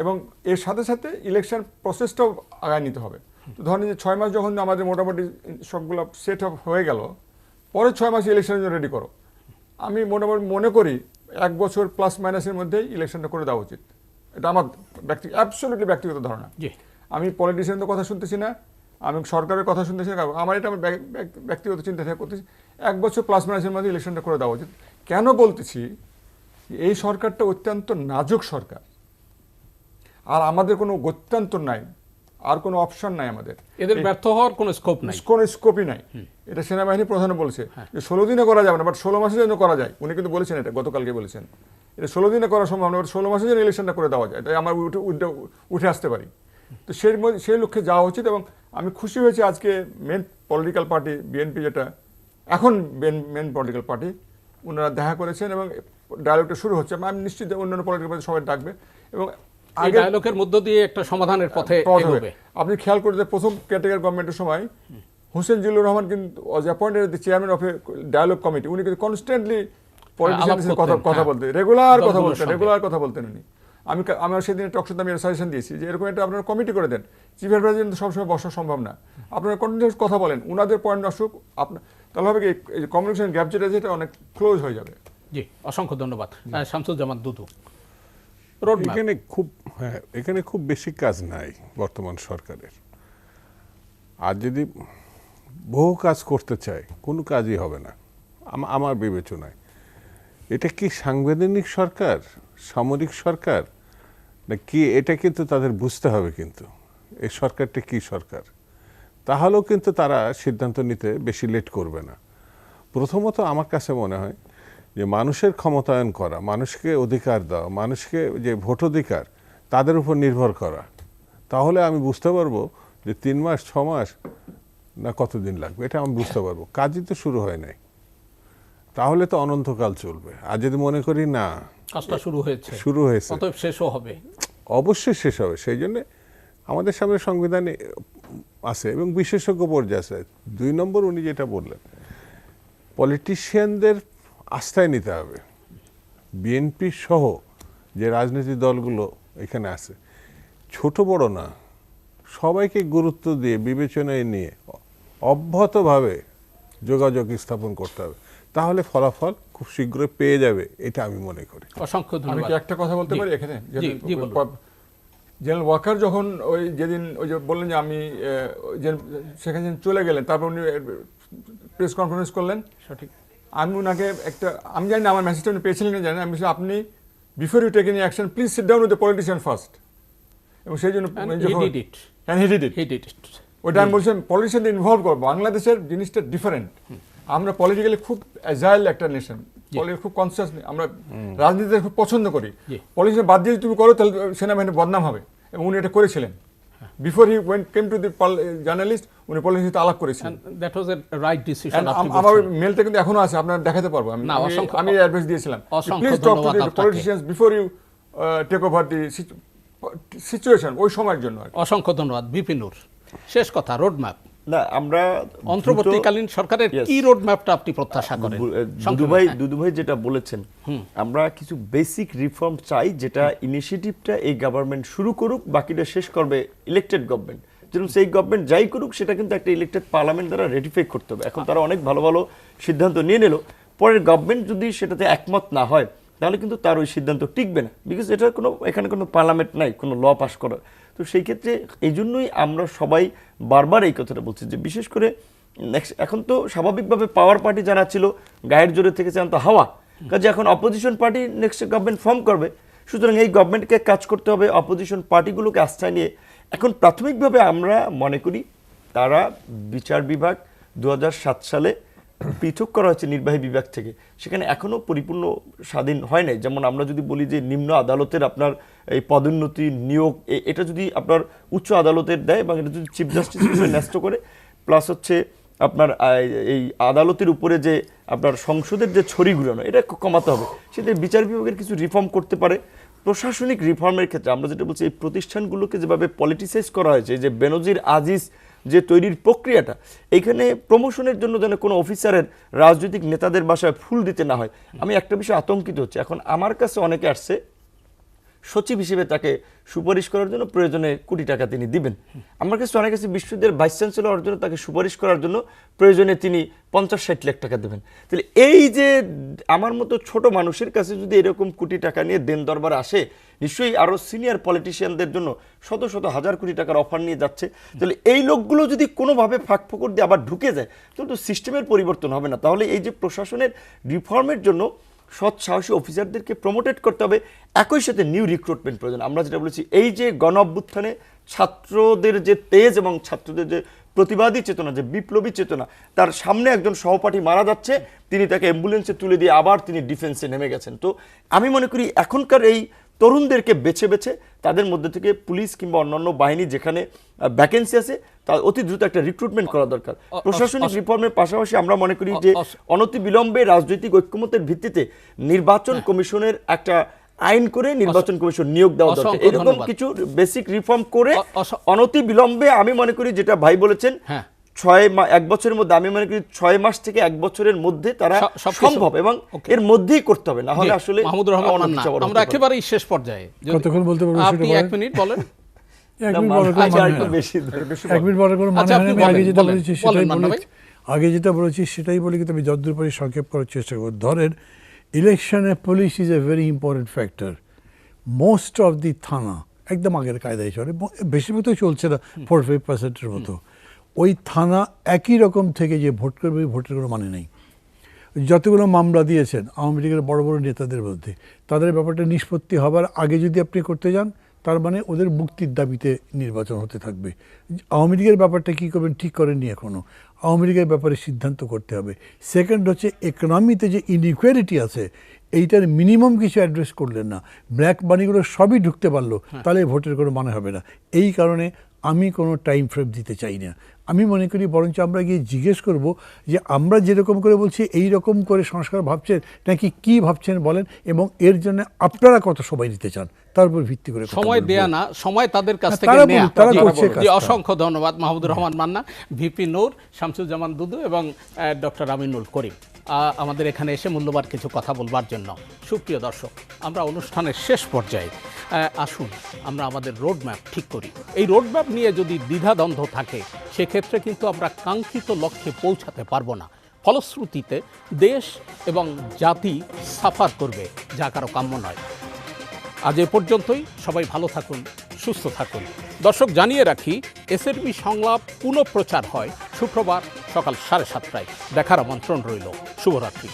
এবং এর সাথে সাথে ইলেকশন প্রসেসটাও আগায় নিতে হবে। তো ধরেন যে 6 মাস যখন আমাদের মোটামুটি সবগুলো সেট আপ হয়ে গেল, পরে 6 মাস ইলেকশনের জন্য রেডি করো। আমি মোটামুটি মনে করি 1 বছর প্লাস মাইনাসের মধ্যেই ইলেকশনটা করে দেওয়া উচিত। এটা আমার অ্যাবসলিউটলি ব্যক্তিগত ধারণা। আমি পলিটিশিয়ানদের কথা শুনতেছি না, আমি সরকারের কথা শুনতেছি না, আমার এটা ব্যক্তিগত চিন্তা থেকে করতেছি 1 বছর প্লাস মাইনাসের মধ্যে ইলেকশনটা করে দেওয়া উচিত। কেন বলতেছি? এই সরকারটা অত্যন্ত নাজুক সরকার, আর আমাদের কোনো গত্যন্তর নাই, আর কোনো অপশন নাই আমাদের।
এদের ব্যর্থ হওয়ার কোনো স্কোপ নাই,
কোনো স্কোপই নাই। এটা সেনাবাহিনী প্রধান বলছে যে 16 দিনে করা যাবে না, বাট 16 মাসের জন্য করা যায়। উনি কিন্তু বলেছেন, এটা গতকালকে বলেছেন, এটা 16 দিনে করা সম্ভব না, 16 মাসের জন্য ইলেকশনটা করে দেওয়া যায়, তাই আমরা উঠে আসতে পারি। তো সেই লক্ষ্যে যাওয়া উচিত। এবং আমি খুশি হয়েছি আজকে মেন পলিটিক্যাল পার্টি বিএনপি, যেটা এখন মেন পলিটিক্যাল পার্টি, ওনারা দেখা করেছেন এবং ডায়ালগটা শুরু হচ্ছে। আমি নিশ্চিত অন্যান্য পলিটিক্যাল পার্টি সবাই ডাকবে এবং
ডায়ালগের মধ্য দিয়ে একটা সমাধানের পথে এগোবে।
আপনি খেয়াল করে যে প্রথম ক্যাটেগরি গভর্নমেন্টের সময় হোসেন জিল্লুর রহমান কিন্তু was appointed the chairman of a dialogue committee. উনি কিন্তু কনস্ট্যান্টলি পলিটিশিয়ানদের কথা বলতেন, রেগুলার কথা বলতেন উনি। আমি সেদিন টকশোতে আমি সাজেশন দিয়েছি যে এরকম একটা আপনারা কমিটি করে দেন, চিফ অ্যাডভাইজার সবসময় বসা সম্ভব না, আপনারা কন্টিনিউয়াস কথা বলেন, ওনাদের পয়েন্ট আসুক, তাহলে হবে কি কমিউনিকেশন গ্যাপ যেটা অনেক ক্লোজ হয়ে যাবে।
জি, অসংখ্য ধন্যবাদ শামসুজ্জামান দুদু।
এখানে খুব বেশি কাজ নাই বর্তমান সরকারের। আর যদি বহু কাজ করতে চায়, কোনো কাজই হবে না আমার বিবেচনায়। এটা কি সাংবিধানিক সরকার, সামরিক সরকার না কি, এটা কিন্তু তাদের বুঝতে হবে। কিন্তু এই সরকারটা কি সরকার, তাহলেও কিন্তু তারা সিদ্ধান্ত নিতে বেশি লেট করবে না। প্রথমত আমার কাছে মনে হয় যে মানুষের ক্ষমতায়ন করা, মানুষকে অধিকার দেওয়া, মানুষকে যে ভোটাধিকার তাদের উপর নির্ভর করা, তাহলে আমি বুঝতে পারবো যে 3 মাস 6 মাস না কতদিন লাগবে, এটা আমি বুঝতে পারবো। কাজই তো শুরু হয় নাই, তাহলে তো অনন্তকাল চলবে। আর যদি মনে করি না
কাজটা শুরু হয়েছে অতএব শেষও হবে,
অবশ্যই শেষ হবে। সেই জন্য আমাদের সামনে সংবিধানে আছে এবং বিশেষজ্ঞ পর্যায়ে আছে। 2 নম্বর উনি যেটা বললেন, পলিটিশিয়ানদের আস্থায় নিতে হবে। বিএনপি সহ যে রাজনৈতিক দলগুলো এখানে আছে, ছোট বড় না, সবাইকে গুরুত্ব দিয়ে বিবেচনায় নিয়ে অব্যাহতভাবে যোগাযোগ স্থাপন করতে হবে, তাহলে ফলাফল খুব শীঘ্রই পেয়ে যাবে, এটা আমি মনে করি।
অসংখ্য ধন্যবাদ।
আমি কি একটা কথা বলতে পারি এখানে? জেনারেল ওয়াকার যখন যেদিন যে বললেন যে আমি সেখানে চলে গেলেন, তারপর উনি প্রেস কনফারেন্স করলেন, সঠিক। আমি ওনাকে আমি জানি না আমার মেসেজটা উনি পেয়েছিলেন না, জানেন। আমি আপনি before you take any action please sit down with the politician first. এবং সেই জন্য ওইটা আমি বলছিলাম পলিটিশিয়ানদের ইনভলভ করবো। বাংলাদেশের জিনিসটা ডিফারেন্ট, আমরা পলিটিক্যালি খুব অ্যাজাইল একটা নেশন, খুব কনসিয়াস, আমরা রাজনীতিতে খুব পছন্দ করি। পলিটিশিয়ান বাদ দিয়ে তুমি করো তাহলে সেনাবাহিনী বদনাম হবে, এবং উনি এটা করেছিলেন। Before he came to the journalist উনি পলিটিক্স আলাপ করেছিলেন।
That was A right decision.
আমার মেলটা কিন্তু এখনো আছে, আপনার দেখাতে পারবো। আমি অ্যাডভাইস দিয়েছিলাম, please talk to the politicians before you take over the situation, ওই সময়ের জন্য।
অসংখ্য ধন্যবাদ। বিপিন নূর, শেষ কথা, রোড ম্যাপ।
না, আমরা
অন্তর্বর্তীকালীন সরকারের কি রোড ম্যাপটা আপনি প্রত্যাশা করেন?
দুদু ভাই যেটা বলেছেন, আমরা কিছু বেসিক রিফর্ম চাই, যেটা ইনিশিয়েটিভটা এই গভর্নমেন্ট শুরু করুক, বাকিটা শেষ করবে ইলেক্টেড গভর্নমেন্ট। যেরকম সেই গভর্নমেন্ট যাই করুক, সেটা কিন্তু একটা ইলেক্টেড পার্লামেন্ট দ্বারা রেটিফাই করতে হবে। এখন তারা অনেক ভালো ভালো সিদ্ধান্ত নিয়ে নিল, পরের গভর্নমেন্ট যদি সেটাতে একমত না হয়, তাহলে কিন্তু তার ওই সিদ্ধান্ত টিকবে না, বিকজ এখানে কোনো পার্লামেন্ট নাই কোনো ল পাস করার। তো সেই ক্ষেত্রে এই জন্যই আমরা সবাই বারবার এই কথাটা বলছি যে বিশেষ করে এখন তো স্বাভাবিকভাবে পাওয়ার পার্টি যারা ছিল গায়ের জোরে থেকে চান তো হাওয়া, কাজে এখন opposition party next government form করবে, সুতরাং এই গভর্নমেন্টকে কাজ করতে হবে অপোজিশন পার্টিগুলোকে আস্থায় নিয়ে। এখন প্রাথমিকভাবে আমরা মনে করি তারা বিচার বিভাগ 2007 সালে পৃথক করা হয়েছে নির্বাহী বিভাগ থেকে, সেখানে এখনো পরিপূর্ণ স্বাধীন হয় নাই। যেমন আমরা যদি বলি যে নিম্ন আদালতের আপনার এই পদোন্নতি নিয়োগ, এটা যদি আপনার উচ্চ আদালতের দেয় এবং এটা যদি চিফ জাস্টিস ন্যস্ত করে, প্লাস হচ্ছে আপনার এই আদালতের উপরে যে আপনার সংসদের যে ছড়ি ঘুরানো, এটা কমাতে হবে। সেটা বিচার বিভাগের কিছু রিফর্ম করতে পারে। প্রশাসনিক রিফর্মের ক্ষেত্রে আমরা যেটা বলছি, এই প্রতিষ্ঠানগুলোকে যেভাবে পলিটিসাইজ করা হয়েছে, যে বেনজির আজিজ যে তৈরির প্রক্রিয়াটা, এইখানে প্রমোশনের জন্য যেন কোনো অফিসারের রাজনৈতিক নেতাদের বাসায় ফুল দিতে না হয়। আমি একটা বিষয় আতঙ্কিত হচ্ছে, এখন আমার কাছে অনেকে আসছে সচিব হিসেবে তাকে সুপারিশ করার জন্য, প্রয়োজনে কোটি টাকা তিনি দিবেন। আমার কাছে অনেক আছে বিশ্ববিদ্যালয়ের ভাইস চ্যান্সেলর হওয়ার জন্য, তাকে সুপারিশ করার জন্য প্রয়োজনে তিনি 50-60 লাখ টাকা দেবেন। তাহলে এই যে আমার মতো ছোট মানুষের কাছে যদি এরকম কোটি টাকা নিয়ে দেন দরবার আসে, নিশ্চয়ই আরও সিনিয়র পলিটিশিয়ানদের জন্য শত শত হাজার কোটি টাকার অফার নিয়ে যাচ্ছে। তাহলে এই লোকগুলো যদি কোনোভাবে ফাঁক ফোকর দিয়ে আবার ঢুকে যায়, তাহলে তো সিস্টেমের পরিবর্তন হবে না। তাহলে এই যে প্রশাসনের রিফর্মের জন্য সৎ সাহসী অফিসারদেরকে প্রমোটেড করতে হবে, একই সাথে নিউ রিক্রুটমেন্ট প্রয়োজন। আমরা যেটা বলেছি, এই যে গণ অভ্যুত্থানে ছাত্রদের যে তেজ এবং ছাত্রদের যে প্রতিবাদী চেতনা, যে বিপ্লবী চেতনা, তার সামনে একজন সহপাঠী মারা যাচ্ছে, তিনি তাকে অ্যাম্বুলেন্সে তুলে দিয়ে আবার তিনি ডিফেন্সে নেমে গেছেন। তো আমি মনে করি এখনকার এই তরুণদেরকে বেছে বেছে তাদের মধ্যে থেকে পুলিশ কিংবা অন্যান্য বাহিনী যেখানে ভ্যাকেন্সি আছে, তা অতি দ্রুত একটা রিক্রুটমেন্ট করা দরকার। প্রশাসনিক রিফর্মের পাশাপাশি আমরা মনে করি যে অনতিবিলম্বে রাজনৈতিক ঐক্যমতের ভিত্তিতে নির্বাচন কমিশনের একটা আইন করে নির্বাচন কমিশন নিয়োগ দেওয়া দরকার। এরকম কিছু বেসিক রিফর্ম করে অনতিবিলম্বে, আমি মনে করি যেটা ভাই বলেছেন, 1 বছরের মধ্যে, আমি মনে করি 6 মাস থেকে 1 বছরের মধ্যে তারা সম্ভব, এবং এর মধ্যেই করতে হবে, না হলে আসলে
মাহমুদুর রহমান মান্না, আমরা একেবারেই শেষ পর্যায়ে,
কতক্ষণ বলতে পারবো
আপনি 1 মিনিট বলেন।
1 মিনিট বলার কোনো মানে হয় না। আগে যেটা বলেছি সেটাই বলি, কিন্তু আমি যতদূর পারি সংক্ষেপ করার চেষ্টা করব। ধরেন ইলেকশনে police is a very important factor. Most of the থানা একদম আগের কায়দায় চলে, বেশিরভাগ তো চলছে না, 45%-এর মতো। ওই থানা একই রকম থেকে যে ভোট করবে, ভোটের কোনো মানে নেই। যতগুলো মামলা দিয়েছেন আওয়ামী লীগের বড় বড় নেতাদের মধ্যে, তাদের ব্যাপারটা নিষ্পত্তি হবার আগে যদি আপনি করতে যান, তার মানে ওদের মুক্তির দাবিতে নির্বাচন হতে থাকবে। আওয়ামী লীগের ব্যাপারটা কী করবেন ঠিক করেননি এখনও, আওয়ামী লীগের ব্যাপারে সিদ্ধান্ত করতে হবে। সেকেন্ড হচ্ছে ইকোনমিতে যে ইনইকুয়ালিটি আছে, এইটার মিনিমাম কিছু অ্যাড্রেস করলেন না, ব্ল্যাক মানিগুলো সবই ঢুকতে পারলো, তাহলে ভোটের কোনো মানে হবে না। এই কারণে আমি কোনো টাইম ফ্রেম দিতে চাই না। আমি মনে করি বরঞ্চ আমরা গিয়ে জিজ্ঞেস করব যে আমরা যেরকম করে বলছি এই রকম করে সংস্কার ভাবছেন নাকি কি ভাবছেন বলেন, এবং এর জন্য আপনারা কত সময় দিতে চান তার উপর ভিত্তি করে।
সময় দেয়া না, সময় তাদের কাছ থেকে নেয়া। অসংখ্য ধন্যবাদ মাহমুদুর রহমান মান্না, ভিপি নূর, শামসুজ্জামান দুদু এবং ডক্টর আমিনুল করিম আমাদের এখানে এসে মূল্যবান কিছু কথা বলবার জন্য। সুপ্রিয় দর্শক, আমরা অনুষ্ঠানের শেষ পর্যায়ে, আসুন আমরা আমাদের রোডম্যাপ ঠিক করি। এই রোডম্যাপ নিয়ে যদি দ্বিধাদ্বন্দ্ব থাকে, সেক্ষেত্রে কিন্তু আমরা কাঙ্ক্ষিত লক্ষ্যে পৌঁছাতে পারবো না। ফলশ্রুতিতে দেশ এবং জাতি সাফার করবে, যা কারো কাম্য নয়। আজ এ পর্যন্তই। সবাই ভালো থাকুন, সুস্থ থাকুন। দর্শক, জানিয়ে রাখি, এসএটিভি সংলাপ পুনঃপ্রচার হয় শুক্রবার সকাল 7:30টায়। দেখার আমন্ত্রণ রইল। শুভরাত্রি।